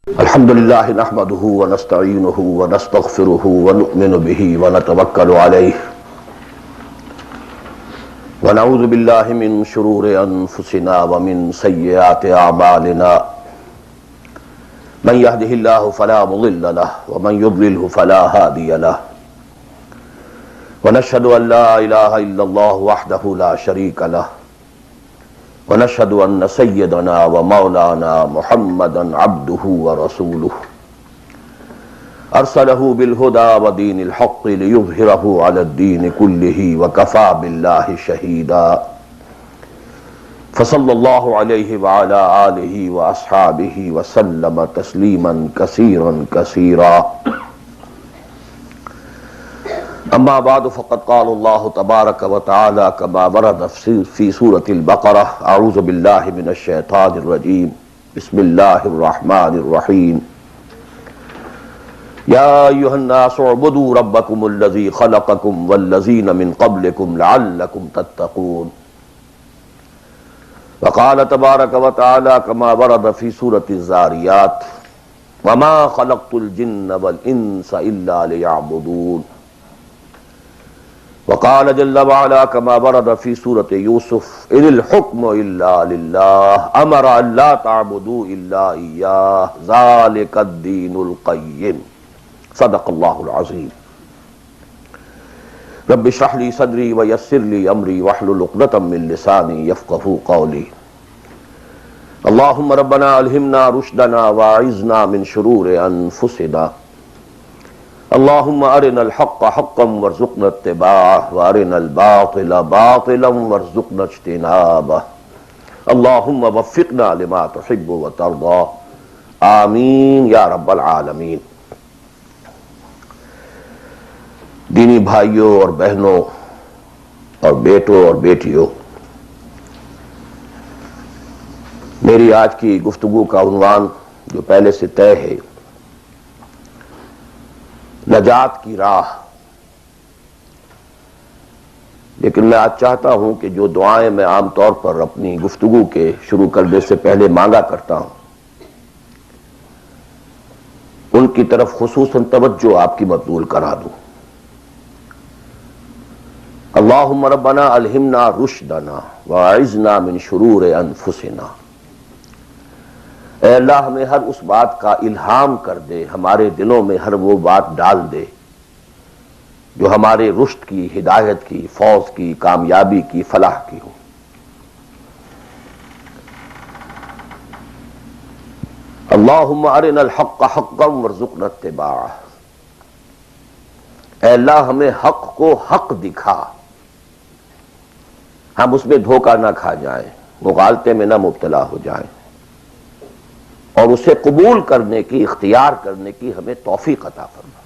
الحمد لله نحمده ونستعينه ونستغفره ونؤمن به ونتوكل عليه ونعوذ بالله من شرور أنفسنا ومن سيئات أعمالنا من يهده الله فلا مضل له ومن يضلله فلا هادي له ونشهد أن لا إله إلا الله وحده لا شريك له ونشهد أن سيدنا ومولانا محمدا عبده ورسوله أرسله بالهدى ودين الحق ليظهره على الدين كله وكفى بالله شهيدا فصلى الله عليه وعلى آله وأصحابه وسلم تسليما كثيرا كثيرا اما بعد فقد قال الله تبارك وتعالى كما ورد في سورة البقرة اعوذ بالله من الشيطان الرجيم بسم الله الرحمن الرحيم يا ايها الناس اعبدوا ربكم الذي خلقكم والذين من قبلكم لعلكم تتقون وقال تبارك وتعالى كما ورد في سورة الزاريات وما خلقت الجن والانس الا ليعبدون وقال جل وعلا كما ورد في سورة يوسف إن الحكم إلا لله أمر أن لا تعبدوا إلا إياه ذلك الدين القيم صدق الله العظيم رب اشرح لي صدري ويسر لي أمري واحلل عقدة من لساني يفقهوا قولي اللهم ربنا ألهمنا رشدنا واعذنا من شرور أنفسنا اللهم ارنا الحق حقا وارزقنا اتباعه وارنا الباطل باطلا وارزقنا اجتنابه اللهم وفقنا لما تحب وترضى آمین یا رب العالمین۔ دینی بھائیوں اور بہنوں اور بیٹوں اور بیٹیوں، میری آج کی گفتگو کا عنوان جو پہلے سے طے ہے، نجات کی راہ، لیکن میں آج چاہتا ہوں کہ جو دعائیں میں عام طور پر اپنی گفتگو کے شروع کرنے سے پہلے مانگا کرتا ہوں، ان کی طرف خصوصاً توجہ آپ کی مبذول کرا دوں۔ اللہم ربنا الہمنا رشدنا واعذنا من شرور انفسنا، اے اللہ ہمیں ہر اس بات کا الہام کر دے، ہمارے دلوں میں ہر وہ بات ڈال دے جو ہمارے رشد کی، ہدایت کی، فوز کی، کامیابی کی، فلاح کی ہو۔ اللہم ارنا الحق حقا وارزقنا اتباعہ، اے اللہ ہمیں حق کو حق دکھا، ہم اس میں دھوکہ نہ کھا جائیں، مغالطے میں نہ مبتلا ہو جائیں، اور اسے قبول کرنے کی، اختیار کرنے کی ہمیں توفیق عطا فرما۔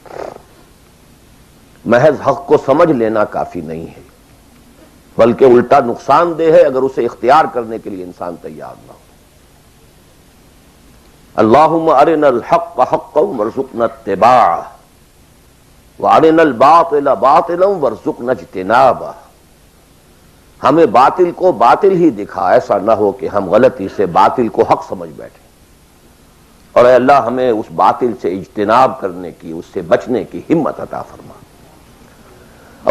محض حق کو سمجھ لینا کافی نہیں ہے، بلکہ الٹا نقصان دہ ہے اگر اسے اختیار کرنے کے لیے انسان تیار نہ ہو۔ اللہم ارنا الحق حقا وارزقنا اتباعہ وارنا الباطل باطلا وارزقنا اجتنابہ، ہمیں باطل کو باطل ہی دکھا، ایسا نہ ہو کہ ہم غلطی سے باطل کو حق سمجھ بیٹھیں، اور اے اللہ ہمیں اس باطل سے اجتناب کرنے کی، اس سے بچنے کی ہمت عطا فرما۔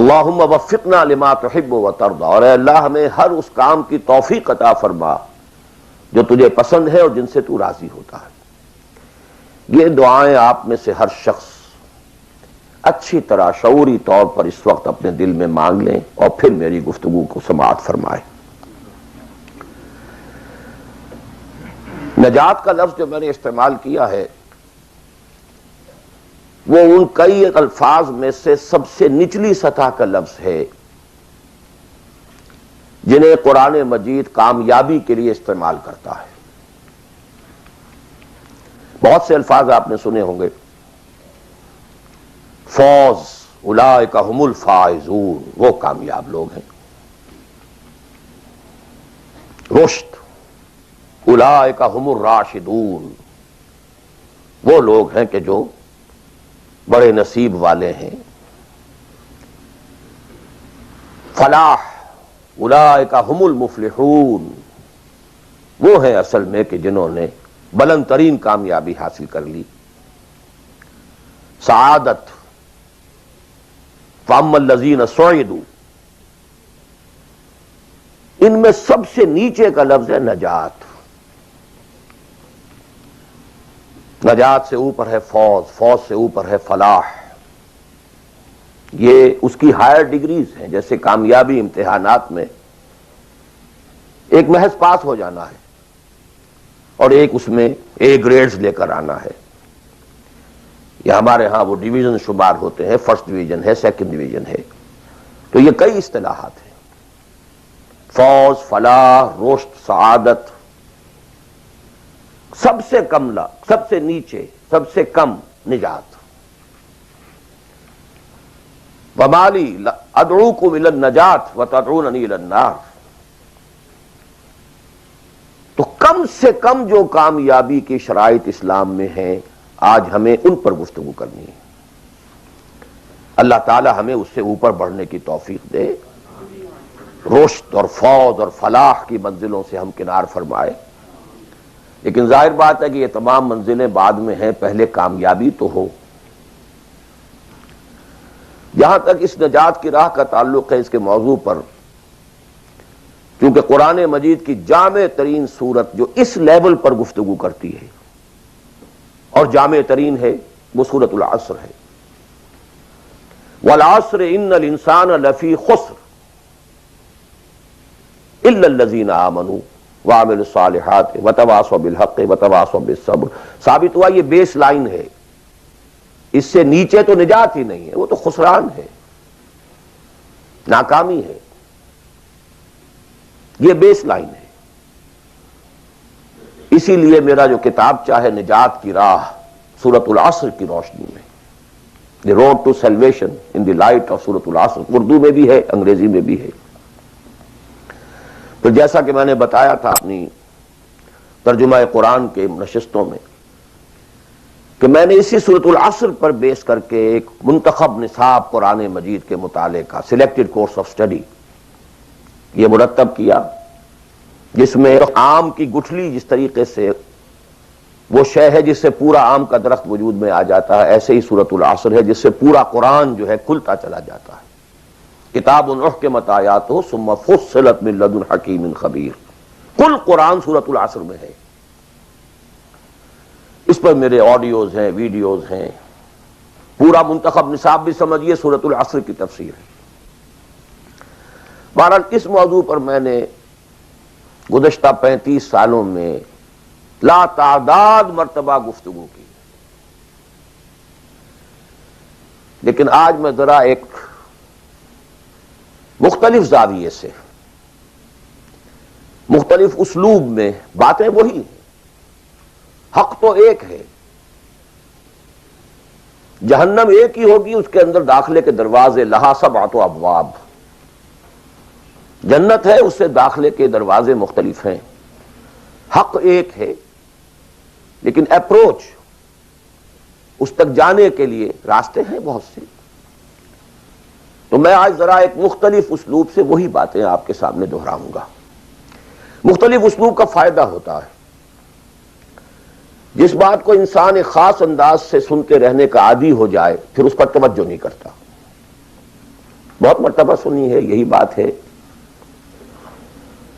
اللہم وفقنا لما تحب وترضى، اور اے اللہ ہمیں ہر اس کام کی توفیق عطا فرما جو تجھے پسند ہے اور جن سے تو راضی ہوتا ہے۔ یہ دعائیں آپ میں سے ہر شخص اچھی طرح شعوری طور پر اس وقت اپنے دل میں مانگ لیں اور پھر میری گفتگو کو سماعت فرمائیں۔ نجات کا لفظ جو میں نے استعمال کیا ہے وہ ان کئی الفاظ میں سے سب سے نچلی سطح کا لفظ ہے جنہیں قرآن مجید کامیابی کے لیے استعمال کرتا ہے۔ بہت سے الفاظ آپ نے سنے ہوں گے، فوز، اولئک ھم الفائزون، وہ کامیاب لوگ ہیں۔ رشد، اولئک ھم الراشدون، وہ لوگ ہیں کہ جو بڑے نصیب والے ہیں۔ فلاح، اولئک ھم المفلحون، وہ ہیں اصل میں کہ جنہوں نے بلند ترین کامیابی حاصل کر لی. سعادت فاما الذین سعدوا، ان میں سب سے نیچے کا لفظ ہے نجات. نجات سے اوپر ہے فوز، فوز سے اوپر ہے فلاح. یہ اس کی ہائر ڈگریز ہیں. جیسے کامیابی امتحانات میں ایک محض پاس ہو جانا ہے اور ایک اس میں اے گریڈز لے کر آنا ہے. یہ ہمارے ہاں وہ ڈویژن شمار ہوتے ہیں، فرسٹ ڈویژن ہے، سیکنڈ ڈویژن ہے. تو یہ کئی اصطلاحات ہیں. فوز، فلاح، رشد، سعادت. سب سے کم سب سے نیچے، سب سے کم نجات. وَمَالِي أَدْعُوكُمْ إِلَى النَّجَاةِ وَتَدْعُونَنِي إِلَى النَّارِ. تو کم سے کم جو کامیابی کی شرائط اسلام میں ہیں، آج ہمیں ان پر گفتگو کرنی ہے. اللہ تعالی ہمیں اس سے اوپر بڑھنے کی توفیق دے، رشد اور فوز اور فلاح کی منزلوں سے ہم کنار فرمائے. لیکن ظاہر بات ہے کہ یہ تمام منزلیں بعد میں ہیں، پہلے کامیابی تو ہو. جہاں تک اس نجات کی راہ کا تعلق ہے، اس کے موضوع پر کیونکہ قرآن مجید کی جامع ترین صورت جو اس لیول پر گفتگو کرتی ہے اور جامع ترین ہے، وہ سورۃ العصر ہے. والعصر ان الانسان لفی خسر الا الذین آمنوا وعملوا الصالحات وتواصوا بالحق وتواصوا بالصبر. ثابت ہوا یہ بیس لائن ہے، اس سے نیچے تو نجات ہی نہیں ہے، وہ تو خسران ہے، ناکامی ہے. یہ بیس لائن ہے. اسی لیے میرا جو کتاب چاہے نجات کی راہ سورۃ العصر کی روشنی میں، the road to salvation in the light of Surah Al-Asr, Urdu میں بھی ہے، انگریزی میں بھی ہے. تو جیسا کہ میں نے بتایا تھا اپنی ترجمہ قرآن کے نشستوں میں کہ میں نے اسی سورۃ العصر پر بیس کر کے ایک منتخب نصاب قرآن مجید کے مطالعے کا سلیکٹڈ کورس آف اسٹڈی یہ مرتب کیا، جس میں آم کی گٹھلی جس طریقے سے وہ شے ہے جس سے پورا آم کا درخت وجود میں آ جاتا ہے، ایسے ہی سورۃ العصر ہے جس سے پورا قرآن جو ہے کھلتا چلا جاتا ہے. کتاب احکمت آیاتہ ثم فصلت من لدن حکیم خبیر. کل قرآن سورۃ العصر میں ہے. اس پر میرے آڈیوز ہیں، ویڈیوز ہیں. پورا منتخب نصاب بھی سمجھیے سورۃ العصر کی تفسیر ہے. بہرحال اس موضوع پر میں نے گزشتہ 35 سالوں میں لا تعداد مرتبہ گفتگو کی، لیکن آج میں ذرا ایک مختلف زاویے سے، مختلف اسلوب میں، باتیں وہی ہیں، حق تو ایک ہے، جہنم ایک ہی ہوگی، اس کے اندر داخلے کے دروازے لہا سبعۃ ابواب. جنت ہے، اس سے داخلے کے دروازے مختلف ہیں. حق ایک ہے، لیکن اپروچ اس تک جانے کے لیے راستے ہیں بہت سے. تو میں آج ذرا ایک مختلف اسلوب سے وہی باتیں آپ کے سامنے دہراؤں گا. مختلف اسلوب کا فائدہ ہوتا ہے. جس بات کو انسان ایک خاص انداز سے سنتے رہنے کا عادی ہو جائے پھر اس پر توجہ نہیں کرتا. بہت مرتبہ سنی ہے یہی بات ہے،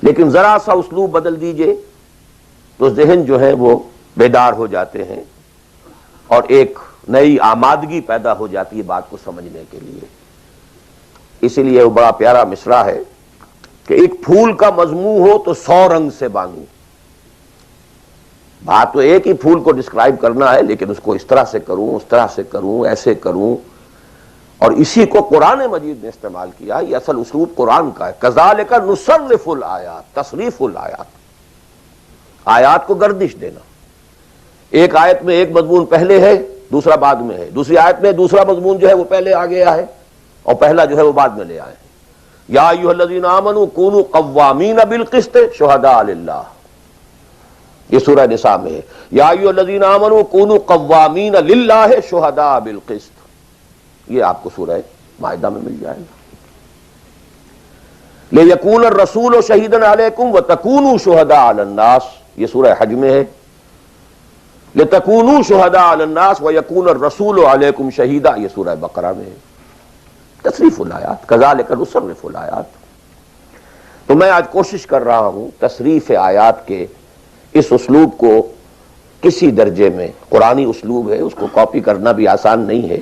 لیکن ذرا سا اسلوب بدل دیجئے تو ذہن جو ہے وہ بیدار ہو جاتے ہیں اور ایک نئی آمادگی پیدا ہو جاتی ہے بات کو سمجھنے کے لیے. اسی لیے وہ بڑا پیارا مصرع ہے کہ ایک پھول کا مضمون ہو تو 100 رنگ سے بانوں. بات تو ایک ہی پھول کو ڈسکرائب کرنا ہے، لیکن اس کو اس طرح سے کروں، اس طرح سے کروں، ایسے کروں. اور اسی کو قرآن مجید نے استعمال کیا. یہ اصل اسلوب قرآن کا ہے. کذالک نصرف الآیات، تصریف الآیات، آیات کو گردش دینا. ایک آیت میں ایک مضمون پہلے ہے، دوسرا بعد میں ہے. دوسری آیت میں دوسرا مضمون جو ہے وہ پہلے آ گیا ہے اور پہلا جو ہے وہ بعد میں لے آئے. یا ایھا الذین آمنوا کونوا قوامین بالقسط شہداء للہ، یہ سورہ نساء میں ہے. یا ایھا الذین آمنوا کونوا قوامین للہ شہداء بالقسط، یہ آپ کو سورہ مائدہ میں مل جائے گا. لِیَکُونَ الرَّسُولُ شَہِیدًا عَلَیکُمْ وَتَکُونُوا شُہَدَاءَ عَلَى النَّاسِ، یہ سورہ حج میں ہے. لِتَكُونُوا شُهَدَاءَ عَلَى النَّاسِ وَيَكُونَ الرَّسُولُ عَلَيْكُمْ شَهِيدًا، یہ سورہ بقرہ میں ہے، تصریف الآیات، كَذَلِكَ نُصَرِّفُ الآیات۔ تو میں آج کوشش کر رہا ہوں تصریف آیات کے اس اسلوب کو کسی درجے میں، قرآنی اسلوب ہے، اس کو کاپی کرنا بھی آسان نہیں ہے،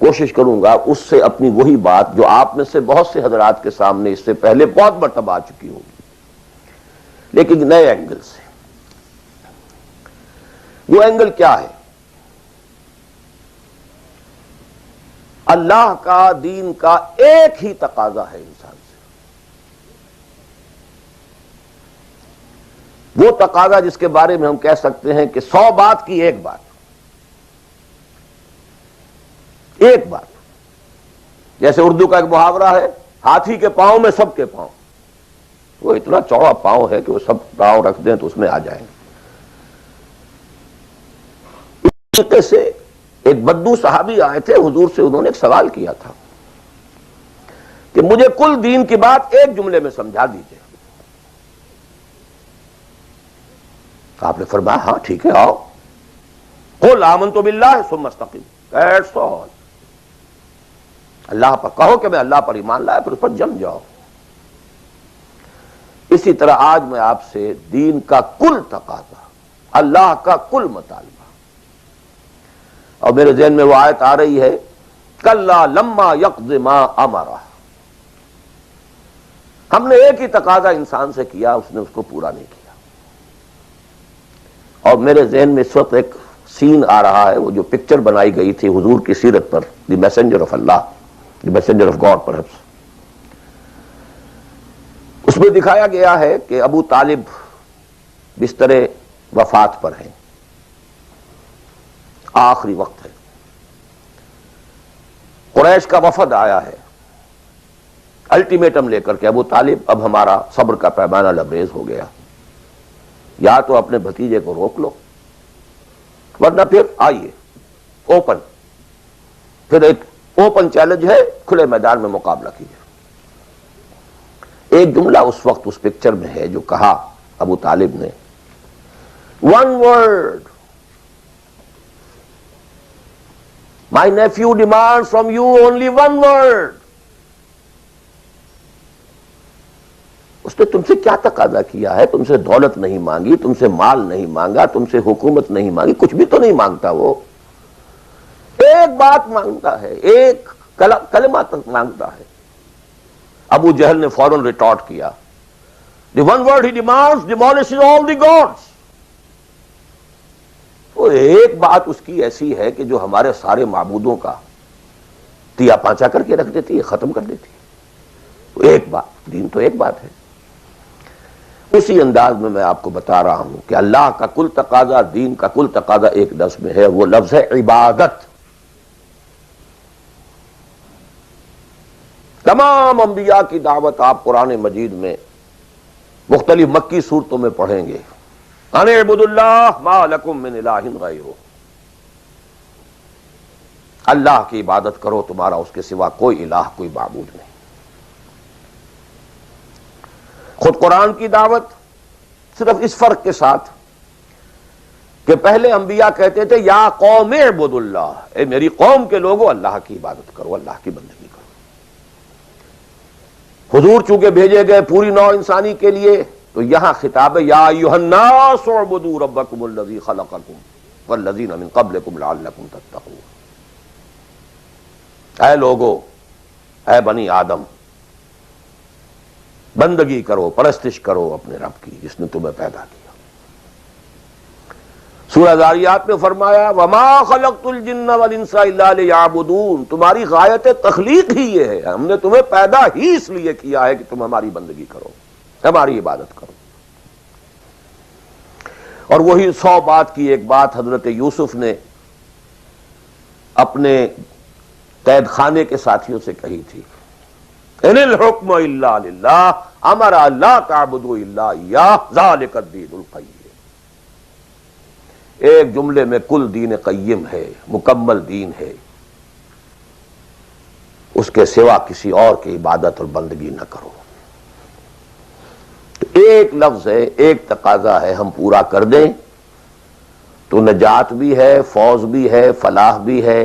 کوشش کروں گا اس سے اپنی وہی بات جو آپ میں سے بہت سے حضرات کے سامنے اس سے پہلے بہت مرتبہ آ چکی ہوگی، لیکن نئے اینگل سے۔ وہ اینگل کیا ہے؟ اللہ کا، دین کا ایک ہی تقاضا ہے انسان سے، وہ تقاضا جس کے بارے میں ہم کہہ سکتے ہیں کہ 100 بات کی ایک بات، ایک بات۔ جیسے اردو کا ایک محاورہ ہے، ہاتھی کے پاؤں میں سب کے پاؤں، وہ اتنا چوڑا پاؤں ہے کہ وہ سب پاؤں رکھ دیں تو اس میں آ جائیں گے۔ اس طریقے سے ایک بدو صحابی آئے تھے حضور سے، انہوں نے ایک سوال کیا تھا کہ مجھے کل دین کی بات ایک جملے میں سمجھا دیجئے۔ آپ نے فرمایا ہاں ٹھیک ہے، آؤ، قل آمنت باللہ ثم استقم، دیٹس آل، اللہ پر کہو کہ میں اللہ پر ایمان لایا، پھر اس پر جم جاؤ۔ اسی طرح آج میں آپ سے دین کا کل تقاضا، اللہ کا کل مطالبہ، اور میرے ذہن میں وہ آیت آ رہی ہے کلا لما یقض ما امرہ، ہم نے ایک ہی تقاضا انسان سے کیا، اس نے اس کو پورا نہیں کیا۔ اور میرے ذہن میں اس وقت ایک سین آ رہا ہے، وہ جو پکچر بنائی گئی تھی حضور کی سیرت پر، the messenger of Allah, the messenger of God perhaps, اس میں دکھایا گیا ہے کہ ابو طالب بستر وفات پر ہیں، آخری وقت ہے، قریش کا وفد آیا ہے الٹیمیٹم لے کر کے، ابو طالب اب ہمارا صبر کا پیمانہ لبریز ہو گیا، یا تو اپنے بھتیجے کو روک لو ورنہ پھر آئیے اوپن، پھر ایک اوپن چیلنج ہے، کھلے میدان میں مقابلہ کیجیے۔ ایک جملہ اس وقت اس پکچر میں ہے جو کہا ابو طالب نے، one word, my nephew demands from you only one word۔ اس نے تم سے کیا تقاضا کیا ہے؟ تم سے دولت نہیں مانگی، تم سے مال نہیں مانگا، تم سے حکومت نہیں مانگی، کچھ بھی تو نہیں مانگتا، وہ ایک بات مانگتا ہے، ایک کلمہ تک مانگتا ہے۔ ابو جہل نے فوراً ریٹارٹ کیا، the one word he demands demolishes all the gods۔ وہ ایک بات اس کی ایسی ہے کہ جو ہمارے سارے معبودوں کا تیا پانچا کر کے رکھ دیتی ہے، ختم کر دیتی ہے۔ وہ ایک بات، دین تو ایک بات ہے۔ اسی انداز میں آپ کو بتا رہا ہوں کہ اللہ کا کل تقاضا، دین کا کل تقاضا ایک لفظ میں ہے، وہ لفظ ہے عبادت۔ تمام انبیاء کی دعوت آپ قرآن مجید میں مختلف مکی صورتوں میں پڑھیں گے، ان اعبدوا اللہ ما لکم من الہ غیرہ، اللہ کی عبادت کرو، تمہارا اس کے سوا کوئی الہ، کوئی معبود نہیں۔ خود قرآن کی دعوت صرف اس فرق کے ساتھ کہ پہلے انبیاء کہتے تھے یا قوم اعبدوا اللہ، اے میری قوم کے لوگوں اللہ کی عبادت کرو، اللہ کی بندگی کرو۔ حضور چونکہ بھیجے گئے پوری نوع انسانی کے لیے، تو یہاں خطاب ہے یا ایھا الناس اعبدوا ربکم الذی خلقکم والذین من قبلکم لعلکم تتقون، اے لوگو، اے بنی آدم، بندگی کرو، پرستش کرو اپنے رب کی جس نے تمہیں پیدا کیا۔ سورہ ذاریات میں فرمایا وما خلقت الجن والانس الا لیعبدون، تمہاری غایت تخلیق ہی یہ ہے، ہم نے تمہیں پیدا ہی اس لیے کیا ہے کہ تم ہماری بندگی کرو، ہماری عبادت کرو۔ اور وہی 100 بات کی ایک بات حضرت یوسف نے اپنے قید خانے کے ساتھیوں سے کہی تھی، ان الحکم الا للہ امر لا تعبدوا الا ایاہ ذلک الدین القیم۔ ایک جملے میں کل دین قیم ہے، مکمل دین ہے، اس کے سوا کسی اور کی عبادت اور بندگی نہ کرو۔ تو ایک لفظ ہے، ایک تقاضا ہے، ہم پورا کر دیں تو نجات بھی ہے، فوز بھی ہے، فلاح بھی ہے،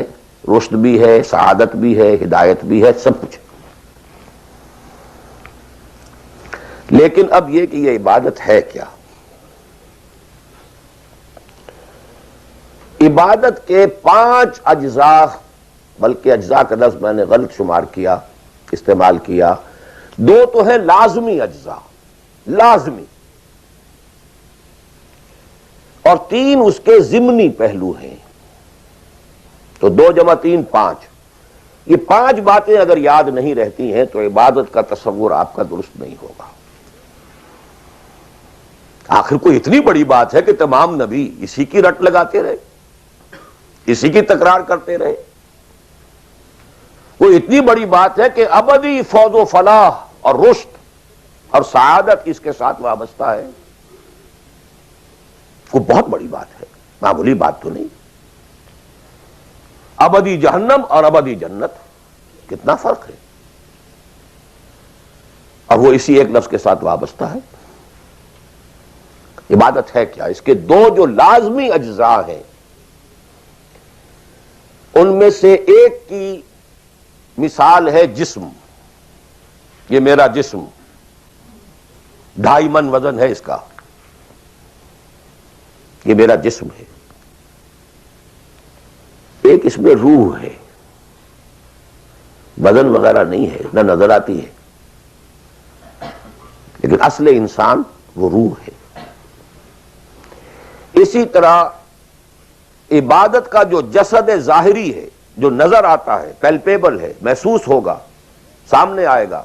رشد بھی ہے، سعادت بھی ہے، ہدایت بھی ہے، سب کچھ. لیکن اب یہ کہ یہ عبادت ہے کیا؟ عبادت کے 5 اجزاء، بلکہ اجزاء کا لفظ میں نے غلط شمار کیا، استعمال کیا. 2 تو ہے لازمی اجزاء، لازمی، اور 3 اس کے ضمنی پہلو ہیں. تو 2 جمع 3 5. یہ 5 باتیں اگر یاد نہیں رہتی ہیں تو عبادت کا تصور آپ کا درست نہیں ہوگا. آخر کوئی اتنی بڑی بات ہے کہ تمام نبی اسی کی رٹ لگاتے رہے، اسی کی تکرار کرتے رہے. کوئی اتنی بڑی بات ہے کہ ابدی فوز و فلاح اور رشد اور سعادت اس کے ساتھ وابستہ ہے. وہ بہت بڑی بات ہے، معمولی بات تو نہیں. ابدی جہنم اور ابدی جنت، کتنا فرق ہے، اور وہ اسی ایک لفظ کے ساتھ وابستہ ہے. عبادت ہے کیا؟ اس کے 2 جو لازمی اجزاء ہیں، ان میں سے ایک کی مثال ہے جسم. یہ میرا جسم 2.5 من وزن ہے اس کا، یہ میرا جسم ہے. ایک اس میں روح ہے، وزن وغیرہ نہیں ہے، نہ نظر آتی ہے، لیکن اصل انسان وہ روح ہے. اسی طرح عبادت کا جو جسد ظاہری ہے، جو نظر آتا ہے، پیلپیبل ہے، محسوس ہوگا، سامنے آئے گا،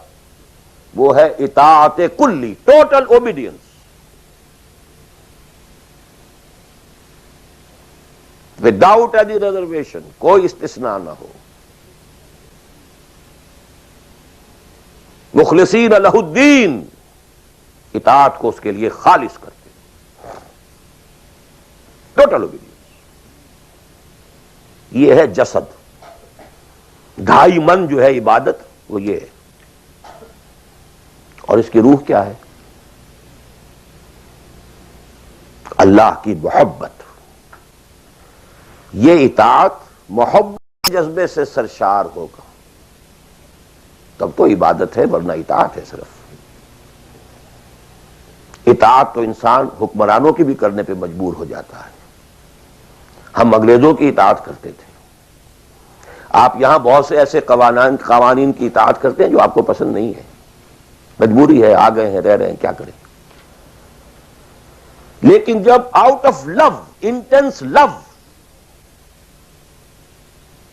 وہ ہے اطاعت کلی، total obedience. Without any reservation, کوئی استثناء نہ ہو. مخلصین لہ الدین، اطاعت کو اس کے لیے خالص کرتے، ٹوٹل اوبیڈینس. یہ ہے جسد. 2.5 من جو ہے عبادت، وہ یہ ہے. اور اس کی روح کیا ہے؟ اللہ کی محبت. یہ اطاعت محبت جذبے سے سرشار ہوگا تب تو عبادت ہے، ورنہ اطاعت ہے صرف. اطاعت تو انسان حکمرانوں کی بھی کرنے پہ مجبور ہو جاتا ہے. ہم انگریزوں کی اطاعت کرتے تھے، آپ یہاں بہت سے ایسے قوانین کی اطاعت کرتے ہیں جو آپ کو پسند نہیں ہے، مجبوری ہے، آ گئے ہیں، رہ رہے ہیں، کیا کریں. لیکن جب آؤٹ آف لو، انٹینس لو،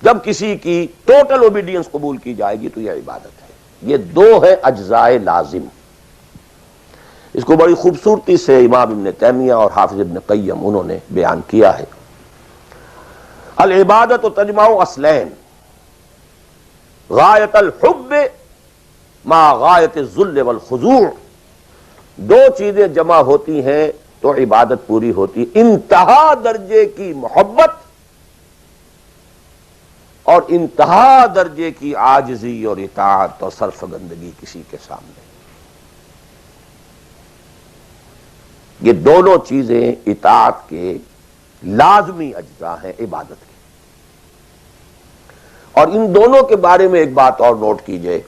جب کسی کی ٹوٹل اوبیڈینس قبول کی جائے گی تو یہ عبادت ہے. یہ 2 ہے اجزاء لازم. اس کو بڑی خوبصورتی سے امام ابن تیمیہ اور حافظ ابن قیم انہوں نے بیان کیا ہے. العبادت تجمع اصلین، غایت الحب ما غایت الذل والخضوع. 2 چیزیں جمع ہوتی ہیں تو عبادت پوری ہوتی. انتہا درجے کی محبت اور انتہا درجے کی عاجزی اور اطاعت اور سرفگندگی کسی کے سامنے. یہ دونوں چیزیں اطاعت کے لازمی اجزاء ہیں عبادت کے. اور ان دونوں کے بارے میں ایک بات اور نوٹ کیجئے،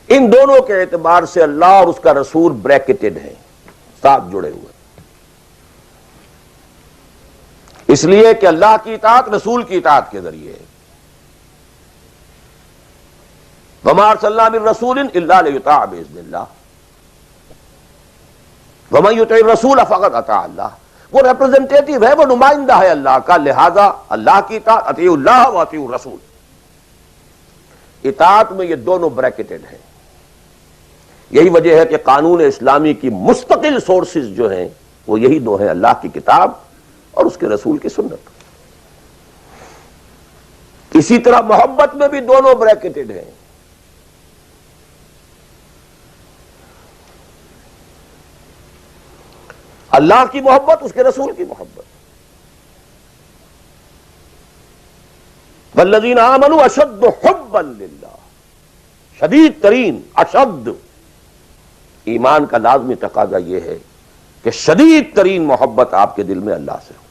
ان دونوں کے اعتبار سے اللہ اور اس کا رسول بریکٹڈ ہیں، ساتھ جڑے ہوئے. اس لیے کہ اللہ کی اطاعت رسول کی اطاعت کے ذریعے ہے. وَمَا أَرْسَلْنَا مِن رَّسُولٍ إِلَّا لِيُطَاعَ بِإِذْنِ اللَّهِ وَمَن يُطِعِ الرَّسُولَ فَقَدْ أَطَاعَ اللَّهَ. وہ ریپرزنٹیٹو ہے، وہ نمائندہ ہے اللہ کا، لہذا اللہ کی اطاعت، اطیعوا اللہ واطیعوا الرسول. اطاعت میں یہ دونوں بریکٹڈ ہیں. یہی وجہ ہے کہ قانون اسلامی کی مستقل سورسز جو ہیں وہ یہی 2 ہیں، اللہ کی کتاب اور اس کے رسول کی سنت. اسی طرح محبت میں بھی دونوں بریکٹڈ ہیں. اللہ کی محبت، اس کے رسول کی محبت. والذین آمنوا اشد حبا للہ، شدید ترین، اشد. ایمان کا لازمی تقاضا یہ ہے کہ شدید ترین محبت آپ کے دل میں اللہ سے ہو.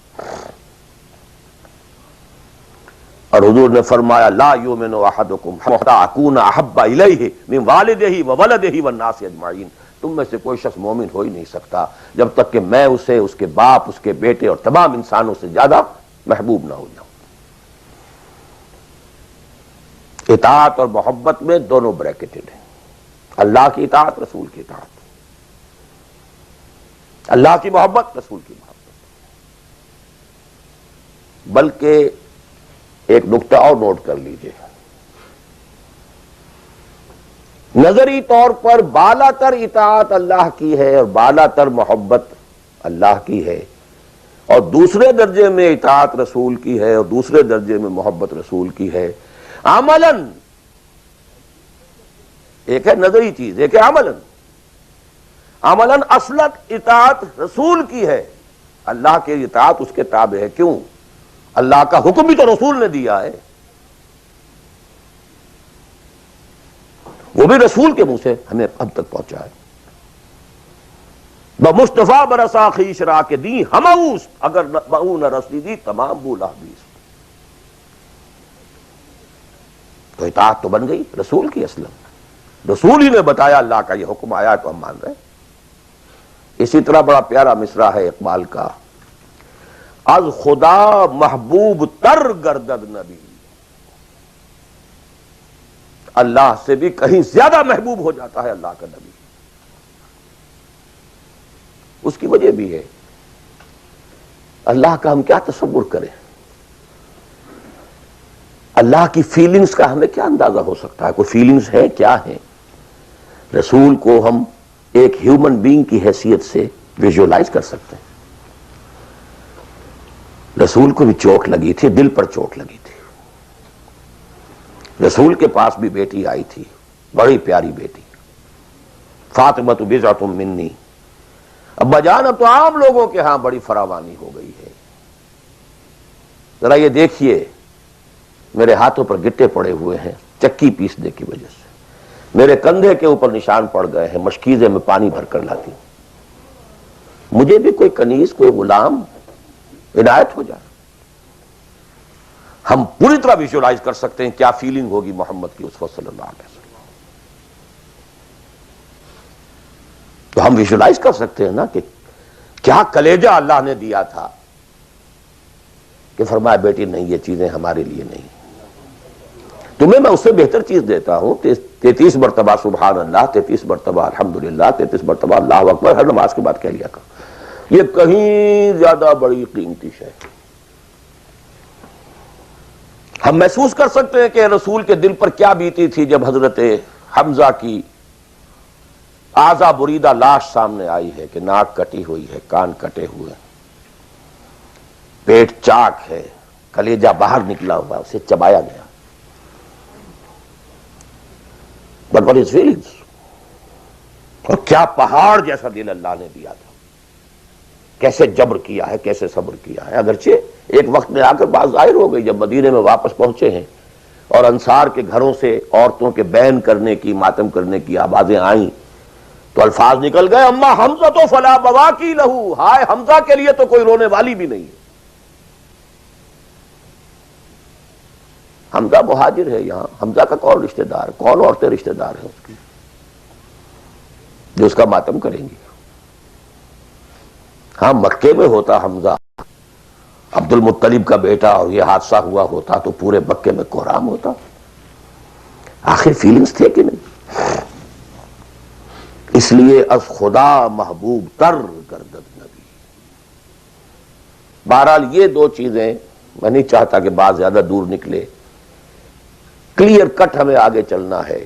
اور حضور نے فرمایا لا یؤمن احدکم حتی اکون احب الیہ من والدہ وولدہ والناس اجمعین، تم میں سے کوئی شخص مومن ہو ہی نہیں سکتا جب تک کہ میں اسے، اس کے باپ، اس کے بیٹے اور تمام انسانوں سے زیادہ محبوب نہ ہو جاؤں۔ اطاعت اور محبت میں دونوں بریکٹڈ ہیں، اللہ کی اطاعت، رسول کی اطاعت، اللہ کی محبت، رسول کی محبت۔ بلکہ ایک نقطہ اور نوٹ کر لیجئے، نظری طور پر بالا تر اطاعت اللہ کی ہے اور بالا تر محبت اللہ کی ہے، اور دوسرے درجے میں اطاعت رسول کی ہے اور دوسرے درجے میں محبت رسول کی ہے۔ عملاً ایک ہے نظری چیز، ایک ہے عملاً اصلت اطاعت رسول کی ہے، اللہ کی اطاعت اس کے تابع ہے۔ کیوں؟ اللہ کا حکم بھی تو رسول نے دیا ہے، وہ بھی رسول کے منہ سے ہمیں اب تک پہنچا ہے۔ بمصطفیٰ برسا خیش را کے دی ہموس، اگر بہو نہ رسیدی تمام بولا بیس۔ تو اطاعت تو بن گئی رسول کی، اصلا رسول ہی نے بتایا اللہ کا یہ حکم آیا تو ہم مان رہے ہیں۔ اسی طرح بڑا پیارا مصرع ہے اقبال کا، از خدا محبوب تر گردد نبی، اللہ سے بھی کہیں زیادہ محبوب ہو جاتا ہے اللہ کا نبی۔ اس کی وجہ بھی ہے، اللہ کا ہم کیا تصور کریں، اللہ کی فیلنگز کا ہمیں کیا اندازہ ہو سکتا ہے؟ کوئی فیلنگز ہے کیا ہے؟ رسول کو ہم ایک ہیومن بینگ کی حیثیت سے ویژولائز کر سکتے ہیں۔ رسول کو بھی چوٹ لگی تھی، دل پر چوٹ لگی تھی۔ رسول کے پاس بھی بیٹی آئی تھی، بڑی پیاری بیٹی، فاطمہ بضعۃ منی۔ ابا جان اب تو عام لوگوں کے ہاں بڑی فراوانی ہو گئی ہے، ذرا یہ دیکھیے میرے ہاتھوں پر گٹے پڑے ہوئے ہیں چکی پیسنے کی وجہ سے، میرے کندھے کے اوپر نشان پڑ گئے ہیں، مشکیزے میں پانی بھر کر لاتی ہوں، مجھے بھی کوئی کنیز، کوئی غلام عنایت ہو جائے۔ ہم پوری طرح ویژولائز کر سکتے ہیں کیا فیلنگ ہوگی محمد کی اسوہ صلی اللہ علیہ وسلم، تو ہم ویژولائز کر سکتے ہیں نا کہ کیا کلیجہ اللہ نے دیا تھا کہ فرمایا بیٹی نہیں، یہ چیزیں ہمارے لیے نہیں، تمہیں میں اس سے بہتر چیز دیتا ہوں۔ 33 مرتبہ سبحان اللہ، 33 مرتبہ الحمدللہ، 33 مرتبہ اللہ اکبر ہر نماز کے بعد کہہ لیا کر، یہ کہیں زیادہ بڑی قیمتی ہے۔ ہم محسوس کر سکتے ہیں کہ رسول کے دل پر کیا بیتی تھی جب حضرت حمزہ کی اعضا بریدہ لاش سامنے آئی ہے کہ ناک کٹی ہوئی ہے، کان کٹے ہوئے، پیٹ چاک ہے، کلیجہ باہر نکلا ہوا، اسے چبایا گیا۔ But what is feelings؟ اور کیا پہاڑ جیسا دل اللہ نے دیا تھا، کیسے جبر کیا ہے، کیسے صبر کیا ہے۔ اگرچہ ایک وقت میں آ کر بات ظاہر ہو گئی، جب مدینے میں واپس پہنچے ہیں اور انصار کے گھروں سے عورتوں کے بین کرنے کی، ماتم کرنے کی آوازیں آئیں تو الفاظ نکل گئے، اما حمزہ تو فلا بواکی لہو، ہائے حمزہ کے لیے تو کوئی رونے والی بھی نہیں ہے۔ حمزہ مہاجر ہے، یہاں حمزہ کا کون رشتہ دار، کون عورتیں رشتہ دار ہیں اس کی جو اس کا ماتم کریں گی؟ ہاں مکے میں ہوتا حمزہ عبد المطلب کا بیٹا اور یہ حادثہ ہوا ہوتا تو پورے مکے میں کوہرام ہوتا۔ آخر فیلنگز تھے کہ نہیں؟ اس لیے از خدا محبوب تر گردد نبی۔ بہرحال یہ دو چیزیں، میں نہیں چاہتا کہ بات زیادہ دور نکلے، کلیئر کٹ ہمیں آگے چلنا ہے۔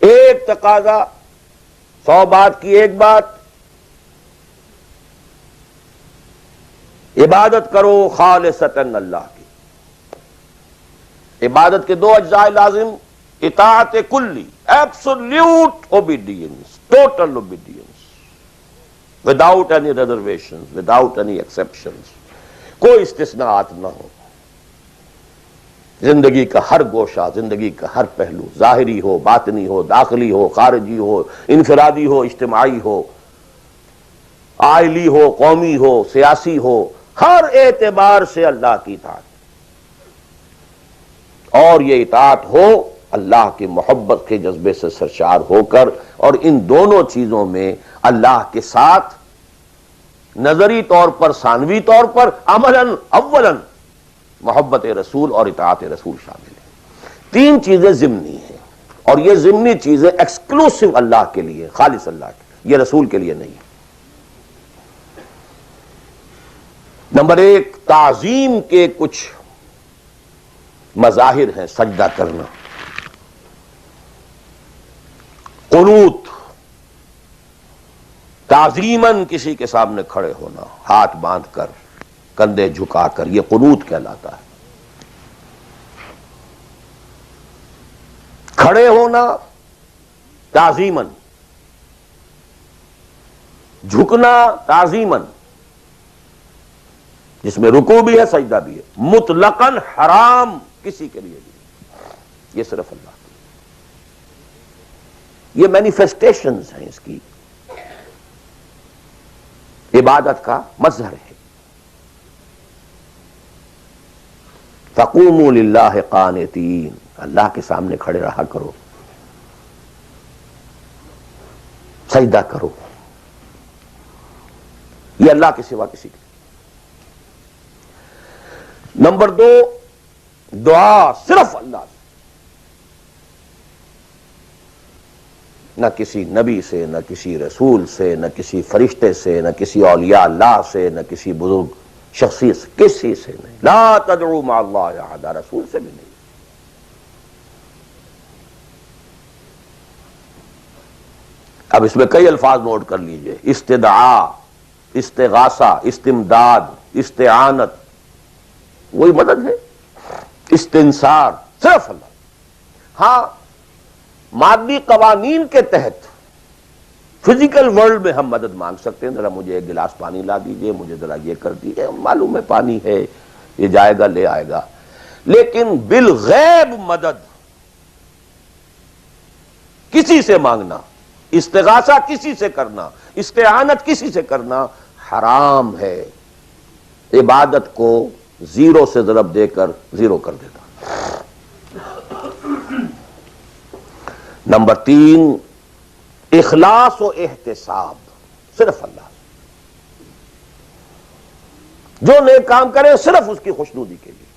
ایک تقاضا، 100 بات کی ایک بات، عبادت کرو خالصتاً اللہ کی۔ عبادت کے 2 اجزاء لازم، اطاعت کلی، absolute obedience, total obedience, without any reservations, without any exceptions, کوئی استثناءات نہ ہو۔ زندگی کا ہر گوشہ، زندگی کا ہر پہلو، ظاہری ہو، باطنی ہو، داخلی ہو، خارجی ہو، انفرادی ہو، اجتماعی ہو، عائلی ہو، قومی ہو، سیاسی ہو، ہر اعتبار سے اللہ کی اطاعت۔ اور یہ اطاعت ہو اللہ کی محبت کے جذبے سے سرشار ہو کر، اور ان دونوں چیزوں میں اللہ کے ساتھ نظری طور پر، ثانوی طور پر، عملاً اولاً محبت رسول اور اطاعت رسول شامل ہے۔ تین چیزیں ضمنی ہیں، اور یہ ضمنی چیزیں ایکسکلوسیو اللہ کے لیے، خالص اللہ کے لیے، یہ رسول کے لیے نہیں۔ نمبر ایک، تعظیم کے کچھ مظاہر ہیں، سجدہ کرنا، قنوت، تعظیماً کسی کے سامنے کھڑے ہونا، ہاتھ باندھ کر، کندھے جھکا کر، یہ قنوت کہلاتا ہے۔ کھڑے ہونا تعظیماً، جھکنا تعظیماً، جس میں رکوع بھی ہے سجدہ بھی ہے، مطلقاً حرام کسی کے لیے بھی، یہ صرف اللہ کے لیے۔ یہ مینیفیسٹیشنز ہیں اس کی، عبادت کا مظہر ہے۔ فَقُومُوا لِلَّهِ قَانِتِينَ، اللہ کے سامنے کھڑے رہا کرو، سجدہ کرو، یہ اللہ کے سوا کسی کے۔ نمبر دو، دعا صرف اللہ سے، نہ کسی نبی سے، نہ کسی رسول سے، نہ کسی فرشتے سے، نہ کسی اولیاء اللہ سے، نہ کسی بزرگ شخصیت سے، کسی سے نہیں۔ لا تدعو مع اللہ احد، رسول سے بھی نہیں۔ اب اس میں کئی الفاظ نوٹ کر لیجئے، استدعاء، استغاثہ، استمداد، استعانت، وہی مدد ہے، استنصار، صرف اللہ۔ ہاں مادی قوانین کے تحت فزیکل ورلڈ میں ہم مدد مانگ سکتے ہیں، ذرا مجھے ایک گلاس پانی لا دیجئے، مجھے ذرا یہ کر دیجئے، معلوم ہے پانی ہے، یہ جائے گا لے آئے گا، لیکن بالغیب مدد کسی سے مانگنا، استغاثہ کسی سے کرنا، استعانت کسی سے کرنا حرام ہے، عبادت کو زیرو سے ضرب دے کر زیرو کر دیتا۔ نمبر تین، اخلاص و احتساب، صرف اللہ، جو نیک کام کرے صرف اس کی خوشنودی کے لیے۔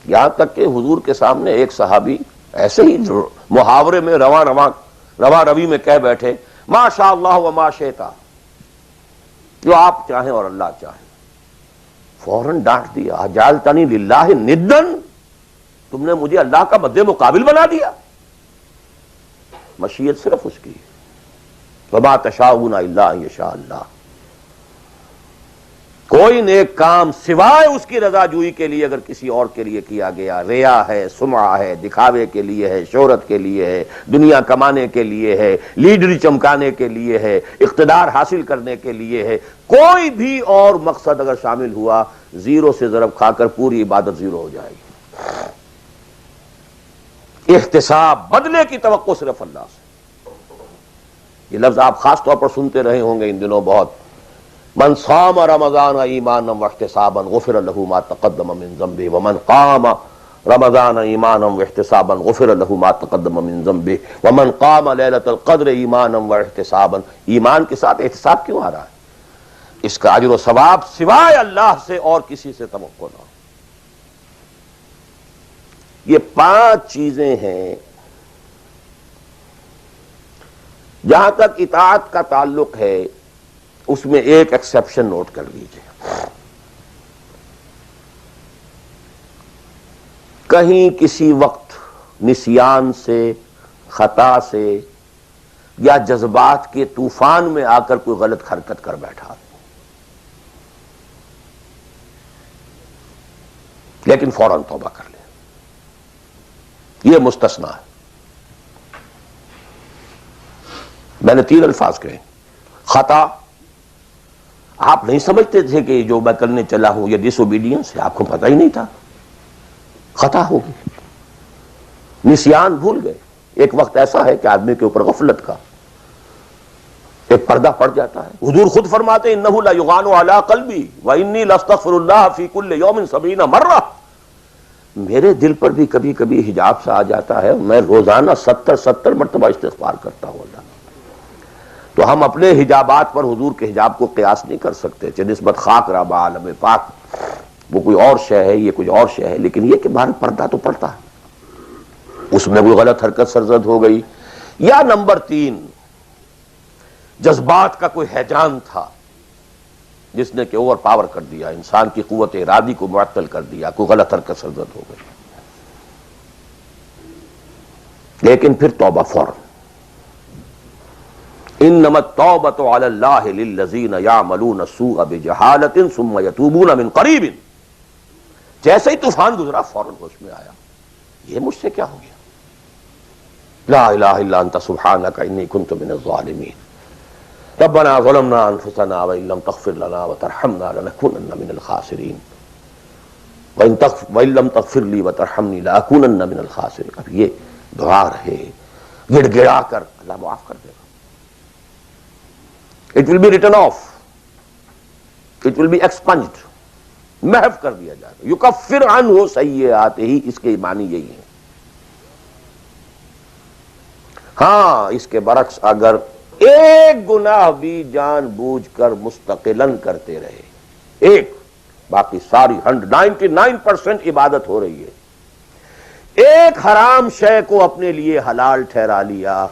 یہاں تک کہ حضور کے سامنے ایک صحابی ایسے ہی محاورے میں رواں روی میں کہہ بیٹھے، ما شاء اللہ و ما شئت، جو آپ چاہیں اور اللہ چاہیں۔ فوراً ڈانٹ دیا، اجعلتنی للہ ندن، تم نے مجھے اللہ کا مد مقابل بنا دیا۔ مشیت صرف اس کی، وما تشاءون الا ان یشاء اللہ۔ کوئی نیک کام سوائے اس کی رضا جوئی کے لیے اگر کسی اور کے لیے کیا گیا، ریا ہے، سمعہ ہے، دکھاوے کے لیے ہے، شہرت کے لیے ہے، دنیا کمانے کے لیے ہے، لیڈری چمکانے کے لیے ہے، اقتدار حاصل کرنے کے لیے ہے، کوئی بھی اور مقصد اگر شامل ہوا، زیرو سے ضرب کھا کر پوری عبادت زیرو ہو جائے گی۔ احتساب، بدلے کی توقع صرف اللہ سے۔ یہ لفظ آپ خاص طور پر سنتے رہے ہوں گے ان دنوں بہت، من صام رمضان ایمانا واحتسابا غفر له ما تقدم من ذنبه ومن قام رمضان ایمانا واحتسابا غفر له ما تقدم من ذنبه ومن قام لیلۃ القدر ایمانا واحتسابا۔ ایمان کے ساتھ احتساب کیوں آ رہا ہے؟ اس کا اجر و ثواب سوائے اللہ سے اور کسی سے توقع نہ ہو۔ یہ 5 چیزیں ہیں جہاں تک اطاعت کا تعلق ہے، اس میں ایک ایکسیپشن نوٹ کر لیجئے۔ کہیں کسی وقت نسیان سے، خطا سے یا جذبات کے طوفان میں آ کر کوئی غلط حرکت کر بیٹھا، لیکن فوراً توبہ کر لے، یہ مستثنیٰ ہے۔ میں نے 3 الفاظ کہے، خطا، آپ نہیں سمجھتے تھے کہ جو میں کرنے چلا ہوں یہ ڈس اوبیڈینس ہے، آپ کو پتہ ہی نہیں تھا، خطا ہو گئی۔ نسیان، بھول گئے، ایک وقت ایسا ہے کہ آدمی کے اوپر غفلت کا ایک پردہ پڑ جاتا ہے. حضور خود فرماتے ہیں انہ لیغان علی قلبی وانی لاستغفر اللہ فی کل یوم 70 مرہ. میرے دل پر بھی کبھی کبھی حجاب سا آ جاتا ہے، میں روزانہ 70 مرتبہ استغفار کرتا ہوں اللہ. تو ہم اپنے حجابات پر حضور کے حجاب کو قیاس نہیں کر سکتے کہ نسبت خاک را با عالم پاک، وہ کوئی اور شے ہے، یہ کوئی اور شے ہے. لیکن یہ کہ باہر پردہ تو پڑتا ہے، اس میں کوئی غلط حرکت سرزد ہو گئی. یا نمبر 3، جذبات کا کوئی ہیجان تھا جس نے کہ اوور پاور کر دیا، انسان کی قوت ارادی کو معطل کر دیا، کوئی غلط حرکت سرزد ہو گئی. لیکن پھر توبہ فوراً. انما التوبۃ علی اللہ للذین یعملون السوء بجہالۃ ثم یتوبون من قریب. جیسے ہی طوفان گزرا فوراً ہوش میں آیا، یہ مجھ سے کیا ہو گیا، لا الہ الا انت سبحانک انی کنت من الظالمین. ربنا ظلمنا انفسنا وان لم تغفر لنا وترحمنا لنکونن من الخاسرین وان لم تغفر لی وترحمنی لاکونن من الخاسرین. اب یہ دعا رہے، گڑ گڑا کر اللہ معاف کر دے گا. It will be written off, it will be expunged, محو کر دیا جائے گا. یکفر عنہ سیئاتہ، اس کے معنی یہی ہے. ہاں اس کے برعکس اگر ایک گناہ بھی جان بوجھ کر مستقلاً کرتے رہے، ایک، باقی ساری 99% عبادت ہو رہی ہے، ایک حرام شے کو اپنے لیے حلال ٹھہرا لیا،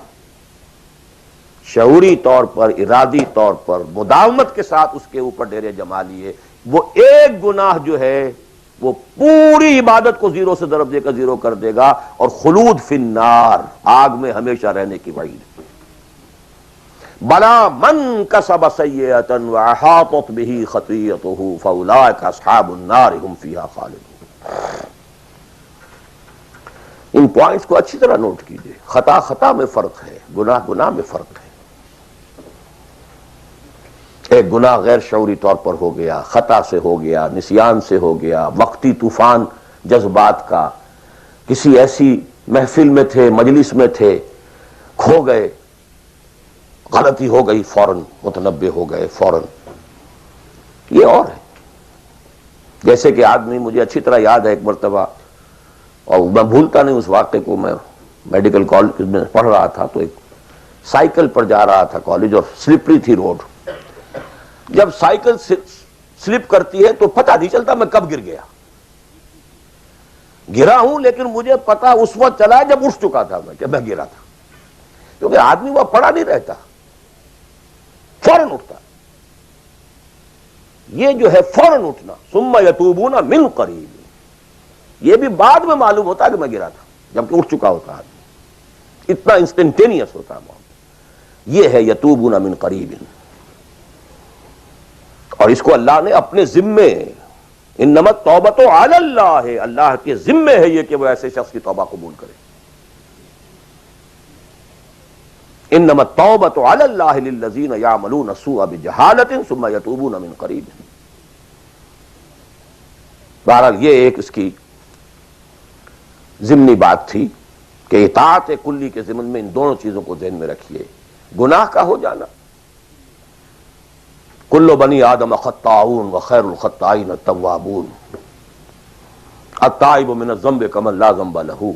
شعوری طور پر، ارادی طور پر، مداومت کے ساتھ اس کے اوپر ڈیرے جما لیے، وہ ایک گناہ جو ہے وہ پوری عبادت کو زیرو سے ضرب دے کر زیرو کر دے گا، اور خلود فی النار، آگ میں ہمیشہ رہنے کی وعید. بلا من کسب سیئۃ واحاطت بہ خطیئتہ فاولئک اصحاب النار هم فیہا خالدون. ان پوائنٹس کو اچھی طرح نوٹ کیجئے. خطا خطا میں فرق ہے، گناہ گناہ میں فرق ہے. ایک گناہ غیر شعوری طور پر ہو گیا، خطا سے ہو گیا، نسیان سے ہو گیا، وقتی طوفان جذبات کا، کسی ایسی محفل میں تھے، مجلس میں تھے، کھو گئے، غلطی ہو گئی، فوراً متنبہ ہو گئے فوراً. یہ اور ہے. جیسے کہ آدمی، مجھے اچھی طرح یاد ہے ایک مرتبہ، اور میں بھولتا نہیں اس واقعے کو، میں میڈیکل کالج میں پڑھ رہا تھا تو ایک سائیکل پر جا رہا تھا کالج، اور سلپری تھی روڈ. جب سائیکل سلپ کرتی ہے تو پتہ نہیں چلتا میں کب گر گیا. گرا ہوں لیکن مجھے پتا اس وقت چلا جب اٹھ چکا تھا میں کہ میں گرا تھا، کیونکہ آدمی وہ پڑا نہیں رہتا، فوراً اٹھتا. یہ جو ہے فوراً اٹھنا، ثم یتوبون من قریب، یہ بھی بعد میں معلوم ہوتا کہ میں گرا تھا جبکہ اٹھ چکا ہوتا آدمی. اتنا انسٹنٹینیس ہوتا ہے معاملہ. یہ ہے یتوبون من قریب. اور اس کو اللہ نے اپنے ذمے، انما التوبۃ علی اللہ، اللہ کے ذمے ہے یہ کہ وہ ایسے شخص کی توبہ قبول کرے. انما التوبۃ علی اللہ للذین یعملون السوء بجہالۃ ثم یتوبون من قریب. بہرحال یہ ایک اس کی ضمنی بات تھی کہ اطاعت کلی کے ضمن میں ان دونوں چیزوں کو ذہن میں رکھیے. گناہ کا ہو جانا، کل بنی آدم خطاؤون وخیر الخطائین التوابون، التائب من الذنب کمن لا ذنب لہ.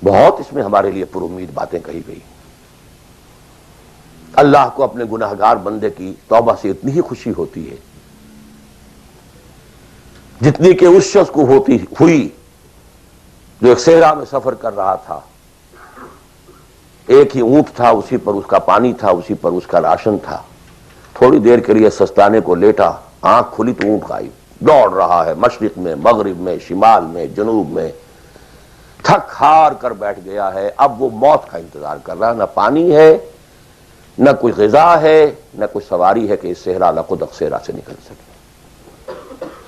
بہت اس میں ہمارے لیے پر امید باتیں کہی گئی. اللہ کو اپنے گناہگار بندے کی توبہ سے اتنی ہی خوشی ہوتی ہے جتنی کہ اس شخص کو ہوئی جو ایک صحرا میں سفر کر رہا تھا. ایک ہی اونٹ تھا، اسی پر اس کا پانی تھا، اسی پر اس کا راشن تھا. تھوڑی دیر کے لیے سستانے کو لیٹا، آنکھ کھلی تو اونٹ غائب. دوڑ رہا ہے مشرق میں، مغرب میں، شمال میں، جنوب میں، تھک ہار کر بیٹھ گیا ہے. اب وہ موت کا انتظار کر رہا، نہ پانی ہے، نہ کوئی غذا ہے، نہ کوئی سواری ہے کہ اس صحرا لقدق صحرا سے نکل سکے.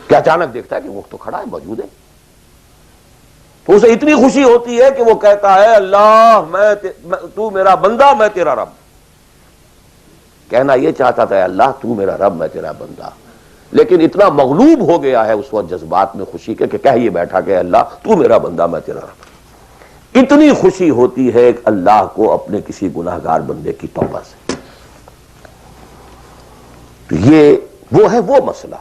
کہ اچانک دیکھتا ہے کہ اونٹ تو کھڑا ہے، موجود ہے. تو اسے اتنی خوشی ہوتی ہے کہ وہ کہتا ہے اللہ تو میرا بندہ، میں تیرا رب. کہنا یہ چاہتا تھا اللہ تو میرا رب، میں تیرا بندہ، لیکن اتنا مغلوب ہو گیا ہے اس وقت جذبات میں خوشی کے کہ کہہ یہ بیٹھا کہ اللہ تو میرا بندہ، میں تیرا رب. اتنی خوشی ہوتی ہے کہ اللہ کو اپنے کسی گناہگار بندے کی توبہ سے. تو یہ وہ ہے وہ مسئلہ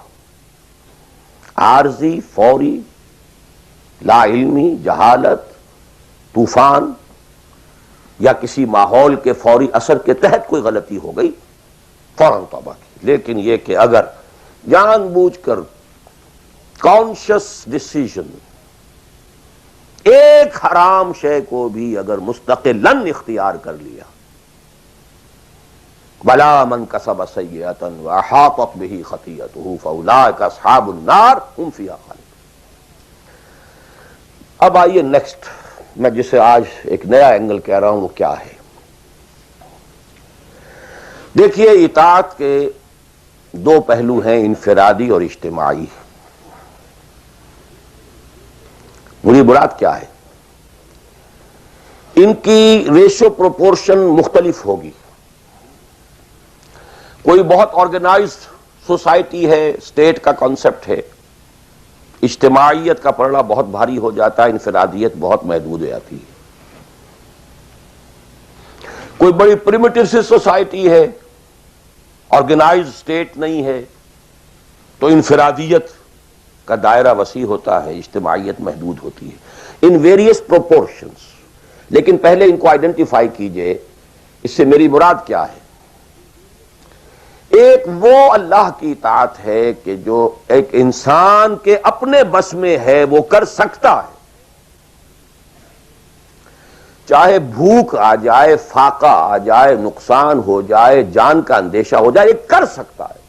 عارضی، فوری، لا علمی، جہالت، طوفان یا کسی ماحول کے فوری اثر کے تحت کوئی غلطی ہو گئی فوراً توبہ کی. لیکن یہ کہ اگر جان بوجھ کر کانشس ڈیسیژن ایک حرام شے کو بھی اگر مستقلاً اختیار کر لیا، بلا من کسب سیئۃ واحاطت بہ خطیئتہ فاولئک اصحاب النار هم فیہا خالدون. اب آئیے نیکسٹ، میں جسے آج ایک نیا اینگل کہہ رہا ہوں وہ کیا ہے. دیکھیے اطاعت کے دو پہلو ہیں، انفرادی اور اجتماعی. میری مراد کیا ہے؟ ان کی ریشو پروپورشن مختلف ہوگی. کوئی بہت آرگنائزڈ سوسائٹی ہے، اسٹیٹ کا کانسیپٹ ہے، اجتماعیت کا پڑھنا بہت بھاری ہو جاتا ہے، انفرادیت بہت محدود ہو جاتی ہے. کوئی بڑی پریمیٹیو سی سوسائٹی ہے، آرگنائزڈ اسٹیٹ نہیں ہے، تو انفرادیت کا دائرہ وسیع ہوتا ہے، اجتماعیت محدود ہوتی ہے. In various proportions. لیکن پہلے ان کو آئیڈینٹیفائی کیجئے، اس سے میری مراد کیا ہے. ایک وہ اللہ کی اطاعت ہے کہ جو ایک انسان کے اپنے بس میں ہے وہ کر سکتا ہے، چاہے بھوک آ جائے، فاقہ آ جائے، نقصان ہو جائے، جان کا اندیشہ ہو جائے، یہ کر سکتا ہے.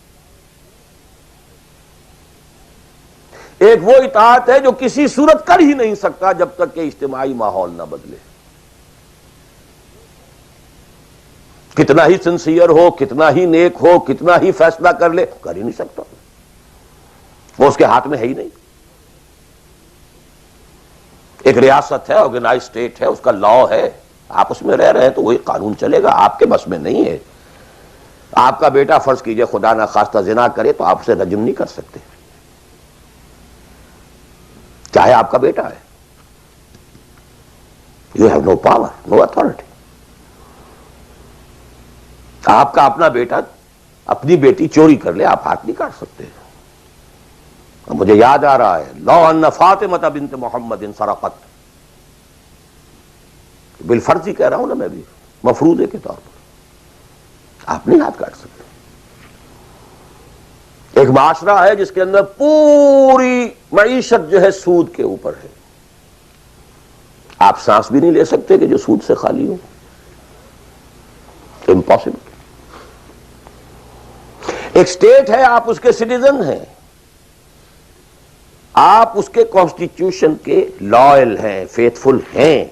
ایک وہ اطاعت ہے جو کسی صورت کر ہی نہیں سکتا جب تک کہ اجتماعی ماحول نہ بدلے. کتنا ہی سنسیئر ہو، کتنا ہی نیک ہو، کتنا ہی فیصلہ کر لے، کر ہی نہیں سکتا. وہ اس کے ہاتھ میں ہے ہی نہیں. ایک ریاست ہے، آرگنائز اسٹیٹ ہے، اس کا لا ہے، آپ اس میں رہ رہے ہیں تو وہی قانون چلے گا. آپ کے بس میں نہیں ہے. آپ کا بیٹا فرض کیجئے خدا نہ خواستہ زنا کرے تو آپ اسے رجم نہیں کر سکتے، چاہے آپ کا بیٹا ہے. You have no power, no authority. آپ کا اپنا بیٹا اپنی بیٹی چوری کر لے، آپ ہاتھ نہیں کاٹ سکتے. اب مجھے یاد آ رہا ہے لو ان فاطمہ بنت محمد سرقت، بالفرض ہی کہہ رہا ہوں نا میں بھی، مفروضے کے طور پر آپ نہیں ہاتھ کاٹ سکتے. ایک معاشرہ ہے جس کے اندر پوری معیشت جو ہے سود کے اوپر ہے، آپ سانس بھی نہیں لے سکتے کہ جو سود سے خالی ہو. امپاسبل. ایک اسٹیٹ ہے، آپ اس کے سٹیزن ہیں، آپ اس کے کانسٹیٹیوشن کے لائل ہیں، فیتھفل ہیں.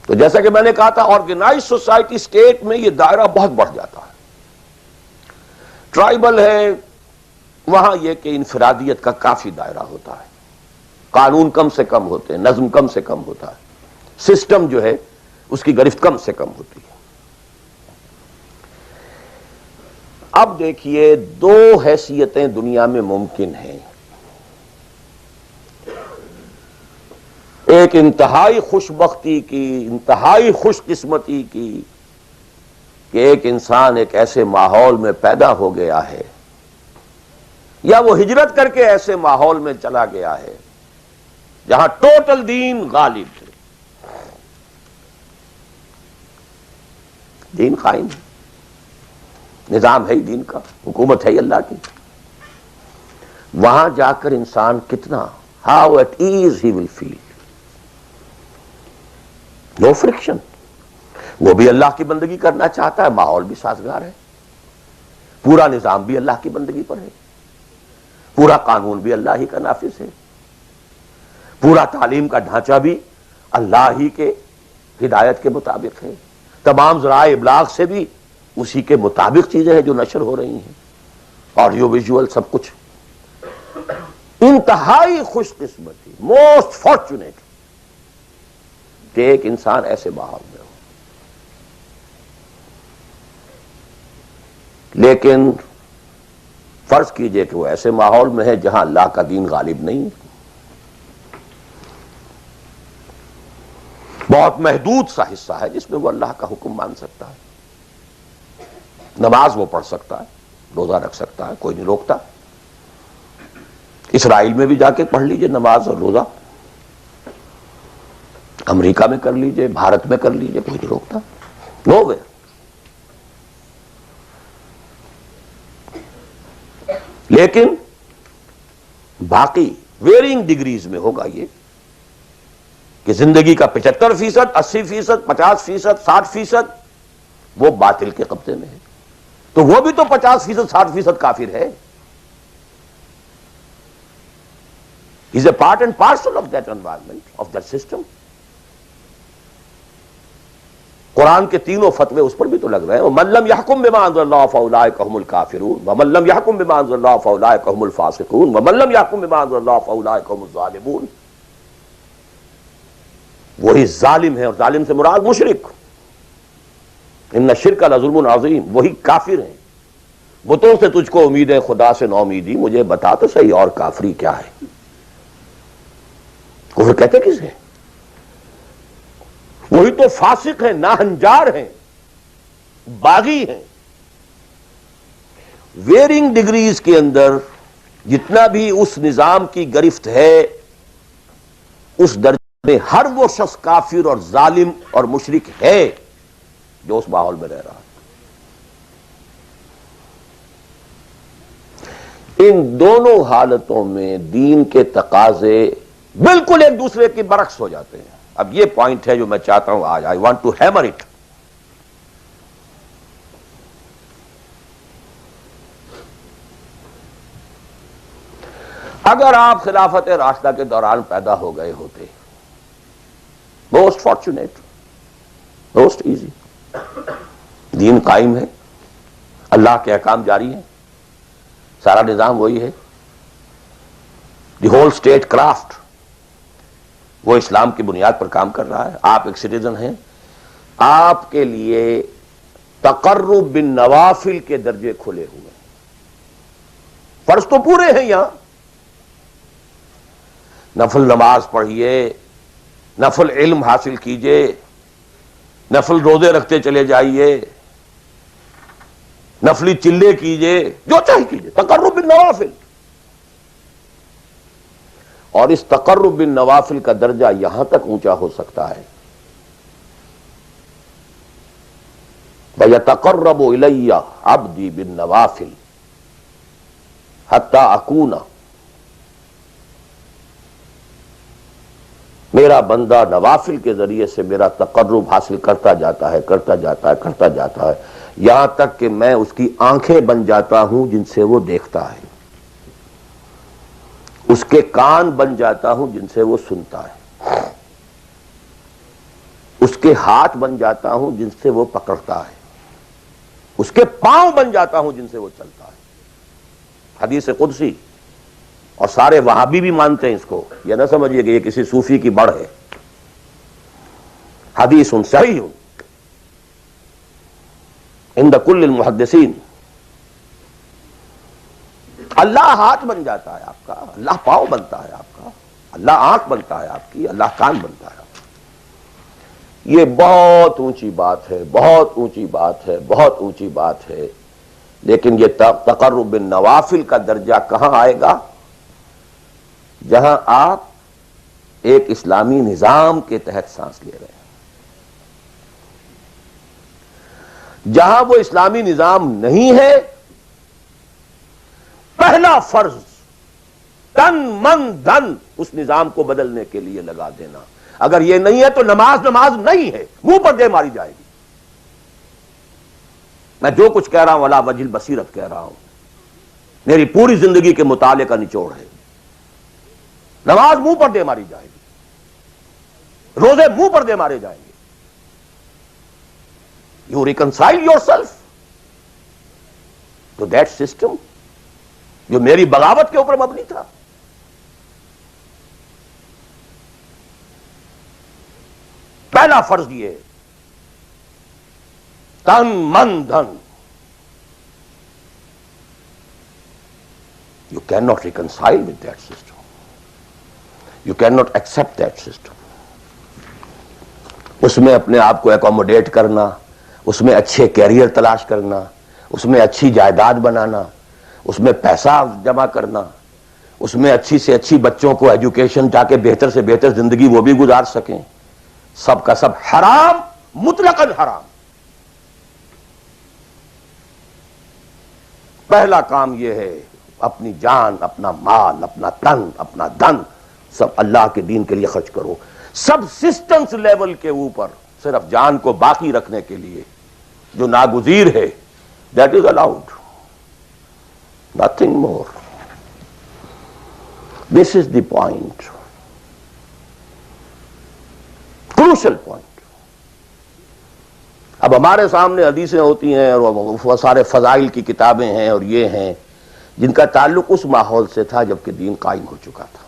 تو جیسا کہ میں نے کہا تھا آرگنائز سوسائٹی اسٹیٹ میں یہ دائرہ بہت بڑھ جاتا ہے. ٹرائبل ہے، وہاں یہ کہ انفرادیت کا کافی دائرہ ہوتا ہے، قانون کم سے کم ہوتے ہیں، نظم کم سے کم ہوتا ہے، سسٹم جو ہے اس کی گرفت کم سے کم ہوتی ہے. اب دیکھیے دو حیثیتیں دنیا میں ممکن ہیں. ایک انتہائی خوش بختی کی، انتہائی خوش قسمتی کی کہ ایک انسان ایک ایسے ماحول میں پیدا ہو گیا ہے یا وہ ہجرت کر کے ایسے ماحول میں چلا گیا ہے جہاں ٹوٹل دین غالب ہے، دین قائم ہے، نظام ہے ہی دین کا، حکومت ہے ہی اللہ کی. وہاں جا کر انسان کتنا how at ease he will feel. No friction. وہ بھی اللہ کی بندگی کرنا چاہتا ہے، ماحول بھی سازگار ہے، پورا نظام بھی اللہ کی بندگی پر ہے، پورا قانون بھی اللہ ہی کا نافذ ہے، پورا تعلیم کا ڈھانچہ بھی اللہ ہی کے ہدایت کے مطابق ہے، تمام ذرائع ابلاغ سے بھی اسی کے مطابق چیزیں ہیں جو نشر ہو رہی ہیں، آڈیو ویژول سب کچھ. انتہائی خوش قسمتی، موسٹ فارچونیٹ کہ ایک انسان ایسے ماحول میں ہو. لیکن فرض کیجئے کہ وہ ایسے ماحول میں ہے جہاں اللہ کا دین غالب نہیں، بہت محدود سا حصہ ہے جس میں وہ اللہ کا حکم مان سکتا ہے. نماز وہ پڑھ سکتا ہے, روزہ رکھ سکتا ہے, کوئی نہیں روکتا. اسرائیل میں بھی جا کے پڑھ لیجئے نماز اور روزہ, امریکہ میں کر لیجئے, بھارت میں کر لیجئے, کوئی نہیں روکتا. نو وے. لیکن باقی ویرینگ ڈگریز میں ہوگا یہ کہ زندگی کا 75%, 80%, 50%, 60% وہ باطل کے قبضے میں ہے. تو وہ بھی تو 50%, 60% کافر ہے. He is a part and parcel of that environment, of that system. قرآن کے تینوں فتوے اس پر بھی تو لگ رہے ہیں. وَمَن لَّمْ يَحْكُم بِمَا أَنزَلَ اللَّهُ فَأُولَٰئِكَ هُمُ الْكَافِرُونَ وَمَن لَّمْ يَحْكُم بِمَا أَنزَلَ اللَّهُ فَأُولَٰئِكَ هُمُ الْفَاسِقُونَ وَمَن لَّمْ يَحْكُم بِمَا أَنزَلَ اللَّهُ فَأُولَٰئِكَ هُمُ الظَّالِمُونَ. وہی ظالم ہے, اور ظالم سے مراد مشرک. ان الشرک لظلم عظیم, وہی کافر ہیں. بتوں سے تجھ کو امید ہے, خدا سے نا امیدی. مجھے بتا تو صحیح اور کافری کیا ہے. کفر کہتے کسے؟ وہی تو فاسق ہیں, ناہنجار ہیں, باغی ہیں. ویرنگ ڈگریز کے اندر جتنا بھی اس نظام کی گرفت ہے, اس درجے میں ہر وہ شخص کافر اور ظالم اور مشرک ہے جو اس ماحول میں رہ رہا ہے. ان دونوں حالتوں میں دین کے تقاضے بالکل ایک دوسرے کے برعکس ہو جاتے ہیں. اب یہ پوائنٹ ہے جو میں چاہتا ہوں آج, I want to hammer it. اگر آپ خلافت راشدہ کے دوران پیدا ہو گئے ہوتے, موسٹ فارچونیٹ, موسٹ ایزی. دین قائم ہے, اللہ کے احکام جاری ہیں, سارا نظام وہی ہے, دی ہول اسٹیٹ کرافٹ وہ اسلام کی بنیاد پر کام کر رہا ہے. آپ ایک سٹیزن ہیں, آپ کے لیے تقرب بالنوافل کے درجے کھلے ہوئے ہیں. فرض تو پورے ہیں یہاں, نفل نماز پڑھیے, نفل علم حاصل کیجئے, نفل روزے رکھتے چلے جائیے, نفلی چلے کیجئے, جو چاہیے کیجئے. تقرب بالنوافل. اور اس تقرب بالنوافل کا درجہ یہاں تک اونچا ہو سکتا ہے وَيَتَقَرَّبُ إِلَيَّ عَبْدِي بِالنَّوَافِلِ حَتَّى أَكُونَ, میرا بندہ نوافل کے ذریعے سے میرا تقرب حاصل کرتا جاتا ہے, کرتا جاتا ہے, کرتا جاتا ہے, یہاں تک کہ میں اس کی آنکھیں بن جاتا ہوں جن سے وہ دیکھتا ہے, اس کے کان بن جاتا ہوں جن سے وہ سنتا ہے, اس کے ہاتھ بن جاتا ہوں جن سے وہ پکڑتا ہے, اس کے پاؤں بن جاتا ہوں جن سے وہ چلتا ہے. حدیث قدسی, اور سارے وہابی بھی مانتے ہیں اس کو, یہ نہ سمجھیے کہ یہ کسی صوفی کی بڑھ ہے. حدیث صحیح عند کل المحدثین. اللہ ہاتھ بن جاتا ہے آپ کا, اللہ پاؤں بنتا ہے آپ کا, اللہ آنکھ بنتا ہے آپ کی, اللہ کان بنتا ہے آپ کا. یہ بہت اونچی بات ہے, بہت اونچی بات ہے, بہت اونچی بات ہے. لیکن یہ تقرب بالنوافل کا درجہ کہاں آئے گا؟ جہاں آپ ایک اسلامی نظام کے تحت سانس لے رہے ہیں, جہاں وہ اسلامی نظام نہیں ہے. پہلا فرض تن من دھن اس نظام کو بدلنے کے لیے لگا دینا. اگر یہ نہیں ہے تو نماز نہیں ہے, منہ پر دے ماری جائے گی. میں جو کچھ کہہ رہا ہوں علی وجہ البصیرت کہہ رہا ہوں, میری پوری زندگی کے مطالعے کا نچوڑ ہے. نماز منہ پر دے ماری جائے گی, روزے منہ پر دے مارے جائیں گے. You reconcile yourself to that system جو میری بغاوت کے اوپر مبنی تھا. پہلا فرض یہ تن من دھن. You can not reconcile with that system, you can not accept that system. اس میں اپنے آپ کو ایکوموڈیٹ کرنا، اس میں اچھے کیریئر تلاش کرنا، اس میں اچھی جائیداد بنانا، اس میں پیسہ جمع کرنا، اس میں اچھی سے اچھی بچوں کو ایجوکیشن تاکہ بہتر سے بہتر زندگی وہ بھی گزار سکیں، سب کا سب حرام، مطلقاً حرام۔ پہلا کام یہ ہے اپنی جان، اپنا مال، اپنا تن، اپنا دھن سب اللہ کے دین کے لیے خرچ کرو۔ سبسسٹنس لیول کے اوپر صرف جان کو باقی رکھنے کے لیے جو ناگزیر ہے، that is allowed, nothing more. This is the point, crucial point. اب ہمارے سامنے حدیثیں ہوتی ہیں اور وہ سارے فضائل کی کتابیں ہیں اور یہ ہیں جن کا تعلق اس ماحول سے تھا جبکہ دین قائم ہو چکا تھا،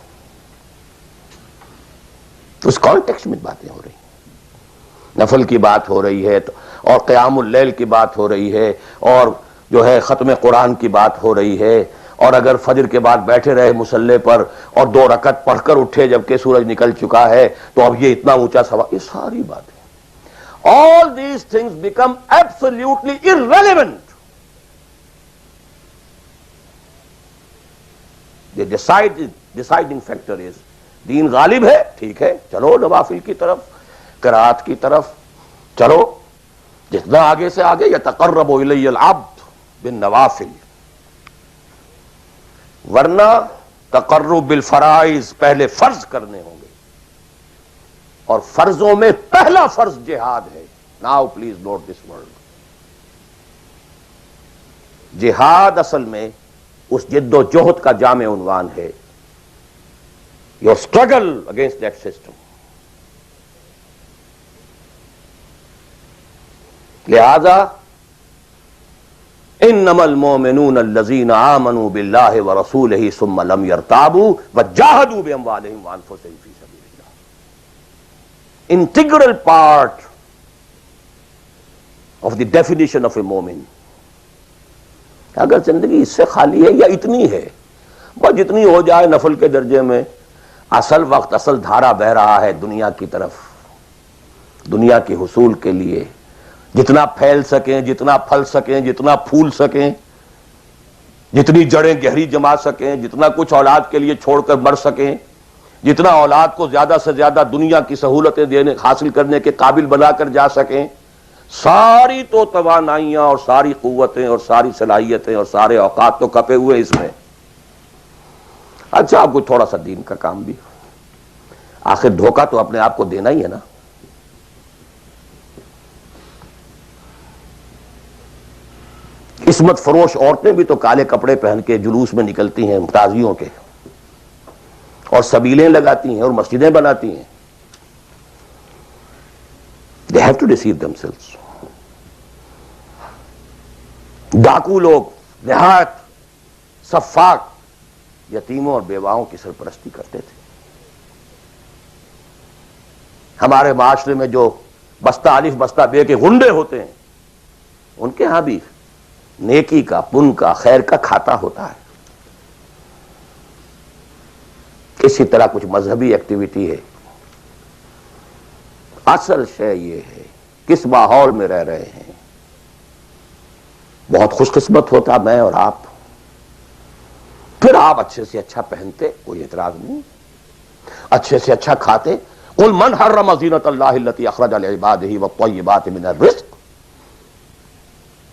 اس کانٹیکسٹ میں باتیں ہو رہی ہیں، نفل کی بات ہو رہی ہے اور قیام اللیل کی بات ہو رہی ہے اور جو ہے ختم قرآن کی بات ہو رہی ہے، اور اگر فجر کے بعد بیٹھے رہے مصلے پر اور 2 رکعت پڑھ کر اٹھے جبکہ سورج نکل چکا ہے تو اب یہ اتنا اونچا ثواب، یہ ساری باتیں، all these things become absolutely irrelevant. The deciding factor is دین غالب ہے، ٹھیک ہے، چلو نوافل کی طرف، قرات کی طرف چلو، جتنا آگے سے آگے یتقرب الی العبد بالنوافل، ورنہ تقرب بالفرائض پہلے فرض کرنے ہوں گے، اور فرضوں میں پہلا فرض جہاد ہے۔ Now please note this word, جہاد اصل میں اس جد و جہد کا جامع عنوان ہے، your struggle against that system۔ لہذا انما المؤمنون الذين آمنوا بالله ورسوله ثم لم يرتابوا وجاهدوا باموالهم وانفسهم في سبيل الله، integral part of the definition of a مومن۔ اگر زندگی اس سے خالی ہے یا اتنی ہے بس جتنی ہو جائے نفل کے درجے میں، اصل وقت اصل دھارا بہ رہا ہے دنیا کی طرف، دنیا کے حصول کے لیے، جتنا پھیل سکیں، جتنا پھل سکیں، جتنا پھول سکیں، جتنی جڑیں گہری جما سکیں، جتنا کچھ اولاد کے لیے چھوڑ کر مر سکیں، جتنا اولاد کو زیادہ سے زیادہ دنیا کی سہولتیں دینے حاصل کرنے کے قابل بنا کر جا سکیں، ساری تو توانائیاں اور ساری قوتیں اور ساری صلاحیتیں اور سارے اوقات تو کپے ہوئے اس میں۔ اچھا آپ کو تھوڑا سا دین کا کام بھی، آخر دھوکہ تو اپنے آپ کو دینا ہی ہے نا۔ عصمت فروش عورتیں بھی تو کالے کپڑے پہن کے جلوس میں نکلتی ہیں تازیوں کے، اور سبیلیں لگاتی ہیں اور مسجدیں بناتی ہیں۔ They have to deceive themselves۔ ڈاکو لوگ نہایت سفاک یتیموں اور بیواؤں کی سرپرستی کرتے تھے۔ ہمارے معاشرے میں جو بستہ الف بستہ بے کے غنڈے ہوتے ہیں، ان کے ہاں بھی نیکی کا، پن کا، خیر کا کھاتا ہوتا ہے۔ اسی طرح کچھ مذہبی ایکٹیویٹی ہے۔ اصل شے یہ ہے کس ماحول میں رہ رہے ہیں۔ بہت خوش قسمت ہوتا میں اور آپ، پھر آپ اچھے سے اچھا پہنتے، کوئی اعتراض نہیں، اچھے سے اچھا کھاتے۔ قل من حرم زینۃ اللہ التی اخرج لعبادہ والطیبات من الرزق۔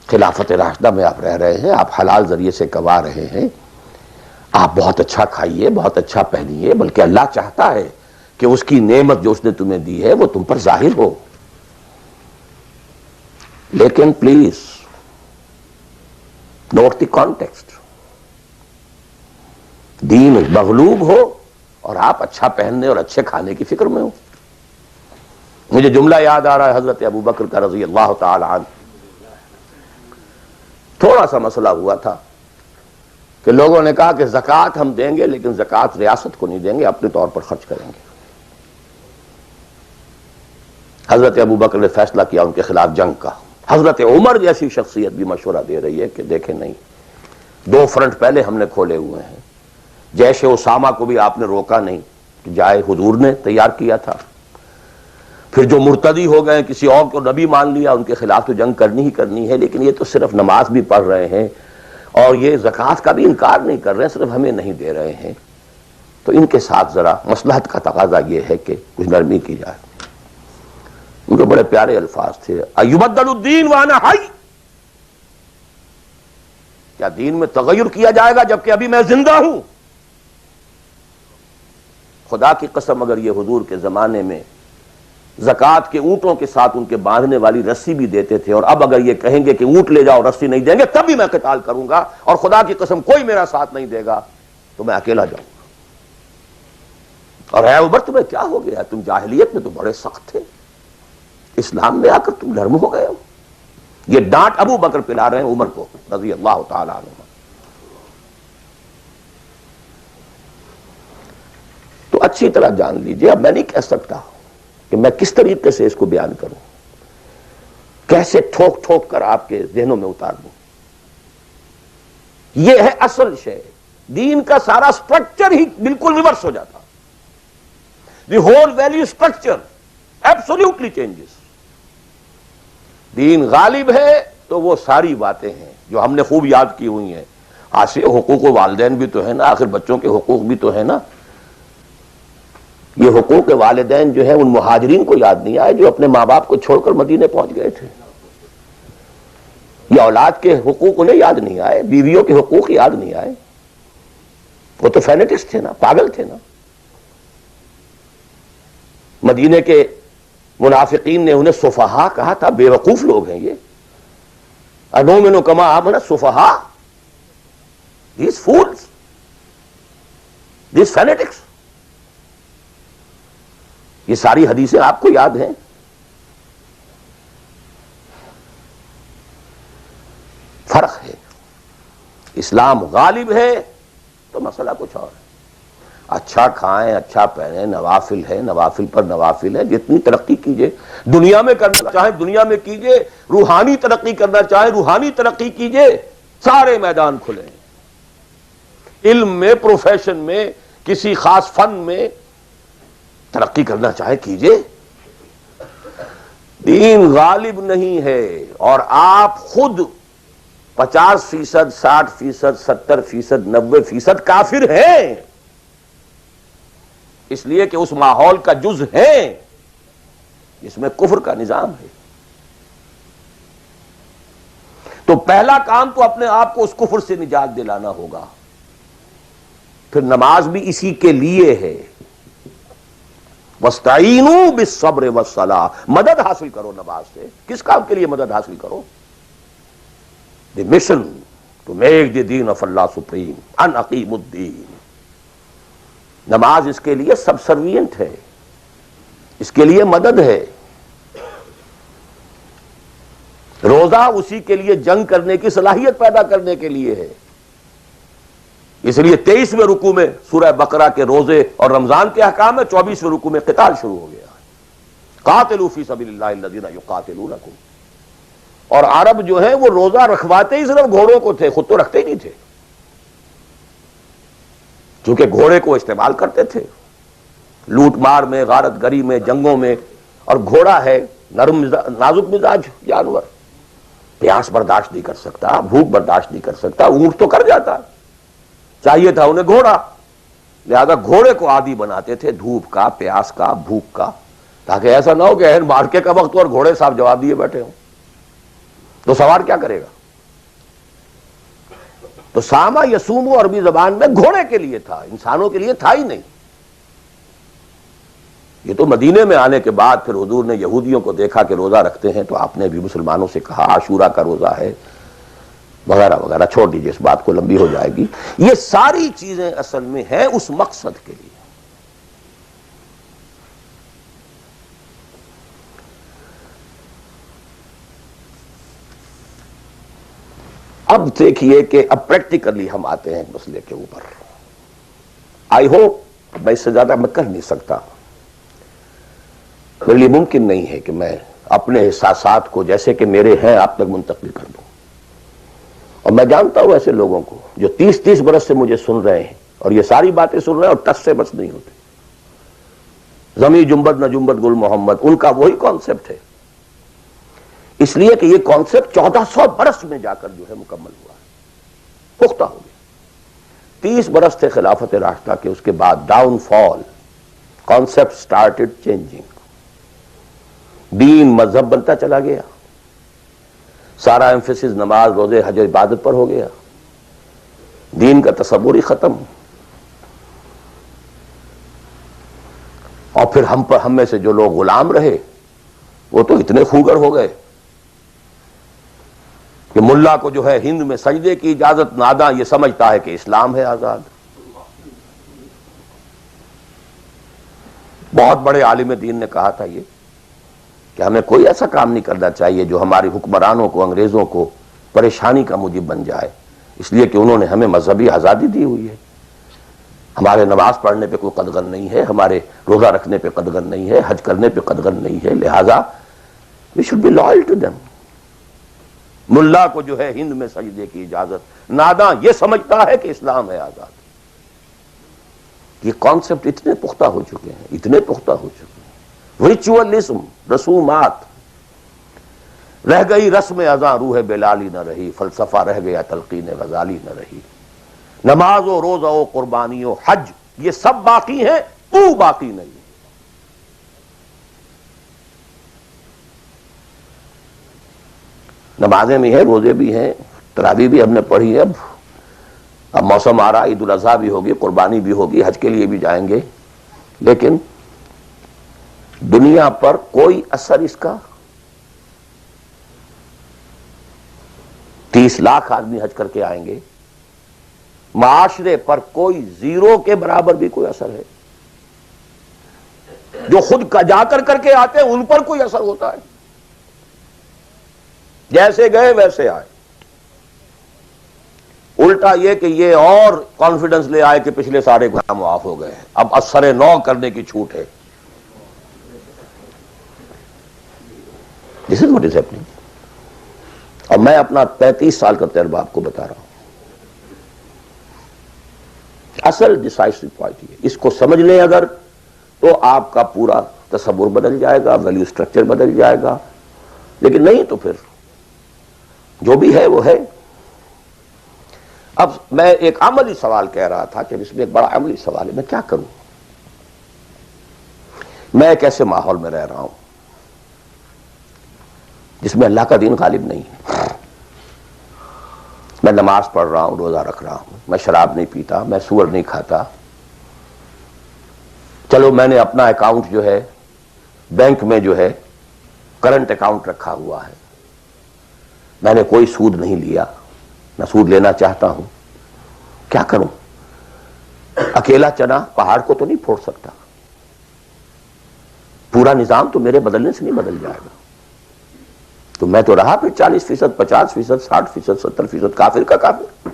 خلافت راشدہ میں آپ رہ رہے ہیں، آپ حلال ذریعے سے کما رہے ہیں، آپ بہت اچھا کھائیے، بہت اچھا پہنیے، بلکہ اللہ چاہتا ہے کہ اس کی نعمت جو اس نے تمہیں دی ہے وہ تم پر ظاہر ہو۔ لیکن پلیز نوٹ دی کانٹیکسٹ، دین مغلوب ہو اور آپ اچھا پہننے اور اچھے کھانے کی فکر میں ہو۔ مجھے جملہ یاد آ رہا ہے حضرت ابو بکر کا رضی اللہ تعالی عنہ۔ تھوڑا سا مسئلہ ہوا تھا کہ لوگوں نے کہا کہ زکوٰۃ ہم دیں گے لیکن زکوٰۃ ریاست کو نہیں دیں گے، اپنے طور پر خرچ کریں گے۔ حضرت ابو بکر نے فیصلہ کیا ان کے خلاف جنگ کا۔ حضرت عمر جیسی شخصیت بھی مشورہ دے رہی ہے کہ دیکھیں نہیں، 2 فرنٹ پہلے ہم نے کھولے ہوئے ہیں۔ جیش اسامہ کو بھی آپ نے روکا نہیں کہ جائے، حضور نے تیار کیا تھا۔ پھر جو مرتدی ہو گئے کسی اور کو نبی مان لیا ان کے خلاف تو جنگ کرنی ہی کرنی ہے، لیکن یہ تو صرف نماز بھی پڑھ رہے ہیں اور یہ زکوٰۃ کا بھی انکار نہیں کر رہے ہیں، صرف ہمیں نہیں دے رہے ہیں، تو ان کے ساتھ ذرا مصلحت کا تقاضا یہ ہے کہ کچھ نرمی کی جائے۔ ان کے بڑے پیارے الفاظ تھے، ایبدل الدین وانا حی، کیا دین میں تغیر کیا جائے گا جبکہ ابھی میں زندہ ہوں؟ خدا کی قسم اگر یہ حضور کے زمانے میں زکوٰۃ کے اونٹوں کے ساتھ ان کے باندھنے والی رسی بھی دیتے تھے، اور اب اگر یہ کہیں گے کہ اونٹ لے جاؤ رسی نہیں دیں گے تب بھی میں قتال کروں گا، اور خدا کی قسم کوئی میرا ساتھ نہیں دے گا تو میں اکیلا جاؤں گا۔ اور اے عمر تمہیں کیا ہو گیا؟ تم جاہلیت میں تو بڑے سخت تھے، اسلام میں آ کر تم نرم ہو گئے ہو۔ یہ ڈانٹ ابو بکر پلا رہے ہیں عمر کو رضی اللہ تعالی عنہ۔ تو اچھی طرح جان لیجئے، اب میں نہیں کہہ سکتا کہ میں کس طریقے سے اس کو بیان کروں، کیسے ٹھوک ٹھوک کر آپ کے ذہنوں میں اتار دوں۔ یہ ہے اصل شے، دین کا سارا سٹرکچر ہی بالکل ریورس ہو جاتا، the whole value structure absolutely changes. دین غالب ہے تو وہ ساری باتیں ہیں جو ہم نے خوب یاد کی ہوئی ہیں، آج حقوق والدین بھی تو ہے نا، آخر بچوں کے حقوق بھی تو ہے نا۔ یہ حقوق والدین جو ہے ان مہاجرین کو یاد نہیں آئے جو اپنے ماں باپ کو چھوڑ کر مدینے پہنچ گئے تھے، یہ اولاد کے حقوق انہیں یاد نہیں آئے، بیویوں کے حقوق یاد نہیں آئے، وہ تو فینیٹکس تھے نا، پاگل تھے نا۔ مدینے کے منافقین نے انہیں سفہاء کہا تھا، بے وقوف لوگ ہیں یہ، انؤمن کما آمن السفہاء، these fools, these fanatics۔ یہ ساری حدیثیں آپ کو یاد ہیں۔ فرق ہے، اسلام غالب ہے تو مسئلہ کچھ اور ہے۔ اچھا کھائیں، اچھا پہنیں، نوافل ہے، نوافل پر نوافل ہے، جتنی ترقی کیجئے، دنیا میں کرنا چاہیں دنیا میں کیجئے، روحانی ترقی کرنا چاہیں روحانی ترقی کیجئے، سارے میدان کھلے ہیں۔ علم میں، پروفیشن میں، کسی خاص فن میں ترقی کرنا چاہے کیجئے۔ دین غالب نہیں ہے، اور آپ خود 50%، 60%، 70%، 90% کافر ہیں، اس لیے کہ اس ماحول کا جز ہیں جس میں کفر کا نظام ہے۔ تو پہلا کام تو اپنے آپ کو اس کفر سے نجات دلانا ہوگا، پھر نماز بھی اسی کے لیے ہے۔ وَاسْتَعِینُوا بِالصَّبْرِ وَالصَّلَاةِ، مدد حاصل کرو نماز سے۔ کس کام کے لیے مدد حاصل کرو؟ The mission to make the deen of Allah supreme, ان اقیم الدین۔ نماز اس کے لیے سب سروینٹ ہے، اس کے لیے مدد ہے۔ روزہ اسی کے لیے جنگ کرنے کی صلاحیت پیدا کرنے کے لیے ہے۔ اس لیے 23ویں رکوع میں سورہ بقرہ کے روزے اور رمضان کے احکام ہے، 24ویں رکوع میں قتال شروع ہو گیا، قاتلوا فی سبیل اللہ الذین یقاتلونکم۔ اور عرب جو ہیں وہ روزہ رکھواتے ہی صرف گھوڑوں کو تھے، خود تو رکھتے ہی نہیں تھے، چونکہ گھوڑے کو استعمال کرتے تھے لوٹ مار میں، غارت گری میں، جنگوں میں، اور گھوڑا ہے نرم نازک مزاج جانور، پیاس برداشت نہیں کر سکتا، بھوک برداشت نہیں کر سکتا، اونٹ تو کر جاتا، چاہیے تھا انہیں گھوڑا، لہذا گھوڑے کو عادی بناتے تھے دھوپ کا، پیاس کا، بھوک کا، تاکہ ایسا نہ ہو کہ اہن مارکے کا وقت اور گھوڑے صاحب جواب دیے بیٹھے ہوں تو سوار کیا کرے گا۔ تو ساما یسومو عربی زبان میں گھوڑے کے لیے تھا، انسانوں کے لیے تھا ہی نہیں۔ یہ تو مدینے میں آنے کے بعد پھر حضور نے یہودیوں کو دیکھا کہ روزہ رکھتے ہیں، تو آپ نے بھی مسلمانوں سے کہا عاشورہ کا روزہ ہے وغیرہ وغیرہ، چھوڑ دیجئے اس بات کو، لمبی ہو جائے گی۔ یہ ساری چیزیں اصل میں ہیں اس مقصد کے لیے۔ اب دیکھیے کہ اب پریکٹیکلی ہم آتے ہیں مسئلے کے اوپر۔ آئی ہوپ میں اس سے زیادہ میں کر نہیں سکتا، میرے لیے ممکن نہیں ہے کہ میں اپنے احساسات کو جیسے کہ میرے ہیں آپ تک منتقل کر دوں۔ اور میں جانتا ہوں ایسے لوگوں کو جو 30 برس سے مجھے سن رہے ہیں اور یہ ساری باتیں سن رہے ہیں اور ٹس سے بس نہیں ہوتے، زمیں جنبت نہ جنبت گل محمد، ان کا وہی کانسیپٹ ہے، اس لیے کہ یہ کانسیپٹ 1400 برس میں جا کر جو ہے مکمل ہوا ہے، پختہ ہو گیا۔ 30 برس تھے خلافت راشدہ کے، اس کے بعد ڈاؤن فال، کانسیپٹ سٹارٹڈ چینجنگ، دین مذہب بنتا چلا گیا، سارا ایمفیسس نماز روزے حج عبادت پر ہو گیا، دین کا تصور ہی ختم، اور پھر ہم میں سے جو لوگ غلام رہے وہ تو اتنے خوگر ہو گئے کہ ملا کو جو ہے ہند میں سجدے کی اجازت، ناداں یہ سمجھتا ہے کہ اسلام ہے آزاد۔ بہت بڑے عالم دین نے کہا تھا یہ کہ ہمیں کوئی ایسا کام نہیں کرنا چاہیے جو ہماری حکمرانوں کو، انگریزوں کو پریشانی کا موجب بن جائے، اس لیے کہ انہوں نے ہمیں مذہبی آزادی دی ہوئی ہے، ہمارے نماز پڑھنے پہ کوئی قدغن نہیں ہے، ہمارے روزہ رکھنے پہ قدغن نہیں ہے، حج کرنے پہ قدغن نہیں ہے، لہذا we should be loyal to them۔ ملا کو جو ہے ہند میں سجدے کی اجازت، ناداں یہ سمجھتا ہے کہ اسلام ہے آزاد۔ یہ کانسیپٹ اتنے پختہ ہو چکے ہیں، اتنے پختہ ہو چکے ہیں۔ ریچولزم، رسومات، رہ گئی رسم ازاں روح بلالی نہ رہی، فلسفہ رہ گیا تلقین غزالی نہ رہی، نماز و روزہ و قربانی و حج یہ سب باقی ہیں، تو باقی نہیں۔ نمازیں بھی ہیں، روزے بھی ہیں، تراویح بھی ہم نے پڑھی ہے، اب موسم آ رہا، عید الاضحیٰ بھی ہوگی، قربانی بھی ہوگی، حج کے لیے بھی جائیں گے، لیکن دنیا پر کوئی اثر اس کا؟ 30 لاکھ آدمی حج کر کے آئیں گے، معاشرے پر کوئی زیرو کے برابر بھی کوئی اثر ہے؟ جو خود کا جا کر کے آتے ہیں ان پر کوئی اثر ہوتا ہے؟ جیسے گئے ویسے آئے۔ الٹا یہ کہ یہ اور کانفیڈنس لے آئے کہ پچھلے سارے گناہ معاف ہو گئے، اب اثر نو کرنے کی چھوٹ ہے۔ This is what is happening۔ اور میں اپنا 35 سال کا تجربہ آپ کو بتا رہا ہوں۔ اصل ڈیسائسو پوائنٹ یہ، اس کو سمجھ لیں اگر تو آپ کا پورا تصور بدل جائے گا، ویلیو سٹرکچر بدل جائے گا، لیکن نہیں تو پھر جو بھی ہے وہ ہے۔ اب میں ایک عملی سوال کہہ رہا تھا کہ اس میں ایک بڑا عملی سوال ہے، میں کیا کروں؟ میں ایک ایسے ماحول میں رہ رہا ہوں جس میں اللہ کا دین غالب نہیں ہے۔ میں نماز پڑھ رہا ہوں، روزہ رکھ رہا ہوں، میں شراب نہیں پیتا، میں سور نہیں کھاتا، چلو میں نے اپنا اکاؤنٹ جو ہے بینک میں جو ہے کرنٹ اکاؤنٹ رکھا ہوا ہے، میں نے کوئی سود نہیں لیا، نہ سود لینا چاہتا ہوں، کیا کروں؟ اکیلا چنا پہاڑ کو تو نہیں پھوڑ سکتا، پورا نظام تو میرے بدلنے سے نہیں بدل جائے گا، تو میں تو رہا پھر 40%، 50%، 60%، 70% کافر کا کافر۔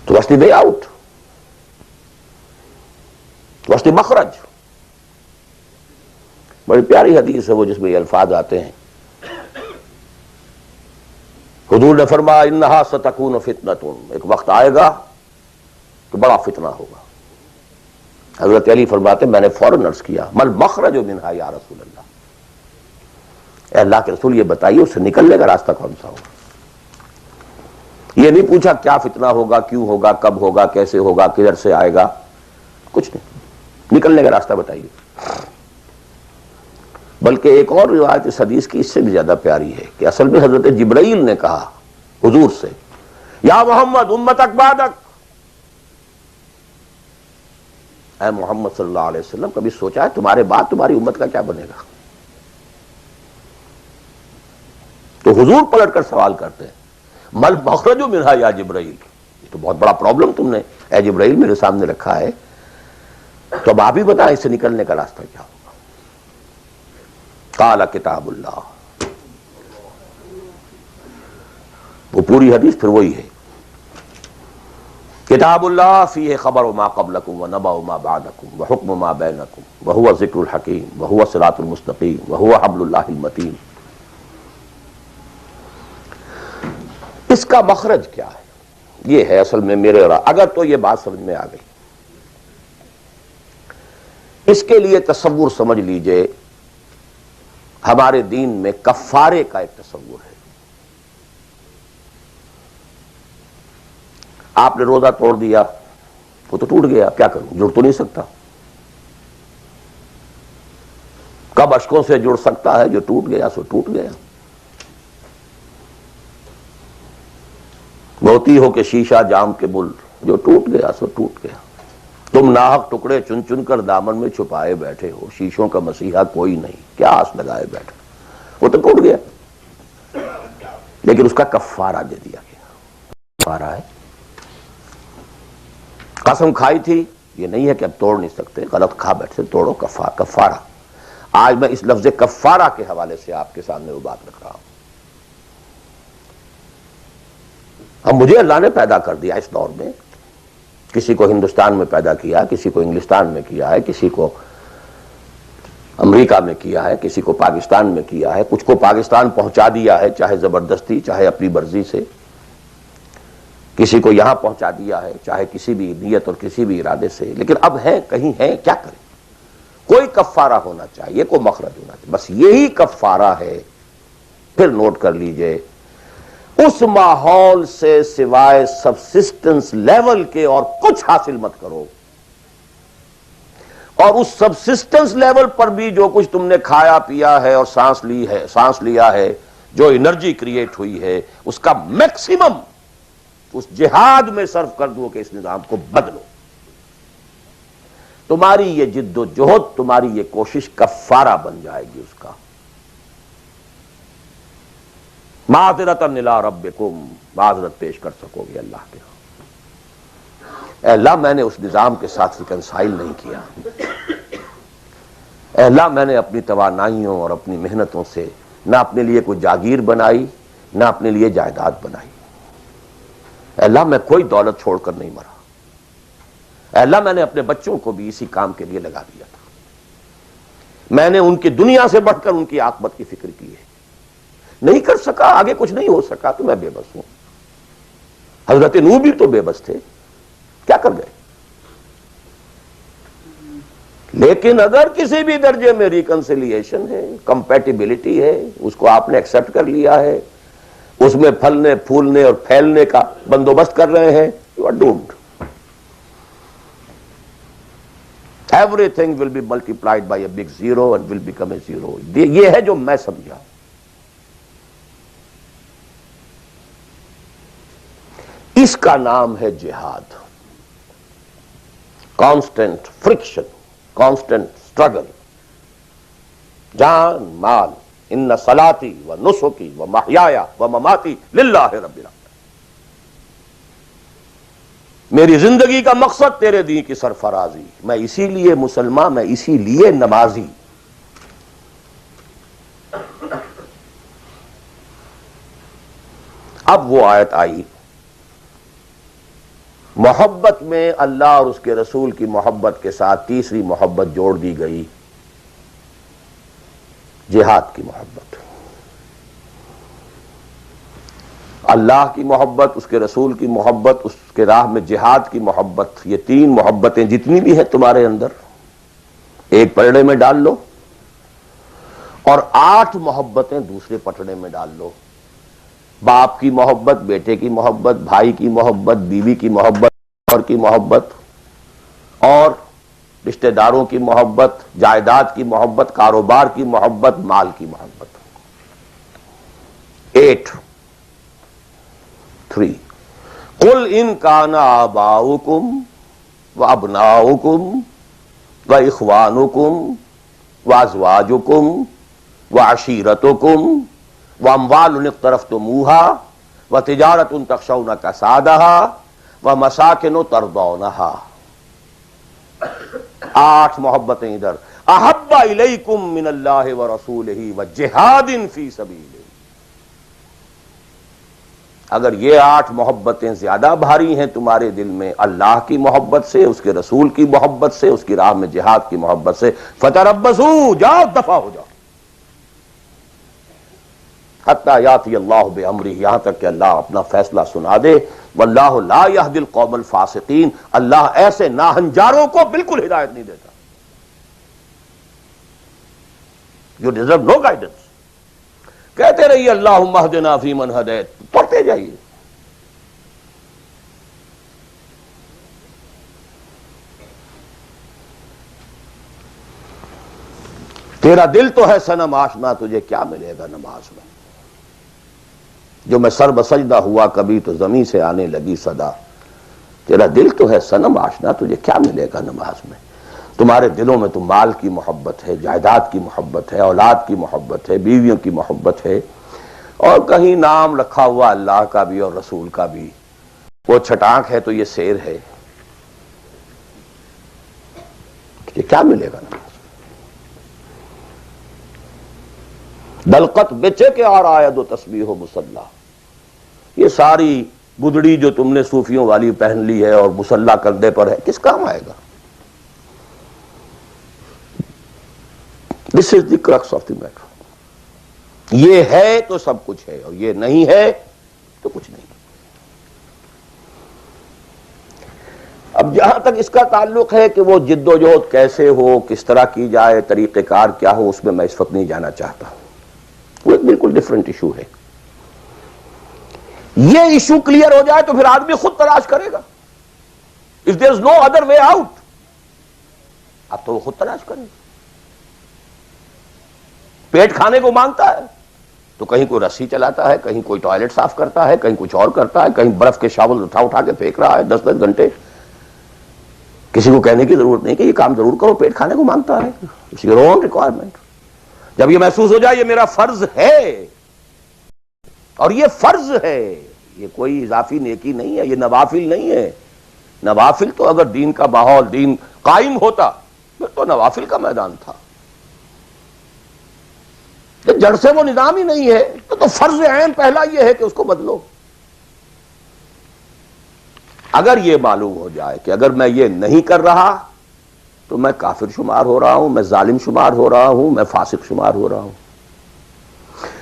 تو what's the way out؟ what's the مخرج؟ بڑی پیاری حدیث ہے وہ جس میں یہ الفاظ آتے ہیں، حضور نے فرمایا انہا ستکون فتنۃ، ایک وقت آئے گا کہ بڑا فتنہ ہوگا۔ حضرت علی فرماتے میں نے فوراً عرض کیا مل مخرج منہا یا رسول اللہ، اے اللہ کے رسول یہ بتائیے اس سے نکلنے کا راستہ کون سا ہوگا؟ یہ نہیں پوچھا کیا فتنہ ہوگا، کیوں ہوگا، کب ہوگا، کیسے ہوگا، کدھر سے آئے گا، کچھ نہیں، نکلنے کا راستہ بتائیے۔ بلکہ ایک اور روایت اس حدیث کی اس سے بھی زیادہ پیاری ہے کہ اصل میں حضرت جبرائیل نے کہا حضور سے یا محمد امتک بعدک، اے محمد صلی اللہ علیہ وسلم کبھی سوچا ہے تمہارے بعد تمہاری امت کا کیا بنے گا؟ تو حضور پلٹ کر سوال کرتے ہیں مل مخرج منہا یا جبرائیل، یہ تو بہت بڑا پرابلم تم نے اے جبرائیل میرے سامنے رکھا ہے، تو اب آپ ہی بتائیں اس سے نکلنے کا راستہ کیا ہوگا؟ قال کتاب اللہ، وہ پوری حدیث پھر وہی ہے، کتاب اللہ فیہ خبر ما قبلکم ونبأ ما بعدکم وحکم ما بینکم وہو ذکر الحکیم وہو صراط المستقیم وہو حبل اللہ المتین۔ اس کا مخرج کیا ہے؟ یہ ہے اصل میں میرے اور اگر تو یہ بات سمجھ میں آ گئی اس کے لیے تصور سمجھ لیجئے، ہمارے دین میں کفارے کا ایک تصور ہے۔ آپ نے روزہ توڑ دیا، وہ تو ٹوٹ گیا، کیا کروں، جڑ تو نہیں سکتا۔ کب اشکوں سے جڑ سکتا ہے؟ جو ٹوٹ گیا سو ٹوٹ گیا۔ موتی ہو کہ شیشہ جام کے بل، جو ٹوٹ گیا سو ٹوٹ گیا۔ تم ناحق ٹکڑے چن چن کر دامن میں چھپائے بیٹھے ہو، شیشوں کا مسیحا کوئی نہیں، کیا آس لگائے بیٹھے، وہ تو ٹوٹ گیا، لیکن اس کا کفارہ دے دیا گیا۔ کفارہ ہے، قسم کھائی تھی، یہ نہیں ہے کہ اب توڑ نہیں سکتے، غلط کھا بیٹھے، توڑو، کفارہ۔ آج میں اس لفظ کفارہ کے حوالے سے آپ کے سامنے وہ بات رکھ رہا ہوں۔ اب مجھے اللہ نے پیدا کر دیا اس دور میں، کسی کو ہندوستان میں پیدا کیا، کسی کو انگلستان میں کیا ہے، کسی کو امریکہ میں کیا ہے، کسی کو پاکستان میں کیا ہے، کچھ کو پاکستان پہنچا دیا ہے، چاہے زبردستی چاہے اپنی مرضی سے، کسی کو یہاں پہنچا دیا ہے چاہے کسی بھی نیت اور کسی بھی ارادے سے، لیکن اب ہے، کہیں ہے، کیا کریں؟ کوئی کفارہ ہونا چاہیے، کوئی مخرج ہونا چاہیے، بس یہی کفارہ ہے۔ پھر نوٹ کر لیجئے، اس ماحول سے سوائے سبسسٹنس لیول کے اور کچھ حاصل مت کرو، اور اس سبسسٹنس لیول پر بھی جو کچھ تم نے کھایا پیا ہے اور سانس لیا ہے، جو انرجی کریٹ ہوئی ہے، اس کا میکسیمم اس جہاد میں صرف کر دو کہ اس نظام کو بدلو۔ تمہاری یہ جد و جہد، تمہاری یہ کوشش کفارہ بن جائے گی اس کا۔ معذرۃ الی ربکم، معذرت پیش کر سکو گے اللہ کے۔ اے اللہ، میں نے اس نظام کے ساتھ ریکنسائل نہیں کیا۔ اے اللہ، میں نے اپنی توانائیوں اور اپنی محنتوں سے نہ اپنے لیے کوئی جاگیر بنائی، نہ اپنے لیے جائیداد بنائی۔ اے اللہ، میں کوئی دولت چھوڑ کر نہیں مرا۔ اے اللہ، میں نے اپنے بچوں کو بھی اسی کام کے لیے لگا دیا تھا۔ میں نے ان کی دنیا سے بڑھ کر ان کی عاقبت کی فکر کی ہے۔ نہیں کر سکا، آگے کچھ نہیں ہو سکا تو میں بے بس ہوں۔ حضرت نوح بھی تو بے بس تھے، کیا کر گئے؟ لیکن اگر کسی بھی درجے میں ریکنسیلیشن ہے، کمپیٹیبلٹی ہے، اس کو آپ نے ایکسپٹ کر لیا ہے، اس میں پھلنے پھولنے اور پھیلنے کا بندوبست کر رہے ہیں، you are doomed. Everything will be multiplied by a big zero and will become a zero۔ یہ ہے جو میں سمجھا۔ اس کا نام ہے جہاد۔ کانسٹنٹ فرکشن، کانسٹنٹ اسٹرگل، جان مال، ان صلاتی و نسکی و محیای و مماتی للہ رب العالمین۔ میری زندگی کا مقصد تیرے دین کی سرفرازی، میں اسی لیے مسلمان، میں اسی لیے نمازی۔ اب وہ آیت آئی، محبت میں اللہ اور اس کے رسول کی محبت کے ساتھ تیسری محبت جوڑ دی گئی، جہاد کی محبت۔ اللہ کی محبت، اس کے رسول کی محبت، اس کے راہ میں جہاد کی محبت، یہ تین محبتیں جتنی بھی ہیں تمہارے اندر، ایک پٹڑے میں ڈال لو، اور 8 محبتیں دوسرے پٹڑے میں ڈال لو۔ باپ کی محبت، بیٹے کی محبت، بھائی کی محبت، بیوی کی محبت، اور کی محبت، اور رشتہ داروں کی محبت، جائیداد کی محبت، کاروبار کی محبت، مال کی محبت۔ 8 3 قل ان کان آباؤکم وابناؤکم واخوانکم وازواجکم وعشیرتکم واموال اقترفتموها وتجارۃ تخشون کسادها ومساکن ترضونها۔ 8 محبتیں ادھر، احب الیکم من اللہ ورسولہ وجہاد فی سبیلہ۔ اگر یہ 8 محبتیں زیادہ بھاری ہیں تمہارے دل میں اللہ کی محبت سے، اس کے رسول کی محبت سے، اس کی راہ میں جہاد کی محبت سے، فتربصوا، جاؤ دفع ہو جاؤ، حتی یاتی اللہ بامرہ، یہاں تک کہ اللہ اپنا فیصلہ سنا دے۔ واللہ لا یہدی القوم الفاسقین، اللہ ایسے ناہنجاروں کو بالکل ہدایت نہیں دیتا۔ You deserve no guidance. کہتے رہیے اللہم اہدنا فیمن ہدیت، پڑھتے جائیے. تیرا دل تو ہے صنم آشنا، تجھے کیا ملے گا نماز میں. جو میں سر بسجدہ ہوا کبھی تو زمین سے آنے لگی صدا. تیرا دل تو ہے صنم آشنا، تجھے کیا ملے گا نماز میں. تمہارے دلوں میں تو مال کی محبت ہے، جائیداد کی محبت ہے، اولاد کی محبت ہے، بیویوں کی محبت ہے، اور کہیں نام رکھا ہوا اللہ کا بھی اور رسول کا بھی. وہ چھٹانک ہے تو یہ سیر ہے. تجھے کیا ملے گا نماز. دلقت بچے کے اور آید و تسبیح و مصلا. یہ ساری بدڑی جو تم نے صوفیوں والی پہن لی ہے اور مصلا کندھے پر ہے، کس کام آئے گا. دس از دی کرکس آف دی میٹر. یہ ہے تو سب کچھ ہے، اور یہ نہیں ہے تو کچھ نہیں. اب جہاں تک اس کا تعلق ہے کہ وہ جد و جہد کیسے ہو، کس طرح کی جائے، طریقہ کار کیا ہو، اس میں میں اس وقت نہیں جانا چاہتا. وہ ایک بالکل ڈفرنٹ ایشو ہے. یہ ایشو کلیئر ہو جائے تو پھر آدمی خود تلاش کرے گا. If there is no other way out, اب تو وہ خود تلاش کرے گا. پیٹ کھانے کو مانگتا ہے تو کہیں کوئی رسی چلاتا ہے، کہیں کوئی ٹوائلٹ صاف کرتا ہے، کہیں کچھ اور کرتا ہے، کہیں برف کے شاول اٹھا کے پھینک رہا ہے 10 گھنٹے. کسی کو کہنے کی ضرورت نہیں کہ یہ کام ضرور کرو، پیٹ کھانے کو مانگتا ہے. It's your own requirement. جب یہ محسوس ہو جائے یہ میرا فرض ہے، اور یہ فرض ہے، یہ کوئی اضافی نیکی نہیں ہے، یہ نوافل نہیں ہے. نوافل تو اگر دین کا ماحول، دین قائم ہوتا پھر تو نوافل کا میدان تھا. جڑ سے وہ نظام ہی نہیں ہے تو فرض عین پہلا یہ ہے کہ اس کو بدلو. اگر یہ معلوم ہو جائے کہ اگر میں یہ نہیں کر رہا تو میں کافر شمار ہو رہا ہوں، میں ظالم شمار ہو رہا ہوں، میں فاسق شمار ہو رہا ہوں.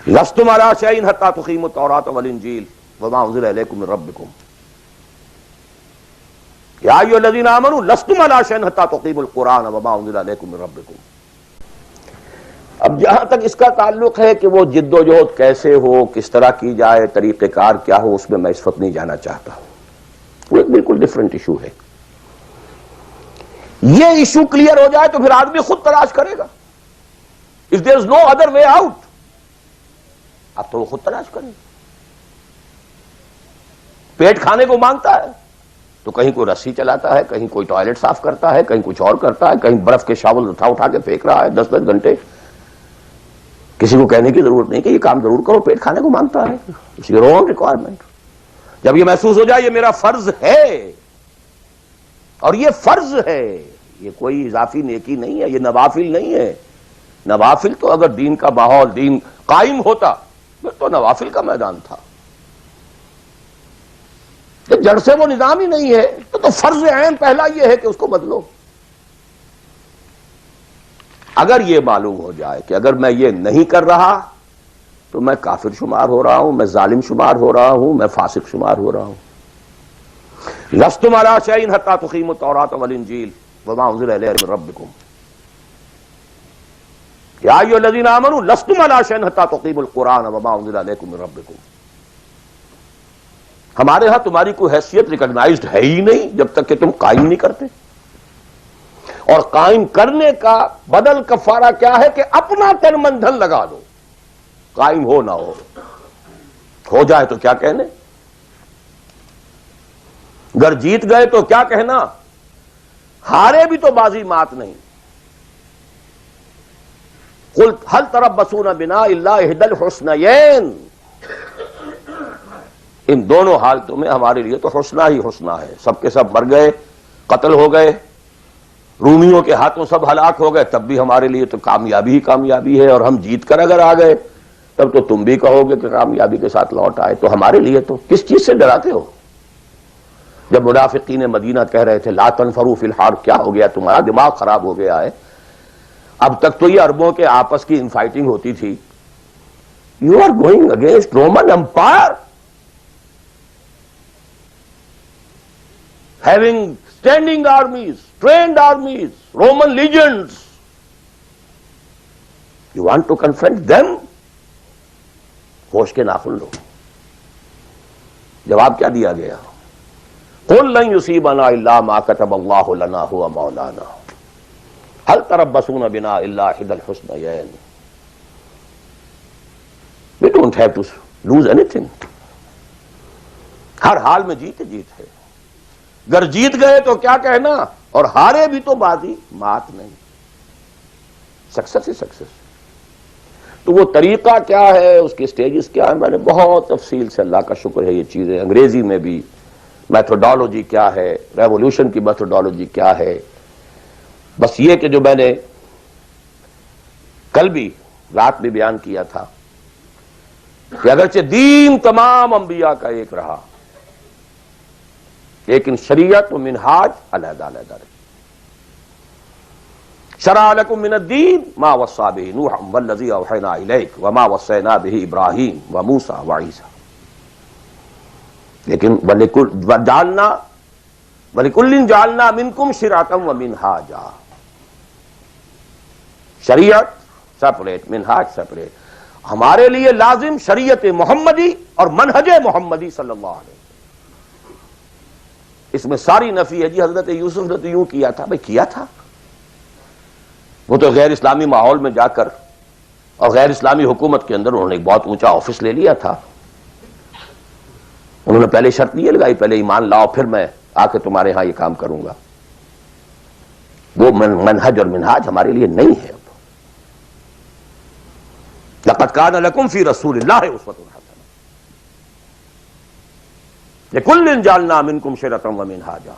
لستم علی شیء حتی تقیموا التوراۃ والانجیل وما انزل الیکم من ربکم یا ایھا الذین آمنوا لستم علی شیء حتی تقیموا القرآن وما انزل الیکم من ربکم. اب جہاں تک اس کا تعلق ہے کہ وہ جد و جہد کیسے ہو، کس طرح کی جائے، طریقہ کار کیا ہو، اس میں اس وقت نہیں جانا چاہتا. وہ ایک بالکل ڈفرنٹ ایشو ہے. یہ ایشو کلیئر ہو جائے تو پھر آدمی خود تلاش کرے گا. If there is no other way out, اب تو وہ خود تلاش کرے گا. پیٹ کھانے کو مانگتا ہے تو کہیں کوئی رسی چلاتا ہے، کہیں کوئی ٹوائلٹ صاف کرتا ہے، کہیں کچھ اور کرتا ہے، کہیں برف کے شاول اٹھا کے پھینک رہا ہے 10 گھنٹے. کسی کو کہنے کی ضرورت نہیں کہ یہ کام ضرور کرو، پیٹ کھانے کو مانگتا ہے. It's your own requirement. جب یہ محسوس ہو جائے یہ میرا فرض ہے، اور یہ فرض ہے، یہ کوئی اضافی نیکی نہیں ہے، یہ نوافل نہیں ہے. نوافل تو اگر دین کا ماحول، دین قائم ہوتا پھر تو نوافل کا میدان تھا. جڑ سے وہ نظام ہی نہیں ہے تو فرض عین پہلا یہ ہے کہ اس کو بدلو. اگر یہ معلوم ہو جائے کہ اگر میں یہ نہیں کر رہا تو میں کافر شمار ہو رہا ہوں، میں ظالم شمار ہو رہا ہوں، میں فاسق شمار ہو رہا ہوں. لستم علی شیء حتی تقیموا التوراۃ والانجیل وما انزل الیکم من ربکم یا ایھا الذین آمنوا لستم علی شیء حتی تقیموا القرآن وما انزل الیکم من ربکم. ہمارے ہاں تمہاری کوئی حیثیت ریکگنائزڈ ہے ہی نہیں جب تک کہ تم قائم نہیں کرتے. اور قائم کرنے کا بدل کفارہ کیا ہے کہ اپنا تن من دھن لگا دو. قائم ہو نہ ہو جائے تو کیا کہنے، گر جیت گئے تو کیا کہنا، ہارے بھی تو بازی مات نہیں. قل هل تربصون بنا الا احدى الحسنيين. ان دونوں حالتوں میں ہمارے لیے تو حسنہ ہی حسنہ ہے. سب کے سب مر گئے، قتل ہو گئے، رومیوں کے ہاتھوں سب ہلاک ہو گئے، تب بھی ہمارے لیے تو کامیابی ہی کامیابی ہے. اور ہم جیت کر اگر آ گئے تب تو تم بھی کہو گے کہ کامیابی کے ساتھ لوٹ آئے. تو ہمارے لیے تو کس چیز سے ڈراتے ہو؟ جب منافقین مدینہ کہہ رہے تھے لا تنفروا فی الحار، کیا ہو گیا تمہارا دماغ خراب ہو گیا ہے؟ اب تک تو یہ عربوں کے آپس کی انفائٹنگ ہوتی تھی. You are going against Roman empire having standing armies, trained armies, Roman legions. You want to confront them? ہوش کے ناخن لو. جواب کیا دیا گیا؟ قل لن يصيبنا الا ما كتب الله لنا هو مولانا هل تربصون بنا الا احدى الحسنيين. We don't have to lose anything. ہر حال میں جیت ہے. گر جیت گئے تو کیا کہنا، اور ہارے بھی تو بازی مات نہیں. سکسس ہی سکسس. تو وہ طریقہ کیا ہے، اس کے سٹیجز کیا ہے، میں نے بہت تفصیل سے، اللہ کا شکر ہے، یہ چیزیں انگریزی میں بھی، میتھوڈالوجی کیا ہے، ریولوشن کی میتھوڈالوجی کیا ہے. بس یہ کہ جو میں نے کل بھی رات میں بیان کیا تھا کہ اگرچہ دین تمام انبیاء کا ایک رہا، لیکن شریعت و منہاج علیحدہ علیحدہ رہے. شرع لکم من الدین ما وصی بہ نوح والذی اوحینا الیک وما وصینا بہ ابراہیم وموسیٰ وعیسیٰ. لیکن وَلِكُلٍّ جَعَلْنَا مِنْكُمْ شِرْعَةً وَمِنْهَاجًا. شریعت سپریٹ، منہاج سپریٹ. ہمارے لیے لازم شریعت محمدی اور منہج محمدی صلی اللہ علیہ وسلم. اس میں ساری نفی ہے. جی حضرت یوسف نے تو یوں کیا تھا. بھئی کیا تھا، وہ تو غیر اسلامی ماحول میں جا کر اور غیر اسلامی حکومت کے اندر انہوں نے ایک بہت اونچا آفس لے لیا تھا. انہوں نے پہلے شرط یہ لگائی، پہلے ایمان لاؤ پھر میں آ کے تمہارے ہاں یہ کام کروں گا. وہ منہج اور منہاج ہمارے لیے نہیں ہے. اب لقد کان لکم فی رسول اللہ اسوۃ حسنہ لکل جعلنا منکم شرعۃ ومنہاجا.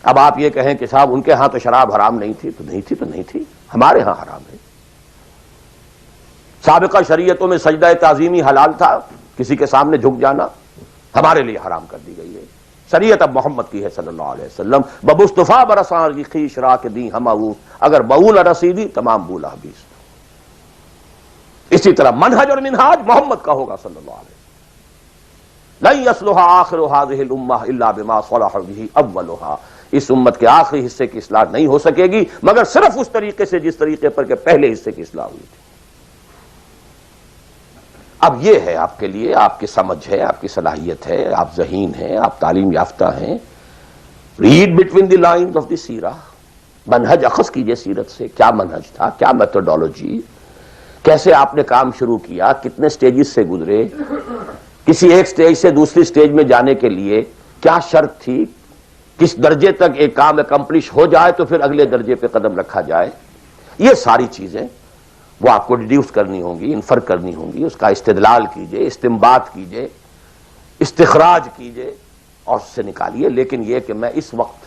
اب آپ یہ کہیں کہ صاحب ان کے ہاں تو شراب حرام نہیں تھی، تو نہیں تھی تو نہیں تھی، ہمارے ہاں حرام ہے. سابقہ شریعتوں میں سجدہ تعظیمی حلال تھا، کسی کے سامنے جھک جانا، ہمارے لیے حرام کر دی گئی ہے. شریعت اب محمد کی ہے صلی اللہ علیہ وسلم. بمصطفیٰ برسان کی خیش را کے دی ہماؤ، اگر بول رسیدی تمام بولا حبیث. اسی طرح منہج اور منہاج محمد کا ہوگا صلی اللہ علیہ وسلم. لن يصلح آخر هذه الامہ الا بما صلح به اولها. اس امت کے آخری حصے کی اصلاح نہیں ہو سکے گی مگر صرف اس طریقے سے جس طریقے پر کہ پہلے حصے کی اصلاح ہوئی تھی. اب یہ ہے آپ کے لیے، آپ کی سمجھ ہے، آپ کی صلاحیت ہے، آپ ذہین ہیں، آپ تعلیم یافتہ ہیں. Read between the lines of the Seerah. منہج اخذ کیجئے سیرت سے. کیا منہج تھا، کیا میتھوڈالوجی، کیسے آپ نے کام شروع کیا، کتنے سٹیجز سے گزرے، کسی ایک سٹیج سے دوسری سٹیج میں جانے کے لیے کیا شرط تھی، کس درجے تک ایک کام اکمپلش ہو جائے تو پھر اگلے درجے پہ قدم رکھا جائے. یہ ساری چیزیں وہ آپ کو ڈیڈیوس کرنی ہوں گی، انفر کرنی ہوں گی. اس کا استدلال کیجئے، استنباط کیجئے، استخراج کیجئے اور اس سے نکالیے. لیکن یہ کہ میں اس وقت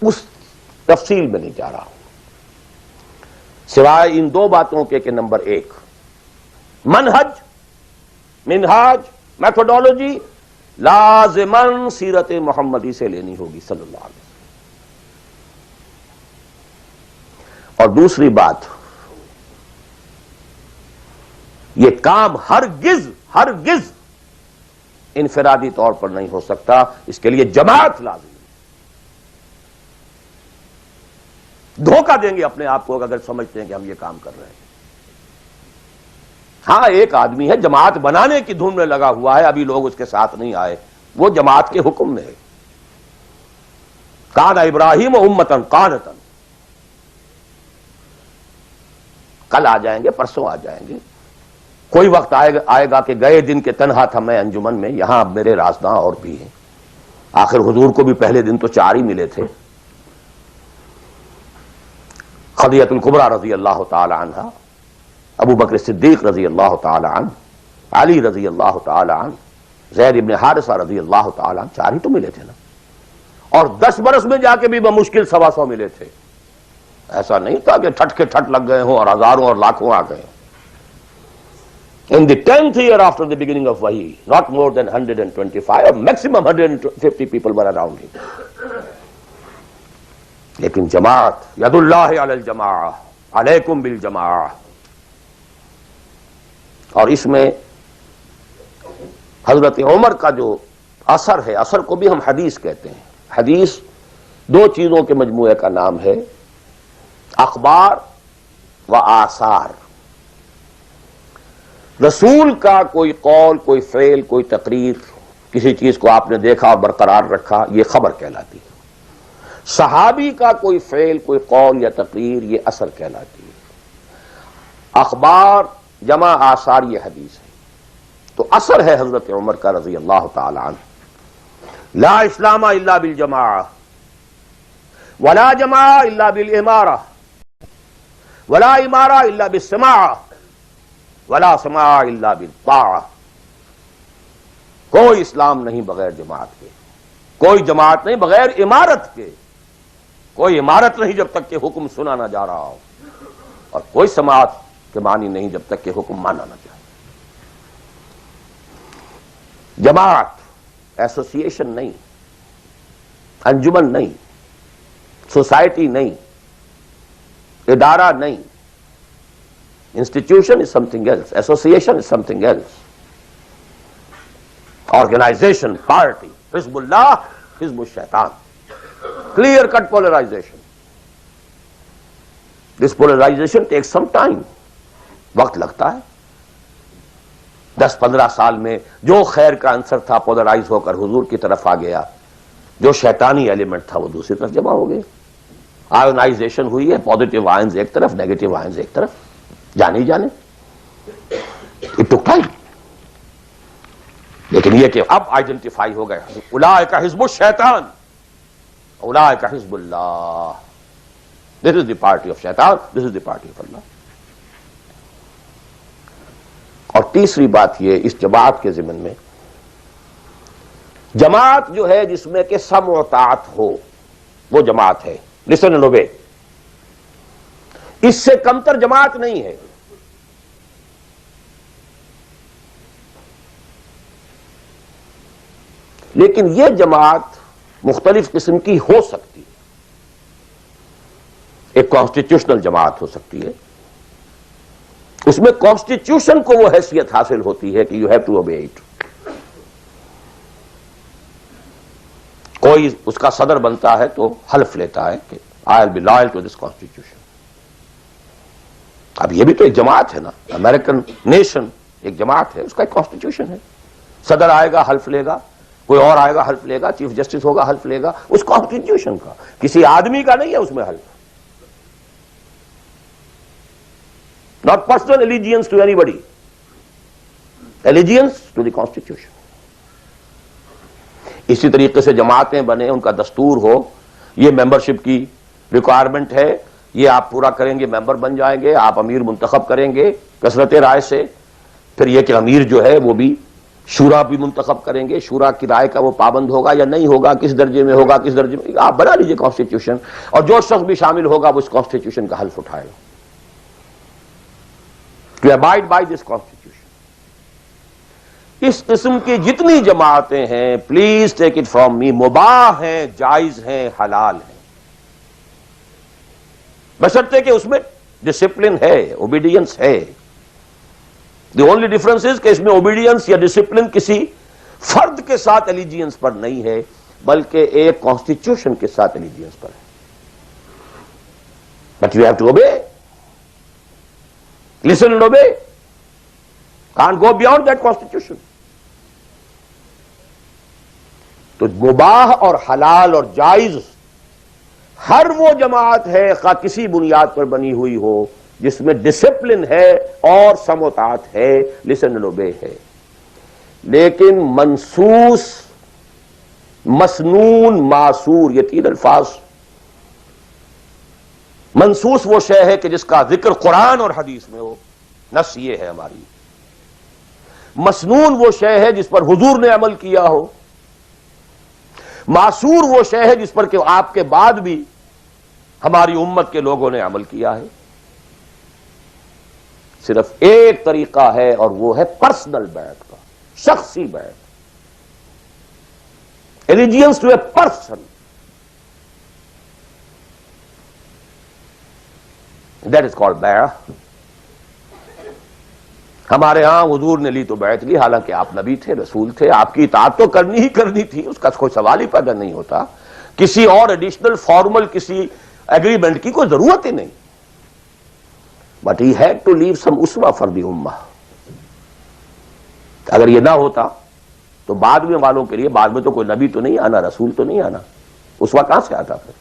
اس تفصیل میں نہیں جا رہا ہوں سوائے ان دو باتوں کے کہ نمبر ایک، منہج، منہاج، میتھوڈالوجی لازماً سیرت محمدی سے لینی ہوگی صلی اللہ علیہ وسلم. اور دوسری بات، یہ کام ہرگز انفرادی طور پر نہیں ہو سکتا. اس کے لیے جماعت لازم ہے. دھوکہ دیں گے اپنے آپ کو اگر سمجھتے ہیں کہ ہم یہ کام کر رہے ہیں. ہاں ایک آدمی ہے جماعت بنانے کی دھن میں لگا ہوا ہے، ابھی لوگ اس کے ساتھ نہیں آئے، وہ جماعت کے حکم میں ہے. کان ابراہیم امتن قانتن. کل آ جائیں گے، پرسوں آ جائیں گے. کوئی وقت آئے گا کہ گئے دن کے تنہا تھا میں انجمن میں، یہاں اب میرے رازداں اور بھی ہیں. آخر حضور کو بھی پہلے دن تو 4 ہی ملے تھے. خدیجہ الکبریٰ رضی اللہ تعالی عنہ، ابو بکر صدیق رضی اللہ تعالی عنہ، علی رضی اللہ تعالی عنہ، زید ابن حارثہ رضی اللہ تعالی عنہ. 4 ہی تو ملے تھے نا. اور 10 برس میں جا کے بھی بمشکل 125 ملے تھے. ایسا نہیں تھا کہ ٹھٹ کے ٹھٹ لگ گئے ہوں اور ہزاروں اور لاکھوں آ گئے. In the 10th year after the beginning of Wahi, not more than 125 or maximum 150 people were around him. لیکن جماعت، ید اللہ علی الجماعہ، علیکم بالجماعہ. اور اس میں حضرت عمر کا جو اثر ہے، اثر کو بھی ہم حدیث کہتے ہیں. حدیث 2 چیزوں کے مجموعے کا نام ہے، اخبار و آثار، رسول کا کوئی قول، کوئی فعل، کوئی تقریر، کسی چیز کو آپ نے دیکھا اور برقرار رکھا، یہ خبر کہلاتی ہے۔ صحابی کا کوئی فعل، کوئی قول یا تقریر، یہ اثر کہلاتی ہے۔ اخبار جمع آثار یہ حدیث ہے۔ تو اثر ہے حضرت عمر کا رضی اللہ تعالی عنہ، لا اسلام الا بالجماعہ ولا جماعہ الا بالامارہ ولا امارہ الا بالسماعہ ولا سماع الا بالطاعہ۔ کوئی اسلام نہیں بغیر جماعت کے، کوئی جماعت نہیں بغیر امارت کے، کوئی امارت نہیں جب تک کہ حکم سنا نہ جا رہا ہو، اور کوئی سماعت کے معنی نہیں جب تک کہ حکم مانا نہ جائے۔ جماعت ایسوسیشن نہیں، انجمن نہیں، سوسائٹی نہیں، ادارہ نہیں۔ Institution is something else. Association is something else. Organization, party, Hizbullah, Hizbul Shaitan. Clear cut polarization. This polarization takes some time. وقت لگتا ہے۔ 10-15 سال میں جو خیر کا عنصر تھا پولرائز ہو کر حضور کی طرف آ گیا، جو شیطانی ایلیمنٹ تھا وہ دوسری طرف جمع ہو گئے۔ آئونائزیشن ہوئی ہے، پازیٹیو آئنز ایک طرف، نیگیٹو آئنز ایک طرف، جانے ہی جانے۔ It took time. لیکن یہ کہ اب آئیڈینٹیفائی ہو گئے، اولئک حزب الشیطان اولئک حزب اللہ۔ This is the party of شیطان، this is the party of اللہ۔ اور تیسری بات یہ اس جماعت کے ضمن میں، جماعت جو ہے جس میں کہ سمع و طاعت ہو، وہ جماعت ہے، listen and obey۔ اس سے کمتر جماعت نہیں ہے۔ لیکن یہ جماعت مختلف قسم کی ہو سکتی ہے۔ ایک کانسٹیٹیوشنل جماعت ہو سکتی ہے، اس میں کانسٹیٹیوشن کو وہ حیثیت حاصل ہوتی ہے کہ you have to obey it. کوئی اس کا صدر بنتا ہے تو حلف لیتا ہے کہ I will be loyal to this constitution. اب یہ بھی تو ایک جماعت ہے نا، امریکن نیشن ایک جماعت ہے، اس کا ایک کانسٹیٹیوشن ہے۔ صدر آئے گا حلف لے گا، کوئی اور آئے گا حلف لے گا، چیف جسٹس ہوگا حلف لے گا، اس کانسٹیٹیوشن کا، کسی آدمی کا نہیں ہے اس میں حلف۔ Not personal allegiance to anybody. Allegiance to the Constitution. اسی طریقے سے جماعتیں بنے، ان کا دستور ہو، یہ ممبرشپ کی ریکوائرمنٹ ہے، یہ آپ پورا کریں گے ممبر بن جائیں گے، آپ امیر منتخب کریں گے کثرت رائے سے، پھر یہ کہ امیر جو ہے وہ بھی شورا بھی منتخب کریں گے، شورا کی رائے کا وہ پابند ہوگا یا نہیں ہوگا، کس درجے میں ہوگا، کس درجے میں، آپ بنا لیجئے کانسٹیٹیوشن، اور جو شخص بھی شامل ہوگا وہ اس کانسٹیٹیوشن کا حلف اٹھائے گا۔ To abide by this constitution. اس قسم کی جتنی جماعتیں ہیں، please take it from me, مباح ہیں، جائز ہیں، حلال ہیں، بشرطے کہ اس میں ڈسپلن ہے، اوبیڈینس ہے۔ دی اونلی ڈفرنس از کہ اس میں اوبیڈینس یا ڈسپلن کسی فرد کے ساتھ الیجینس پر نہیں ہے، بلکہ ایک کانسٹیٹیوشن کے ساتھ الیجینس پر ہے۔ But you have to obey, listen and obey. Can't go beyond that constitution. تو مباح اور حلال اور جائز ہر وہ جماعت ہے خواہ کسی بنیاد پر بنی ہوئی ہو جس میں ڈسپلن ہے اور سمع و طاعت ہے، listen and obey ہے۔ لیکن منسوس، مسنون، معصور، یہ تین الفاظ۔ منسوس وہ شے ہے کہ جس کا ذکر قرآن اور حدیث میں ہو، نص یہ ہے ہماری۔ مسنون وہ شے ہے جس پر حضور نے عمل کیا ہو۔ معصور وہ شے ہے جس پر کہ آپ کے بعد بھی ہماری امت کے لوگوں نے عمل کیا ہے۔ صرف ایک طریقہ ہے اور وہ ہے پرسنل بیعت کا، شخصی بیعت، allegiance to a person. That is called بیعہ۔ ہمارے ہاں حضور نے لی تو بیعت لی، حالانکہ آپ نبی تھے، رسول تھے، آپ کی اطاعت تو کرنی ہی کرنی تھی، اس کا کوئی سوال ہی پیدا نہیں ہوتا، کسی اور ایڈیشنل فارمل کسی ایگریمنٹ کی کوئی ضرورت ہی نہیں۔ But he had to leave some uswa for the ummah. اگر یہ نہ ہوتا تو بعد میں والوں کے لیے، بعد میں تو کوئی نبی تو نہیں آنا، رسول تو نہیں آنا، اسوا کہاں سے آتا پھر؟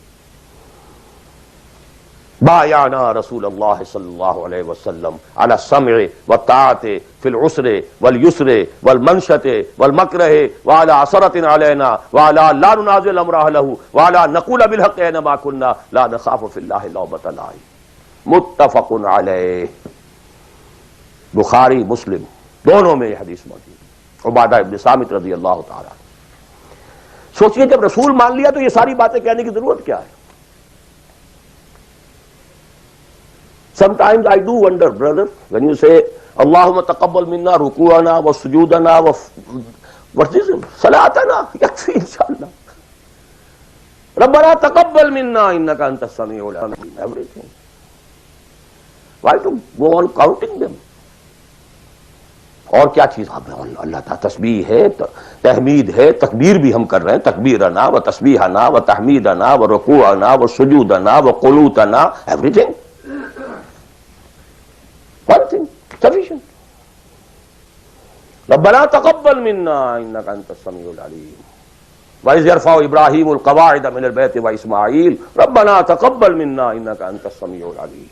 بايعنا رسول اللہ صلی اللہ علیہ وسلم على السمع والطاعة في العسر واليسر والمنشة والمكره وعلى عسرة علينا وعلى لا ننازل امر اهله وعلى نقول بالحق اينما كنا لا نخاف في الله لومة لائم. متفق علیہ، بخاری مسلم دونوں میں یہ حدیث موجود. عبادہ ابن صامت رضی اللہ تعالیٰ. سوچئے جب رسول مان لیا تو یہ ساری باتیں کہنے کی ضرورت کیا ہے؟ Sometimes I do wonder, brother, when you say Allahumma taqabbal minna ruku'ana wa sujudana wa what is it? Salatana, yakfi inshallah. Rabbana taqabbal minna innaka antas sami'ul alim. Everything. Why to go on counting them? اور کیا چیز؟ اللہ تعالیٰ تسبیح ہے، تحمید ہے، تکبیر بھی ہم کر رہے ہیں، تکبیرنا و تسبیحنا و تحمیدنا و رکوعنا و سجودنا و قنوتنا، everything. One thing, sufficient. ربنا تقبل منا انك انت السميع العليم وإذ يرفع ابراهيم القواعد من البيت واسماعيل ربنا تقبل منا انك انت السميع العليم.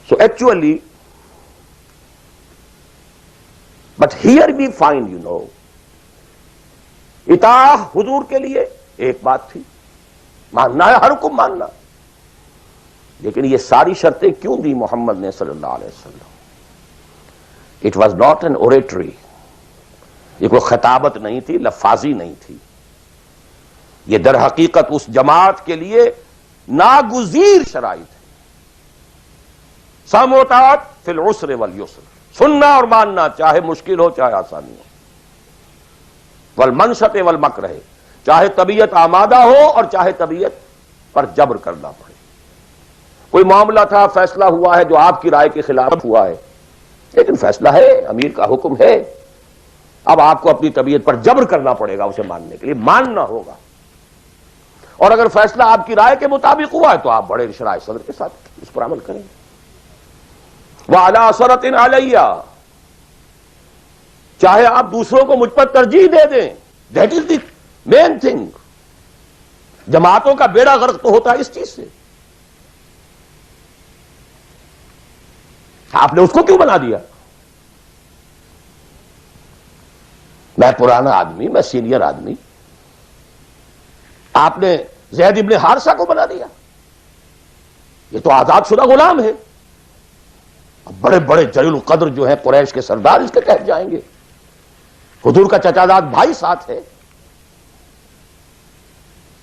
So actually, but here we find, اطاعہ حضور کے لیے ایک بات تھی، ماننا ہے، ہر حکم ماننا، لیکن یہ ساری شرطیں کیوں دی محمد نے صلی اللہ علیہ وسلم؟ It was not an oratory, یہ کوئی خطابت نہیں تھی، لفاظی نہیں تھی، یہ در حقیقت اس جماعت کے لیے ناگزیر شرائط ہے. سمع و طاعت فی العسر والیسر، سننا اور ماننا چاہے مشکل ہو چاہے آسانی ہو، والمنشط والمکرہ، چاہے طبیعت آمادہ ہو اور چاہے طبیعت پر جبر کرنا پڑے. کوئی معاملہ تھا، فیصلہ ہوا ہے جو آپ کی رائے کے خلاف ہوا ہے، لیکن فیصلہ ہے، امیر کا حکم ہے، اب آپ کو اپنی طبیعت پر جبر کرنا پڑے گا اسے ماننے کے لیے، ماننا ہوگا. اور اگر فیصلہ آپ کی رائے کے مطابق ہوا ہے تو آپ بڑے شرح صدر کے ساتھ اس پر عمل کریں. وَعَلَىٰ عَثَرَةٍ عَلَيَّ، چاہے آپ دوسروں کو مجھ پر ترجیح دے دیں، that is the main thing. جماعتوں کا بیڑا غرق تو ہوتا ہے اس چیز سے. آپ نے اس کو کیوں بنا دیا؟ میں پرانا آدمی، میں سینئر آدمی، آپ نے زید ابن حارثہ کو بنا دیا. یہ تو آزاد شدہ غلام ہے. بڑے بڑے جلیل القدر جو ہیں قریش کے سردار اس کے تحت جائیں گے. حضور کا چچا زاد بھائی ساتھ ہے.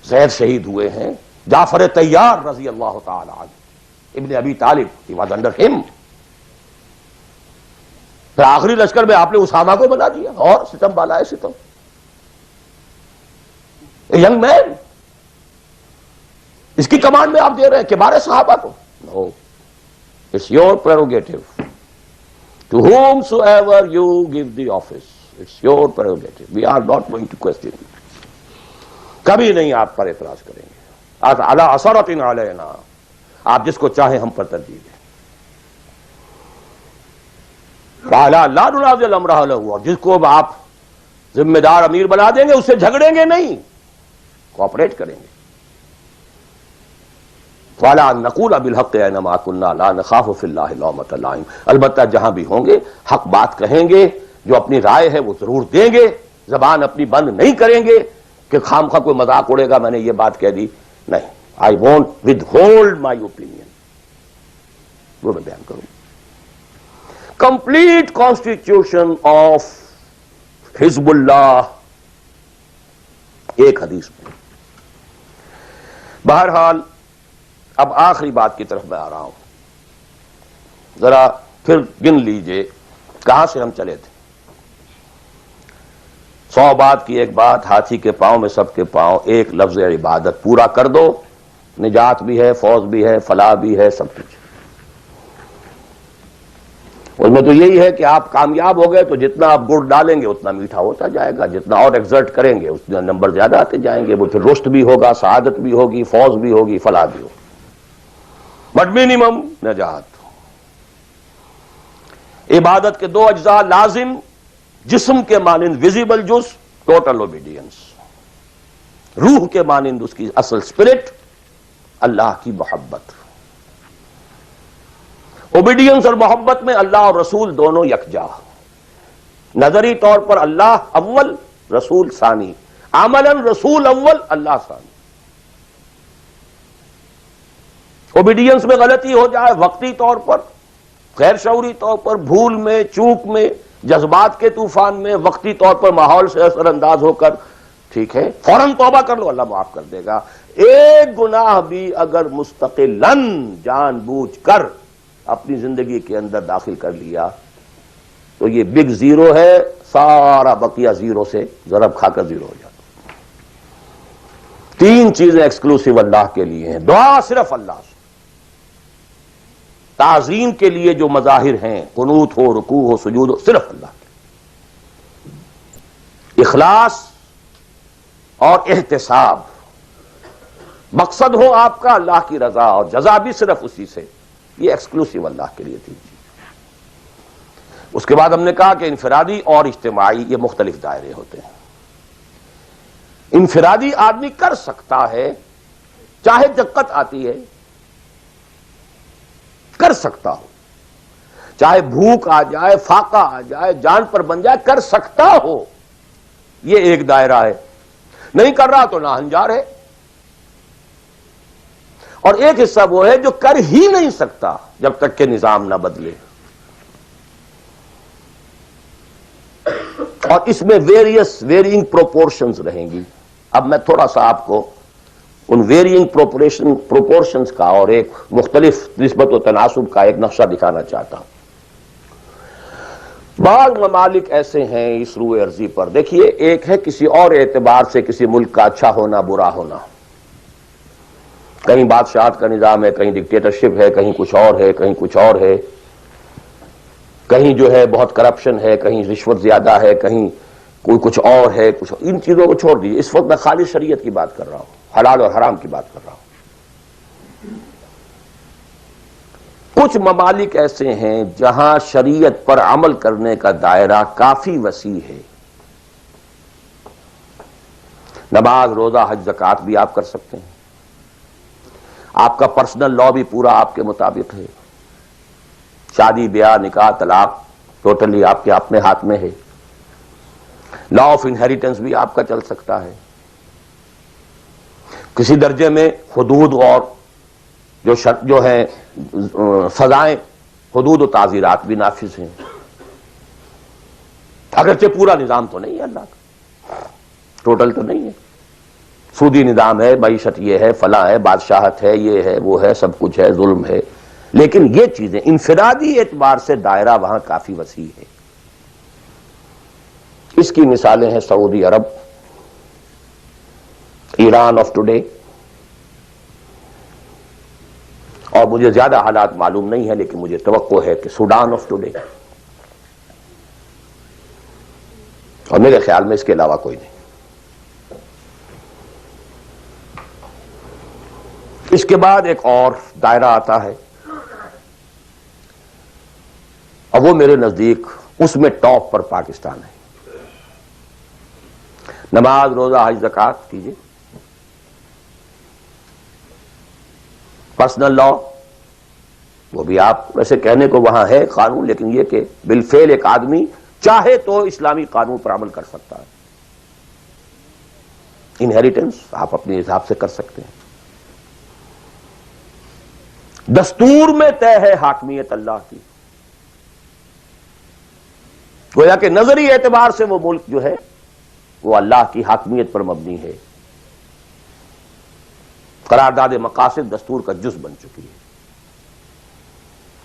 زید شہید ہوئے ہیں، جعفر طیار رضی اللہ تعالی عنہ، ابن ابی طالب، he was under him. پھر آخری لشکر میں آپ نے اسامہ کو بنا دیا، اور ستم بالا ہے ستم. ینگ مین، اس کی کمانڈ میں آپ دے رہے ہیں کبار صحابہ کو. نو، it's your prerogative. To whomsoever you give the office, it's your prerogative. We are not going to question it. کبھی نہیں آپ پر اعتراض کریں گے. عَلَىٰ عَثَرَةٍ عَلَيْنَا، آپ جس کو چاہیں ہم پر ترجیح دیں. وَعَلَىٰ لَا نُنَازِلُ أَمْرَهُ لَهُ، اور جس کو آپ ذمہ دار امیر بنا دیں گے اس سے جھگڑیں گے نہیں، کوآپریٹ کریں گے. وَعَلَىٰ أَن نَّقُولَ بِالْحَقِّ أَيْنَمَا كُنَّا لَا نَخَافُ فِي اللَّهِ لَوْمَةَ لَائِمٍ. البتہ جہاں بھی ہوں گے حق بات کہیں گے، جو اپنی رائے ہے وہ ضرور دیں گے، زبان اپنی بند نہیں کریں گے کہ خام خواہ کوئی مذاق اڑے گا میں نے یہ بات کہہ دی. نہیں، I won't withhold my opinion. وہ میں بیان کروں. Complete constitution of حزب اللہ ایک حدیث میں. بہرحال اب آخری بات کی طرف میں آ رہا ہوں. ذرا پھر گن لیجئے کہاں سے ہم چلے تھے. 100 بات کی ایک بات، ہاتھی کے پاؤں میں سب کے پاؤں، ایک لفظ عبادت پورا کر دو، نجات بھی ہے، فوز بھی ہے، فلاح بھی ہے، سب کچھ. اس میں تو یہی ہے کہ آپ کامیاب ہو گئے تو جتنا آپ گڑ ڈالیں گے اتنا میٹھا ہوتا جائے گا، جتنا اور ایگزرٹ کریں گے اتنا نمبر زیادہ آتے جائیں گے. وہ پھر رشد بھی ہوگا، سعادت بھی ہوگی، فوز بھی ہوگی، فلاح بھی ہوگی. بٹ منیمم نجات. عبادت کے دو اجزاء لازم، جسم کے مانند ویزیبل جز ٹوٹل اوبیڈینس، روح کے مانند اس کی اصل اسپرٹ اللہ کی محبت. اوبیڈینس اور محبت میں اللہ اور رسول دونوں یکجا، نظری طور پر اللہ اول رسول ثانی، عملاً رسول اول اللہ ثانی. اوبیڈینس میں غلطی ہو جائے وقتی طور پر، غیر شعوری طور پر، بھول میں، چوک میں، جذبات کے طوفان میں، وقتی طور پر ماحول سے اثر انداز ہو کر، ٹھیک ہے، فوراً توبہ کر لو، اللہ معاف کر دے گا. ایک گناہ بھی اگر مستقلاً جان بوجھ کر اپنی زندگی کے اندر داخل کر لیا تو یہ بگ زیرو ہے، سارا بقیہ زیرو سے ضرب کھا کر زیرو ہو جاتا. تین چیزیں ایکسکلوسیو اللہ کے لیے ہیں. دعا صرف اللہ سے، تعظیم کے لیے جو مظاہر ہیں، قنوت ہو، رکوع ہو، سجود ہو، صرف اللہ کے. اخلاص اور احتساب، مقصد ہو آپ کا اللہ کی رضا اور جزا بھی صرف اسی سے، یہ ایکسکلوسیو اللہ کے لیے تھی. اس کے بعد ہم نے کہا کہ انفرادی اور اجتماعی یہ مختلف دائرے ہوتے ہیں. انفرادی آدمی کر سکتا ہے، چاہے دقت آتی ہے کر سکتا ہو، چاہے بھوک آ جائے، فاقہ آ جائے، جان پر بن جائے، کر سکتا ہو. یہ ایک دائرہ ہے. نہیں کر رہا تو ناہنجار ہے. اور ایک حصہ وہ ہے جو کر ہی نہیں سکتا جب تک کہ نظام نہ بدلے. اور اس میں ویرینگ پروپورشنز رہیں گی. اب میں تھوڑا سا آپ کو ان ویرینگ پروپورشنز کا اور ایک مختلف نسبت و تناسب کا ایک نقشہ دکھانا چاہتا ہوں. بعض ممالک ایسے ہیں اس روئے ارضی پر، دیکھیے، ایک ہے کسی اور اعتبار سے کسی ملک کا اچھا ہونا برا ہونا. کہیں بادشاہت کا نظام ہے، کہیں ڈکٹیٹرشپ ہے، کہیں کچھ اور ہے، کہیں کچھ اور ہے، کہیں جو ہے بہت کرپشن ہے، کہیں رشوت زیادہ ہے، کہیں کوئی کچھ اور ہے، کچھ. ان چیزوں کو چھوڑ دیجیے، اس وقت میں خالی شریعت کی بات کر رہا ہوں، حلال اور حرام کی بات کر رہا ہوں. کچھ ممالک ایسے ہیں جہاں شریعت پر عمل کرنے کا دائرہ کافی وسیع ہے. نماز، روزہ، حج، زکوٰۃ بھی آپ کر سکتے ہیں. آپ کا پرسنل لا بھی پورا آپ کے مطابق ہے. شادی، بیاہ، نکاح، طلاق ٹوٹلی آپ کے اپنے ہاتھ میں ہے. لا آف انہیریٹنس بھی آپ کا چل سکتا ہے. کسی درجے میں حدود اور جو ہیں سزائیں، حدود و تعزیرات بھی نافذ ہیں. اگرچہ پورا نظام تو نہیں ہے اللہ کا، ٹوٹل تو نہیں ہے. سودی نظام ہے، معیشت یہ ہے، فلاں ہے، بادشاہت ہے، یہ ہے، وہ ہے، سب کچھ ہے، ظلم ہے. لیکن یہ چیزیں انفرادی اعتبار سے دائرہ وہاں کافی وسیع ہے. اس کی مثالیں ہیں سعودی عرب، ایران آف ٹوڈے، اور مجھے زیادہ حالات معلوم نہیں ہے لیکن مجھے توقع ہے کہ سوڈان آف ٹوڈے، اور میرے خیال میں اس کے علاوہ کوئی نہیں. اس کے بعد ایک اور دائرہ آتا ہے، اور وہ میرے نزدیک اس میں ٹاپ پر پاکستان ہے. نماز، روزہ، حج، زکوٰۃ کیجیے. پرسنل لا وہ بھی آپ ویسے کہنے کو وہاں ہے قانون، لیکن یہ کہ بالفعل ایک آدمی چاہے تو اسلامی قانون پر عمل کر سکتا ہے. انہیریٹنس آپ اپنے حساب سے کر سکتے ہیں. دستور میں طے ہے حاکمیت اللہ کی. گویا کہ نظری اعتبار سے وہ ملک جو ہے وہ اللہ کی حاکمیت پر مبنی ہے. قرارداد مقاصد دستور کا جز بن چکی ہے.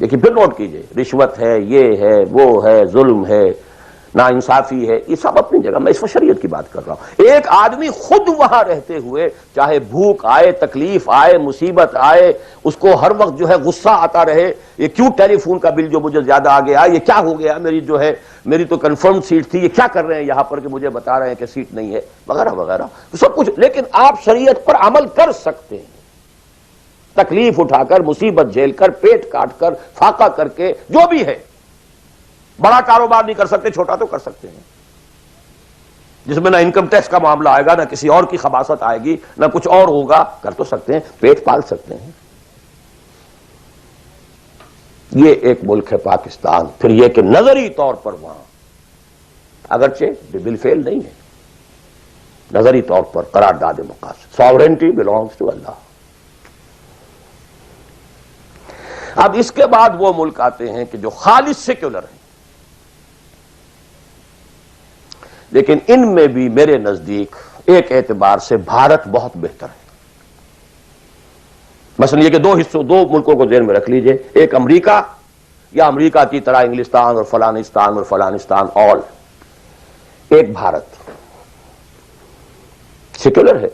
لیکن پھر نوٹ کیجئے، رشوت ہے، یہ ہے، وہ ہے، ظلم ہے، ناانصافی ہے، یہ سب اپنی جگہ. میں اس وقت شریعت کی بات کر رہا ہوں. ایک آدمی خود وہاں رہتے ہوئے چاہے بھوک آئے، تکلیف آئے، مصیبت آئے، اس کو ہر وقت جو ہے غصہ آتا رہے، یہ کیوں ٹیلی فون کا بل جو مجھے زیادہ آ گیا، یہ کیا ہو گیا، میری جو ہے میری تو کنفرم سیٹ تھی، یہ کیا کر رہے ہیں یہاں پر کہ مجھے بتا رہے ہیں کہ سیٹ نہیں ہے، وغیرہ وغیرہ سب کچھ. لیکن آپ شریعت پر عمل کر سکتے ہیں. تکلیف اٹھا کر، مصیبت جھیل کر، پیٹ کاٹ کر، فاقہ کر کے، جو بھی ہے، بڑا کاروبار نہیں کر سکتے، چھوٹا تو کر سکتے ہیں، جس میں نہ انکم ٹیکس کا معاملہ آئے گا، نہ کسی اور کی خباثت آئے گی، نہ کچھ اور ہوگا، کر تو سکتے ہیں، پیٹ پال سکتے ہیں۔ یہ ایک ملک ہے پاکستان۔ پھر یہ کہ نظری طور پر وہاں اگرچہ بالفعل نہیں ہے، نظری طور پر قرارداد مقاصد، ساورنٹی بلانگس ٹو اللہ۔ اب اس کے بعد وہ ملک آتے ہیں کہ جو خالص سیکولر ہیں، لیکن ان میں بھی میرے نزدیک ایک اعتبار سے بھارت بہت بہتر ہے۔ مثلا یہ کہ دو ملکوں کو ذہن میں رکھ لیجئے، ایک امریکہ یا امریکہ کی طرح انگلستان اور فلانستان آل، ایک بھارت سیکولر ہے،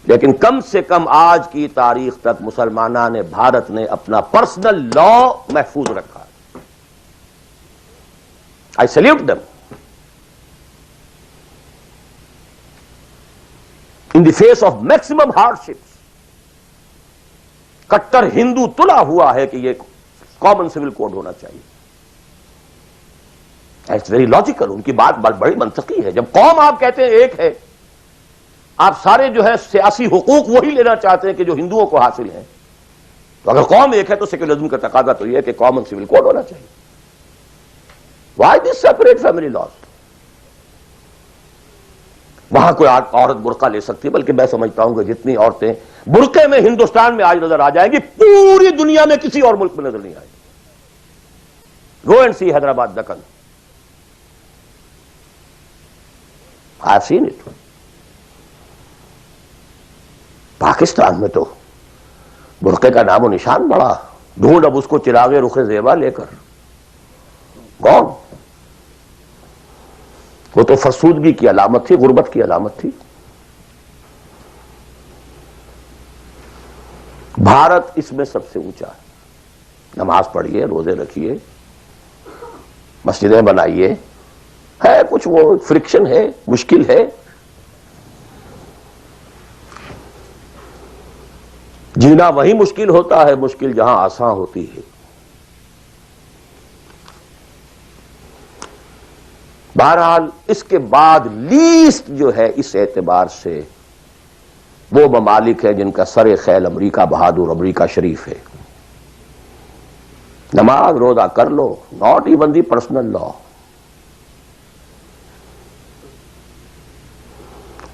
لیکن کم سے کم آج کی تاریخ تک مسلمانان نے، بھارت نے اپنا پرسنل لا محفوظ رکھا۔ I salute them in the face of maximum hardships۔ کٹر ہندو تلا ہوا ہے کہ یہ کامن سول کوڈ ہونا چاہیے۔ اٹس ویری لاجیکل، ان کی بات بڑی منطقی ہے۔ جب قوم آپ کہتے ہیں ایک ہے، آپ سارے جو ہے سیاسی حقوق وہی لینا چاہتے ہیں کہ جو ہندوؤں کو حاصل ہیں، تو اگر قوم ایک ہے تو سیکولرزم کا تقاضا تو یہ ہے کہ کامن سول کوڈ ہونا چاہیے۔ Why this separate family laws? وہاں کوئی عورت برقع لے سکتی ہے، بلکہ میں سمجھتا ہوں کہ جتنی عورتیں برقعے میں ہندوستان میں آج نظر آ جائیں گی، پوری دنیا میں کسی اور ملک میں نظر نہیں آئے گی۔ Go and see Hyderabad Deccan, I have seen it. Pakistan میں تو برقعے کا نام و نشان بڑا، ڈھونڈ اب اس کو چراغ رخ زیبا لے کر کون؟ وہ تو فرسودگی کی علامت تھی، غربت کی علامت تھی۔ بھارت اس میں سب سے اونچا ہے۔ نماز پڑھیے، روزے رکھیے، مسجدیں بنائیے، ہے کچھ وہ فرکشن ہے، مشکل ہے، جینا وہی مشکل ہوتا ہے، مشکل جہاں آسان ہوتی ہے۔ بہرحال اس کے بعد لیسٹ جو ہے اس اعتبار سے وہ ممالک ہیں جن کا سر خیل امریکہ بہادر، امریکہ شریف ہے۔ نماز روزہ کر لو، ناٹ ایون دی پرسنل لا۔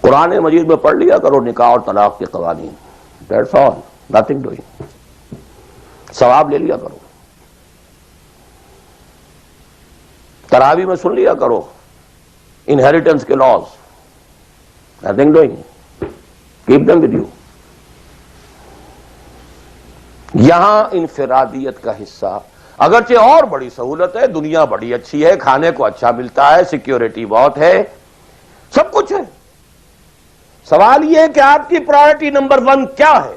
قرآن مجید میں پڑھ لیا کرو نکاح اور طلاق کے قوانین، دیٹس آل، نتھنگ ڈوئنگ، ثواب لے لیا کرو۔ تراویح میں سن لیا کرو انہیریٹنس کے laws, nothing doing, keep them with you. یہاں انفرادیت کا حصہ، اگرچہ اور بڑی سہولت ہے، دنیا بڑی اچھی ہے، کھانے کو اچھا ملتا ہے، سیکیورٹی بہت ہے، سب کچھ ہے۔ سوال یہ ہے کہ آپ کی پرائرٹی نمبر 1 کیا ہے؟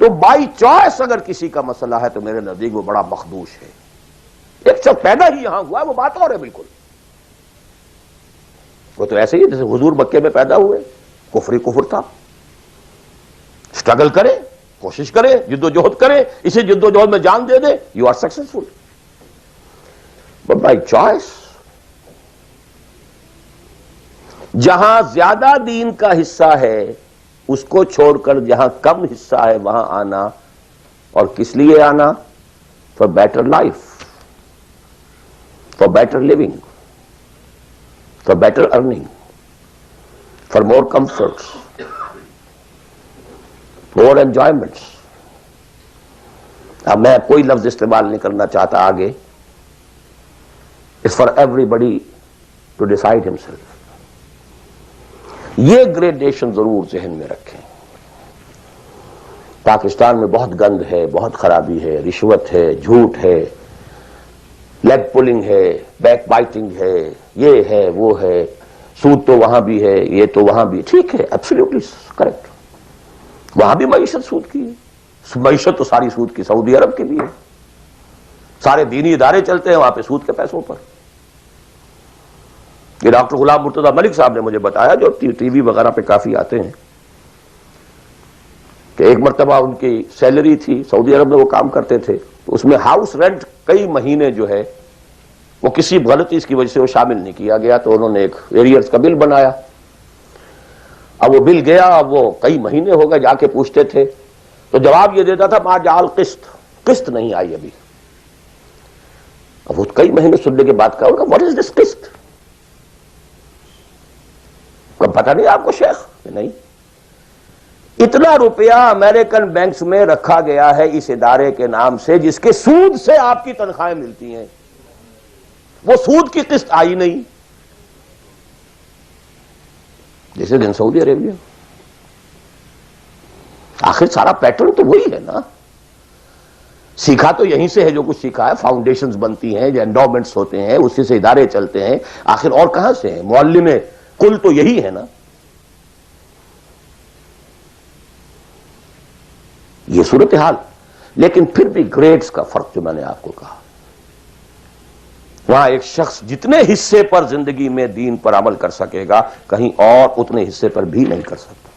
تو بائی چوائس اگر کسی کا مسئلہ ہے تو میرے نزدیک وہ بڑا مخدوش ہے۔ ایک شخص پیدا ہی یہاں ہوا ہے، وہ بات اور ہے بالکل، وہ تو ایسے ہی جیسے حضور مکے میں پیدا ہوئے، کفر تھا۔ اسٹرگل کرے، کوشش کرے، جد و جہد کرے، اسی جد و جہد میں جان دے دے، you are successful. But by choice, جہاں زیادہ دین کا حصہ ہے اس کو چھوڑ کر جہاں کم حصہ ہے وہاں آنا، اور کس لیے آنا؟ For better life, for better living, for better earning, for more comforts, more enjoyments. اب میں کوئی لفظ استعمال نہیں کرنا چاہتا آگے، it's for everybody to decide himself. یہ گریڈیشن ضرور ذہن میں رکھیں۔ پاکستان میں بہت گند ہے، بہت خرابی ہے، رشوت ہے، جھوٹ ہے، لیگ پولنگ ہے، بیک بائٹنگ ہے، یہ ہے، وہ ہے، سود تو وہاں بھی ہے، یہ تو وہاں بھی، ٹھیک ہے، ایبسلیوٹلی کریکٹ۔ وہاں بھی معیشت سود کی ہے، معیشت تو ساری سود کی، سعودی عرب کی بھی ہے، سارے دینی ادارے چلتے ہیں وہاں پہ سود کے پیسوں پر۔ یہ ڈاکٹر غلام مرتضیٰ ملک صاحب نے مجھے بتایا، جو ٹی وی وغیرہ پہ کافی آتے ہیں، کہ ایک مرتبہ ان کی سیلری تھی، سعودی عرب میں وہ کام کرتے تھے، اس میں ہاؤس رینٹ کئی مہینے جو ہے وہ کسی غلطی کی وجہ سے وہ شامل نہیں کیا گیا، تو انہوں نے ایک ایریئرز کا بل بنایا۔ اب وہ بل گیا، اب وہ کئی مہینے ہو گئے، جا کے پوچھتے تھے تو جواب یہ دیتا تھا ما جعل قسط نہیں آئی ابھی۔ اب وہ کئی مہینے سننے کے بعد کہا واٹ از دس قسط؟ پتہ نہیں آپ کو شیخ؟ نہیں، اتنا روپیہ امریکن بینکس میں رکھا گیا ہے اس ادارے کے نام سے جس کے سود سے آپ کی تنخواہیں ملتی ہیں، وہ سود کی قسط آئی نہیں۔ جیسے دن سعودی عربیہ، آخر سارا پیٹرن تو وہی ہے نا، سیکھا تو یہیں سے ہے، جو کچھ سیکھا ہے، فاؤنڈیشنز بنتی ہیں، جو انڈومنٹس ہوتے ہیں، اسی سے ادارے چلتے ہیں، آخر اور کہاں سے ہیں؟ معلم کل تو یہی ہے نا۔ یہ صورتحال، لیکن پھر بھی گریڈز کا فرق جو میں نے آپ کو کہا، وہاں ایک شخص جتنے حصے پر زندگی میں دین پر عمل کر سکے گا، کہیں اور اتنے حصے پر بھی نہیں کر سکتا۔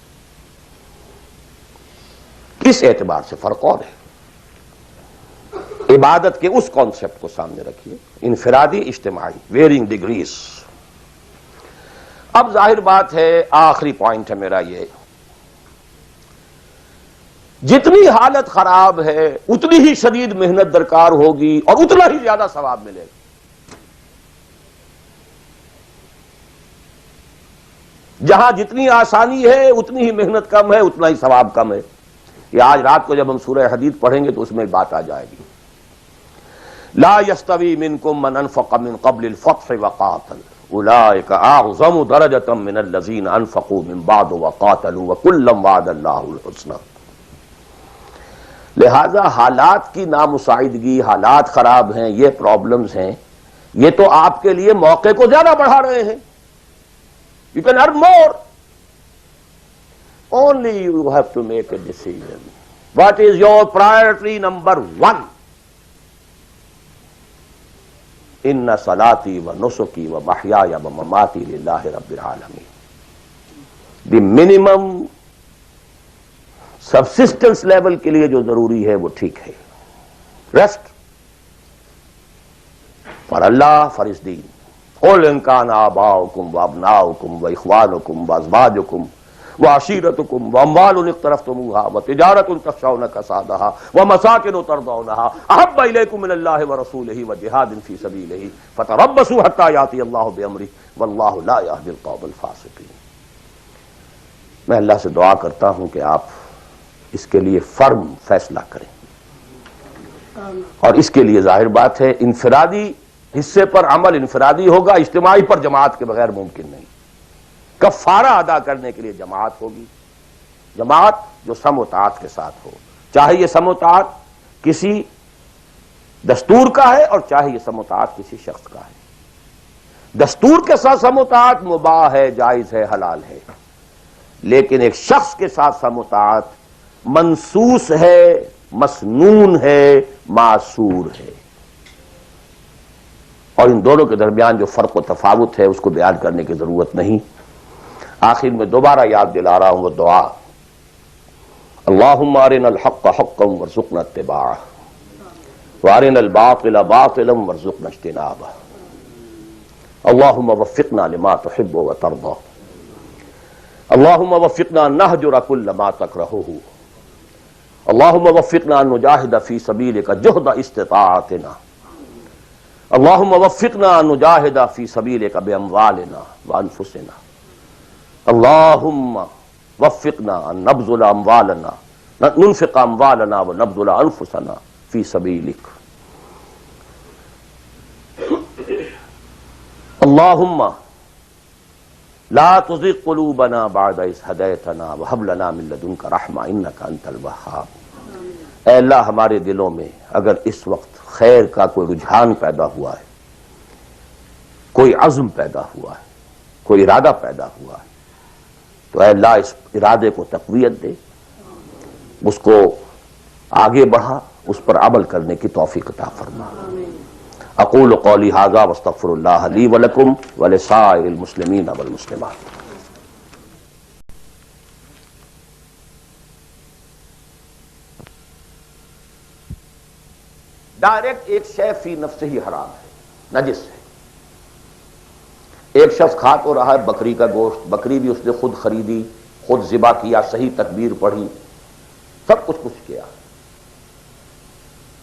اس اعتبار سے فرق اور ہے۔ عبادت کے اس کانسیپٹ کو سامنے رکھیے، انفرادی، اجتماعی، ویئرنگ ڈگریز۔ اب ظاہر بات ہے، آخری پوائنٹ ہے میرا یہ، جتنی حالت خراب ہے اتنی ہی شدید محنت درکار ہوگی اور اتنا ہی زیادہ ثواب ملے گا۔ جہاں جتنی آسانی ہے اتنی ہی محنت کم ہے، اتنا ہی ثواب کم ہے۔ یہ آج رات کو جب ہم سورہ حدید پڑھیں گے تو اس میں بات آ جائے گی۔ لا يستوی منکم من انفق من قبل الفتح وقاتل اولئک اعظم درجۃ من الذین انفقوا من بعد وقاتلوا وکلا وعد اللہ الحسنی۔ لہذا حالات کی نامساعدگی، حالات خراب ہیں، یہ پرابلمز ہیں، یہ تو آپ کے لیے موقع کو زیادہ بڑھا رہے ہیں۔ You can earn more. Only you have to make a decision. What is your priority number one? Inna salati wa nusuki wa mahyaya wa mamati lillahi rabbil alamin. The minimum subsistence level کے لیے جو ضروری ہے وہ ٹھیک ہے، rest for Allah, for His deen. قُلْ إِنْ كَانَ آبَاؤُكُمْ وَأَبْنَاؤُكُمْ وَإِخْوَانُكُمْ وَأَزْوَاجُكُمْ وَعَشِيرَتُكُمْ وَأَمْوَالٌ اقْتَرَفْتُمُوهَا وَتِجَارَةٌ تَخْشَوْنَ كَسَادَهَا وَمَسَاكِنُ تَرْضَوْنَهَا أَحَبَّ إِلَيْكُم مِّنَ اللَّهِ وَرَسُولِهِ وَجِهَادٍ فِي سَبِيلِهِ فَتَرَبَّصُوا حَتَّى يَأْتِيَ اللَّهُ بِأَمْرِهِ وَاللَّهُ لَا يَهْدِي الْقَوْمَ الْفَاسِقِينَ۔ میں اللہ سے دعا کرتا ہوں کہ آپ اس کے لیے فرم فیصلہ کریں، اور اس کے لیے ظاہر بات ہے انفرادی حصے پر عمل انفرادی ہوگا، اجتماعی پر جماعت کے بغیر ممکن نہیں۔ کفارہ ادا کرنے کے لیے جماعت ہوگی، جماعت جو سم و طاعت کے ساتھ ہو، چاہے یہ سم و طاعت کسی دستور کا ہے اور چاہے یہ سم و طاعت کسی شخص کا ہے۔ دستور کے ساتھ سم و طاعت مباح ہے، جائز ہے، حلال ہے، لیکن ایک شخص کے ساتھ سم و طاعت منسوس ہے، مسنون ہے، معصور ہے، اور ان دونوں کے درمیان جو فرق و تفاوت ہے اس کو بیان کرنے کی ضرورت نہیں۔ آخر میں دوبارہ یاد دلا رہا ہوں وہ دعا، اللہم ارنا الحق حقا وارزقنا اتباعہ وارنا الباطل باطلا وارزقنا اجتنابہ، اللہم وفقنا لما تحب وترضى، اللہم وفقنا ان نہجر کل ما تکرہہ، اللہم وفقنا ان نجاہد فی سبیلک جہد استطاعتنا، اللہم وفقنا ان نجاہد فی سبیلک باموالنا وانفسنا، اللہم وفقنا ان نبذل اموالنا ننفق اموالنا ونبذل انفسنا فی سبیلک، اللہم لا تزغ قلوبنا بعد اذ ہدیتنا وہب لنا من لدنک رحمہ انک انت الوہاب۔ اے اللہ، ہمارے دلوں میں اگر اس وقت خیر کا کوئی رجحان پیدا ہوا ہے، کوئی عزم پیدا ہوا ہے، کوئی ارادہ پیدا ہوا ہے، تو اے اللہ اس ارادے کو تقویت دے، اس کو آگے بڑھا، اس پر عمل کرنے کی توفیق عطا فرما۔ اقول قولی ھذا واستغفر اللہ لی ولکم ولسائر المسلمین والمسلمات. ڈائریکٹ ایک شے فی نفسہ ہی حرام ہے، نجس ہے. ایک شخص کھا تو رہا ہے بکری کا گوشت، بکری بھی اس نے خود خریدی، خود ذبح کیا، صحیح تکبیر پڑھی، سب کچھ کیا،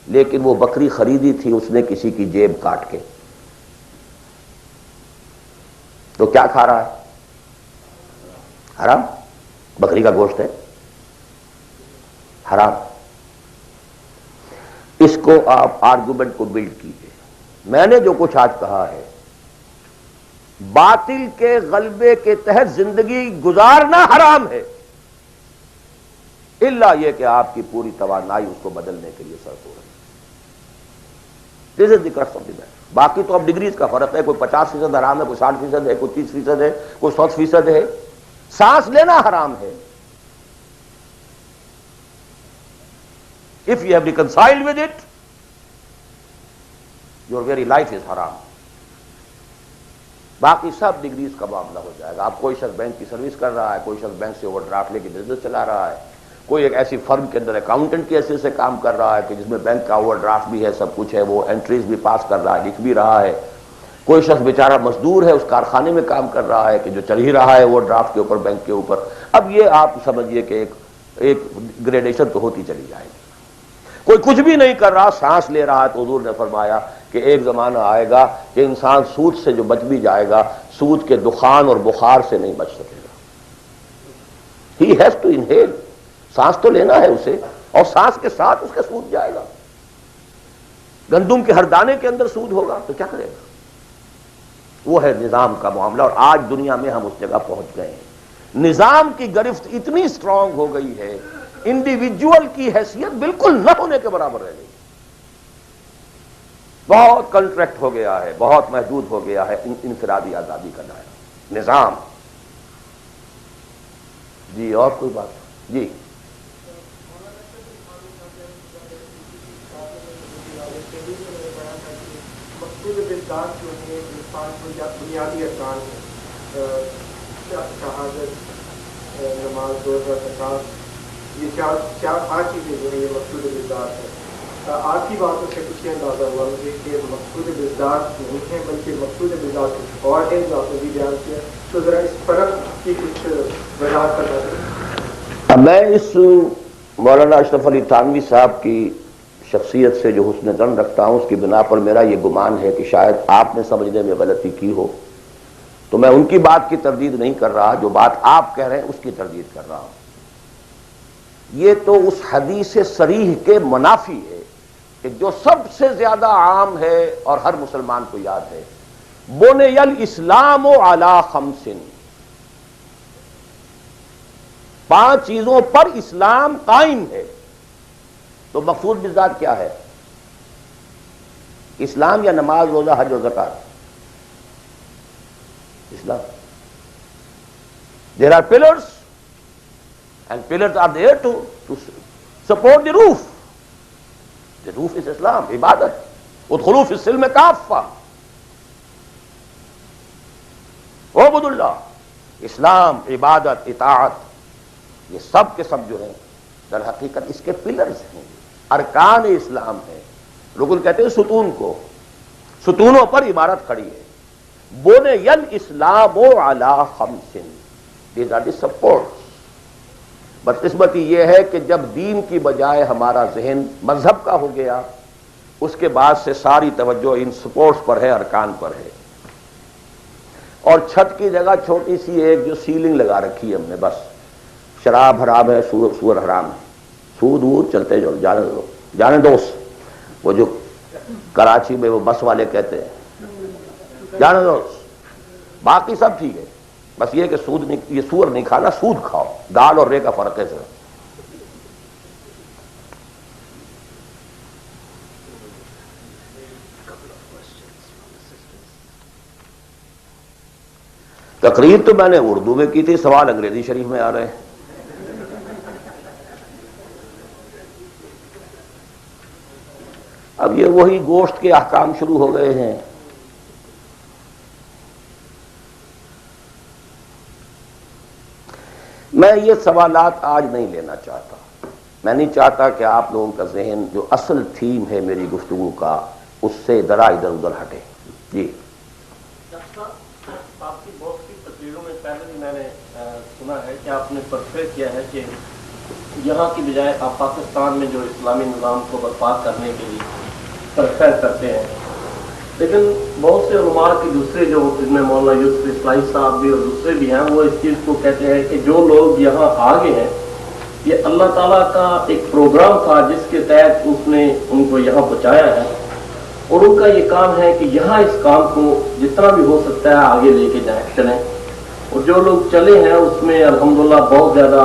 لیکن وہ بکری خریدی تھی اس نے کسی کی جیب کاٹ کے، تو کیا کھا رہا ہے؟ حرام. بکری کا گوشت ہے، حرام. اس کو آپ آرگومنٹ کو بلڈ کیجئے. میں نے جو کچھ آج کہا ہے، باطل کے غلبے کے تحت زندگی گزارنا حرام ہے، الا یہ کہ آپ کی پوری توانائی اس کو بدلنے کے لیے صرف ہو رہی ہے. دس از دی کرکس آف دی میٹر. باقی تو اب ڈگریز کا فرق ہے، کوئی 50% حرام ہے، کوئی 60% ہے، کوئی 30% ہے، کوئی 100% ہے. سانس لینا حرام ہے. If you have reconciled with it, your very life is haram. باقی سب ڈگریز کا معاملہ ہو جائے گا. آپ کوئی شخص بینک کی سروس کر رہا ہے، کوئی شخص بینک سے اوور ڈرافٹ لے کے بزنس چلا رہا ہے، کوئی ایک ایسی فرم کے اندر اکاؤنٹنٹ کی حیثیت سے کام کر رہا ہے کہ جس میں بینک کا اوور ڈرافٹ بھی ہے، سب کچھ ہے، وہ انٹریز بھی پاس کر رہا ہے، لکھ بھی رہا ہے. کوئی شخص بیچارہ مزدور ہے، اس کارخانے میں کام کر رہا ہے کہ جو چل ہی رہا ہے اوور ڈرافٹ کے اوپر، بینک کے اوپر. اب یہ آپ سمجھیے کہ ایک گریڈیشن تو ہوتی چلی جائے گی. کوئی کچھ بھی نہیں کر رہا، سانس لے رہا ہے، تو حضور نے فرمایا کہ ایک زمانہ آئے گا کہ انسان سود سے جو بچ بھی جائے گا، سود کے دخان اور بخار سے نہیں بچ سکے گا. He has to inhale. سانس تو لینا ہے اسے، اور سانس کے ساتھ اس کا سود جائے گا. گندم کے ہر دانے کے اندر سود ہوگا تو کیا کرے گا؟ وہ ہے نظام کا معاملہ. اور آج دنیا میں ہم اس جگہ پہنچ گئے ہیں. نظام کی گرفت اتنی اسٹرانگ ہو گئی ہے، انڈیویجول کی حیثیت بالکل نہ ہونے کے برابر رہ گئی. بہت کنٹریکٹ ہو گیا ہے، بہت محدود ہو گیا ہے انفرادی آزادی کا دائرہ. نظام. جی اور کوئی بات؟ جی بنیادی ارکان شہادت، نماز، روزہ، زکوٰۃ، یہ چار 5 چیزیں جو ہیں یہ مقصود بذات ہے. آپ کی باتوں سے کچھ یہ اندازہ ہوا مجھے کہ مقصود بذات نہیں ہے بلکہ مقصود بذات کچھ اور ہے جو آپ نے بھی بیان کیا. تو ذرا اس فرق کی کچھ وضاحت کرنا چاہیے. میں اس مولانا اشرف علی تھانوی صاحب کی شخصیت سے جو حسن ظن رکھتا ہوں، اس کی بنا پر میرا یہ گمان ہے کہ شاید آپ نے سمجھنے میں غلطی کی ہو. تو میں ان کی بات کی تردید نہیں کر رہا، جو بات آپ کہہ رہے ہیں اس کی تردید کر رہا ہوں. یہ تو اس حدیث صریح کے منافی ہے کہ جو سب سے زیادہ عام ہے اور ہر مسلمان کو یاد ہے، بنی الاسلام علی 5. 5 چیزوں پر اسلام قائم ہے. تو مقصود بالذات کیا ہے؟ اسلام یا نماز، روزہ، حج اور زکوٰۃ؟ اسلام. There are pillars and pillars are there to support the roof. The roof is Islam, عبادت. ادخلوا فی السلم کافہ. اعبدوا اللہ. اسلام، عبادت، اطاعت، یہ سب کے سب جو ہیں در حقیقت اس کے پلرز ہیں، ارکان اسلام ہیں. رکن کہتے ہیں ستون کو. ستونوں پر عمارت کھڑی ہے. بنی الاسلام علی 5. These are the supports. بدقسمتی یہ ہے کہ جب دین کی بجائے ہمارا ذہن مذہب کا ہو گیا، اس کے بعد سے ساری توجہ ان سپورٹس پر ہے، ارکان پر ہے. اور چھت کی جگہ چھوٹی سی ایک جو سیلنگ لگا رکھی ہے ہم نے، بس شراب حرام ہے، سور حرام ہے، سود وود چلتے جو جانے دوست. وہ جو کراچی میں وہ بس والے کہتے ہیں جانے دوست، باقی سب ٹھیک ہے، بس یہ کہ سود نہیں، یہ سور نہیں کھانا، سود کھاؤ. دال اور رے کا فرق ہے سر. تقریر تو میں نے اردو میں کی تھی، سوال انگریزی شریف میں آ رہے ہیں. اب یہ وہی گوشت کے احکام شروع ہو گئے ہیں. میں یہ سوالات آج نہیں لینا چاہتا. میں نہیں چاہتا کہ آپ لوگوں کا ذہن جو اصل تھیم ہے میری گفتگو کا اس سے ذرا ادھر ادھر ہٹے. جی آپ کی بہت سی تقریروں میں پہلے بھی میں نے سنا ہے کہ آپ نے پرفیر کیا ہے کہ یہاں کی بجائے آپ پاکستان میں جو اسلامی نظام کو برپا کرنے کے لیے پرفیر کرتے ہیں، لیکن بہت سے علماء کی دوسرے جو جن میں مولانا یوسف اصلاحی صاحب بھی اور دوسرے بھی ہیں وہ اس چیز کو کہتے ہیں کہ جو لوگ یہاں آگے ہیں یہ اللہ تعالیٰ کا ایک پروگرام تھا جس کے تحت اس نے ان کو یہاں پہنچایا ہے، اور ان کا یہ کام ہے کہ یہاں اس کام کو جتنا بھی ہو سکتا ہے آگے لے کے جائیں چلیں. اور جو لوگ چلے ہیں اس میں الحمدللہ بہت زیادہ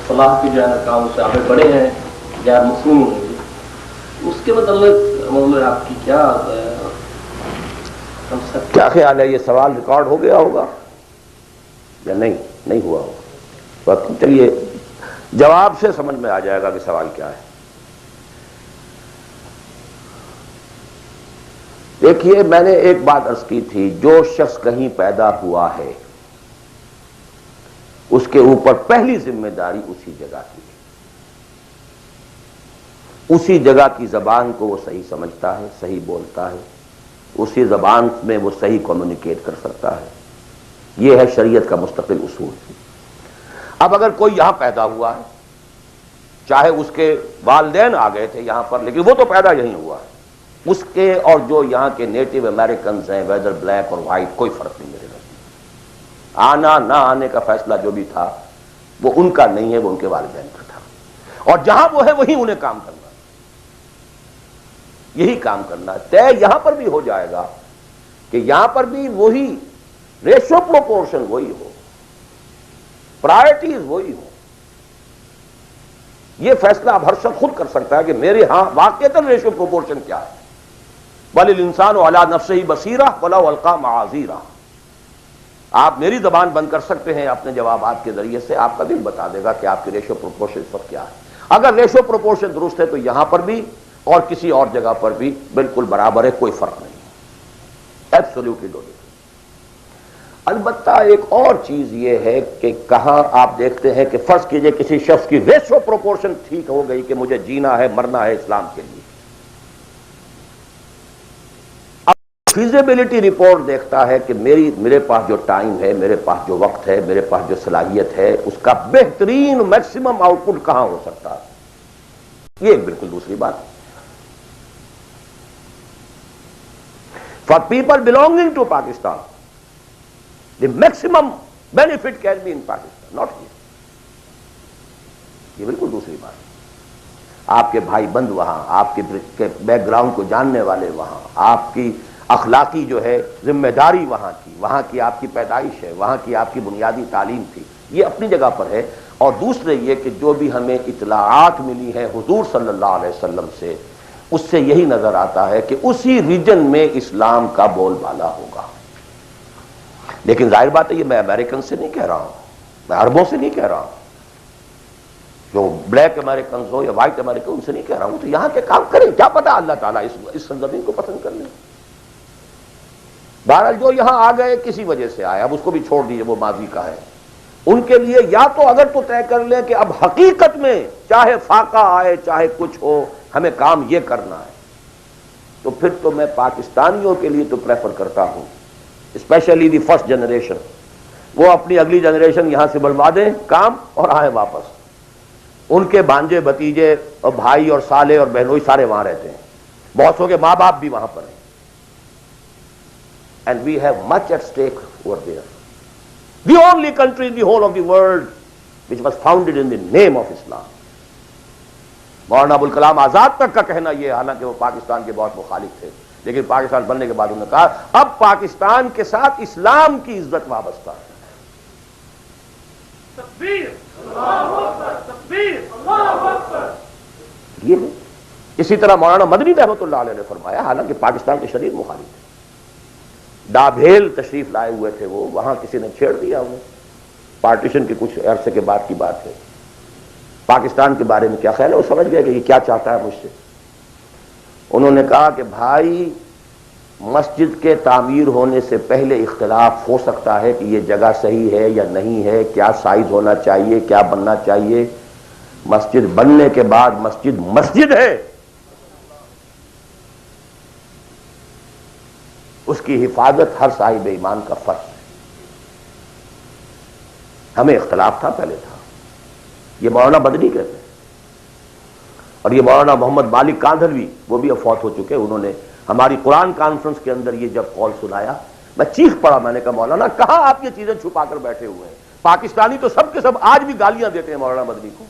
صلاح کی جو ہے کام سے آگے بڑھے ہیں غیر مسلم ہوئے. اس کے متعلق مولانا آپ کی کیا خیال ہے؟ یہ سوال ریکارڈ ہو گیا ہوگا یا نہیں ہوا ہوگا؟ چلیے جواب سے سمجھ میں آ جائے گا کہ سوال کیا ہے. دیکھیے میں نے ایک بات عرض کی تھی، جو شخص کہیں پیدا ہوا ہے اس کے اوپر پہلی ذمہ داری اسی جگہ کی ہے. اسی جگہ کی زبان کو وہ صحیح سمجھتا ہے، صحیح بولتا ہے، اسی زبان میں وہ صحیح کمیونیکیٹ کر سکتا ہے. یہ ہے شریعت کا مستقل اصول. اب اگر کوئی یہاں پیدا ہوا ہے، چاہے اس کے والدین آ گئے تھے یہاں پر لیکن وہ تو پیدا یہیں ہوا ہے، اس کے اور جو یہاں کے نیٹو امریکنز ہیں ویدر بلیک اور وائٹ کوئی فرق نہیں میرے نزدیک. آنا نہ آنے کا فیصلہ جو بھی تھا وہ ان کا نہیں ہے، وہ ان کے والدین کا تھا. اور جہاں وہ ہے وہیں انہیں کام کرنا، یہی کام کرنا ہے. طے یہاں پر بھی ہو جائے گا کہ یہاں پر بھی وہی ریشو پروپورشن وہی ہو، پرائرٹیز وہی ہو. یہ فیصلہ اب ہر شخص خود کر سکتا ہے کہ میرے ہاں واقعتاً ریشو پروپورشن کیا ہے. بل الانسان علی نفسہ بصیرہ ولو القی معاذیرہ. آپ میری زبان بند کر سکتے ہیں اپنے جوابات کے ذریعے سے، آپ کا دل بتا دے گا کہ آپ کی ریشو پروپورشن اس وقت کیا ہے. اگر ریشو پروپورشن درست ہے تو یہاں پر بھی اور کسی اور جگہ پر بھی بالکل برابر ہے، کوئی فرق نہیں. Absolutely do. البتہ ایک اور چیز یہ ہے کہ کہاں آپ دیکھتے ہیں کہ فرض کیجئے کسی شخص کی ریشو پروپورشن ٹھیک ہو گئی کہ مجھے جینا ہے مرنا ہے اسلام کے لیے. اب فیزیبلٹی رپورٹ دیکھتا ہے کہ میرے پاس جو ٹائم ہے، میرے پاس جو وقت ہے، میرے پاس جو صلاحیت ہے، اس کا بہترین میکسیمم آؤٹ پٹ کہاں ہو سکتا ہے. یہ بالکل دوسری بات ہے. For people belonging to Pakistan, the maximum benefit can be in Pakistan, not here. یہ بالکل دوسری بات ہے. آپ کے بھائی بند وہاں، آپ کے بیک گراؤنڈ کو جاننے والے وہاں، آپ کی اخلاقی جو ہے ذمہ داری وہاں کی آپ کی پیدائش ہے، وہاں کی آپ کی بنیادی تعلیم تھی، یہ اپنی جگہ پر ہے. اور دوسرے یہ کہ جو بھی ہمیں اطلاعات ملی ہیں حضور صلی اللہ علیہ وسلم سے، اس سے یہی نظر آتا ہے کہ اسی ریجن میں اسلام کا بول بالا ہوگا. لیکن ظاہر بات ہے یہ میں امریکن سے نہیں کہہ رہا ہوں، میں عربوں سے نہیں کہہ رہا ہوں، جو بلیک امریکنز ہو یا وائٹ امریکن ان سے نہیں کہہ رہا ہوں. تو یہاں کے کام کریں، کیا پتا اللہ تعالیٰ اس سرزمین کو پسند کر لیں. بہرحال جو یہاں آ گئے کسی وجہ سے آئے، اب اس کو بھی چھوڑ دیجیے، وہ ماضی کا ہے. ان کے لیے یا تو اگر تو طے کر لیں کہ اب حقیقت میں چاہے فاقہ آئے چاہے کچھ ہو ہمیں کام یہ کرنا ہے، تو پھر تو میں پاکستانیوں کے لیے تو پریفر کرتا ہوں، اسپیشلی دی فرسٹ جنریشن، وہ اپنی اگلی جنریشن یہاں سے بلوا دیں کام اور آئیں واپس. ان کے بھانجے بھتیجے اور بھائی اور سالے اور بہنوئی سارے وہاں رہتے ہیں، بہت کے ماں باپ بھی وہاں پر ہیں. And we have much at stake over there. The only country in the whole of the world which was founded in the name of Islam. Maulana Abul Kalam Azad تک کا کہنا یہ، حالانکہ وہ پاکستان کے بہت مخالف تھے، لیکن پاکستان بننے کے بعد انہوں نے کہا اب پاکستان کے ساتھ اسلام کی عزت وابستہ ہے. تکبیر، اللہ اکبر، تکبیر، اللہ اکبر. یہ ہے. اسی طرح مولانا مدنی رحمۃ اللہ علیہ نے فرمایا، حالانکہ پاکستان کے شدید مخالف تھے، ڈابھیل تشریف لائے ہوئے تھے وہ، وہاں کسی نے چھیڑ دیا انہیں، پارٹیشن کے کچھ عرصے کے بعد کی بات ہے. پاکستان کے بارے میں کیا خیال ہے، وہ سمجھ گئے کہ یہ کیا چاہتا ہے مجھ سے. انہوں نے کہا کہ بھائی مسجد کے تعمیر ہونے سے پہلے اختلاف ہو سکتا ہے کہ یہ جگہ صحیح ہے یا نہیں ہے، کیا سائز ہونا چاہیے، کیا بننا چاہیے۔ مسجد بننے کے بعد مسجد مسجد ہے، اس کی حفاظت ہر صاحب ایمان کا فرض ہے۔ ہمیں اختلاف تھا، پہلے تھا، یہ مولانا بدنی کہتے ہیں، اور یہ مولانا محمد مالک کاندھلوی، وہ بھی اب فوت ہو چکے، انہوں نے ہماری قرآن کانفرنس کے اندر یہ جب قول سنایا، میں چیخ پڑا، میں نے کہا مولانا کہاں آپ یہ چیزیں چھپا کر بیٹھے ہوئے ہیں؟ پاکستانی تو سب کے سب آج بھی گالیاں دیتے ہیں مولانا مدنی کو،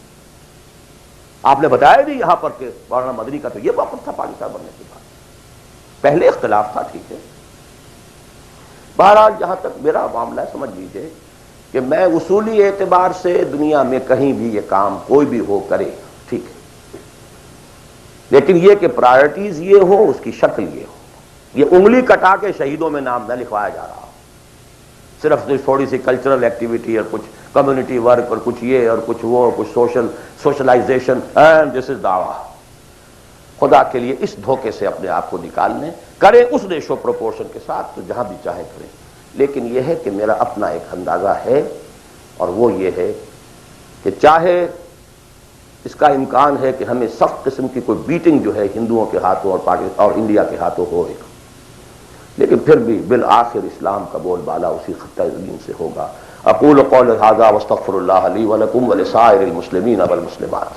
آپ نے بتایا نہیں یہاں پر کہ مولانا مدنی کا تو یہ موقف تھا پاکستان بننے کے بعد، پہلے اختلاف تھا، ٹھیک ہے۔ بہرحال جہاں تک میرا معاملہ ہے، سمجھ لیجئے کہ میں اصولی اعتبار سے دنیا میں کہیں بھی یہ کام کوئی بھی ہو کرے، ٹھیک ہے، لیکن یہ کہ پرائرٹیز یہ ہو، اس کی شکل یہ ہو، یہ انگلی کٹا کے شہیدوں میں نام نہ لکھوایا جا رہا ہو، صرف تھوڑی سی کلچرل ایکٹیویٹی اور کچھ کمیونٹی ورک اور کچھ یہ اور کچھ وہ، کچھ سوشلائزیشن، اینڈ دس از دعویٰ۔ خدا کے لیے اس دھوکے سے اپنے آپ کو نکالنے، کریں اس ریشو پروپورشن کے ساتھ تو جہاں بھی چاہے کریں، لیکن یہ ہے کہ میرا اپنا ایک اندازہ ہے، اور وہ یہ ہے کہ چاہے اس کا امکان ہے کہ ہمیں سخت قسم کی کوئی بیٹنگ جو ہے ہندوؤں کے ہاتھوں اور پاکستان اور انڈیا کے ہاتھوں ہوئے، لیکن پھر بھی بالآخر اسلام کا بول بالا اسی خطہ زمین سے ہوگا۔ اقول قول ھذا واستغفر اللہ لی ولکم ولسائر المسلمین والمسلمات۔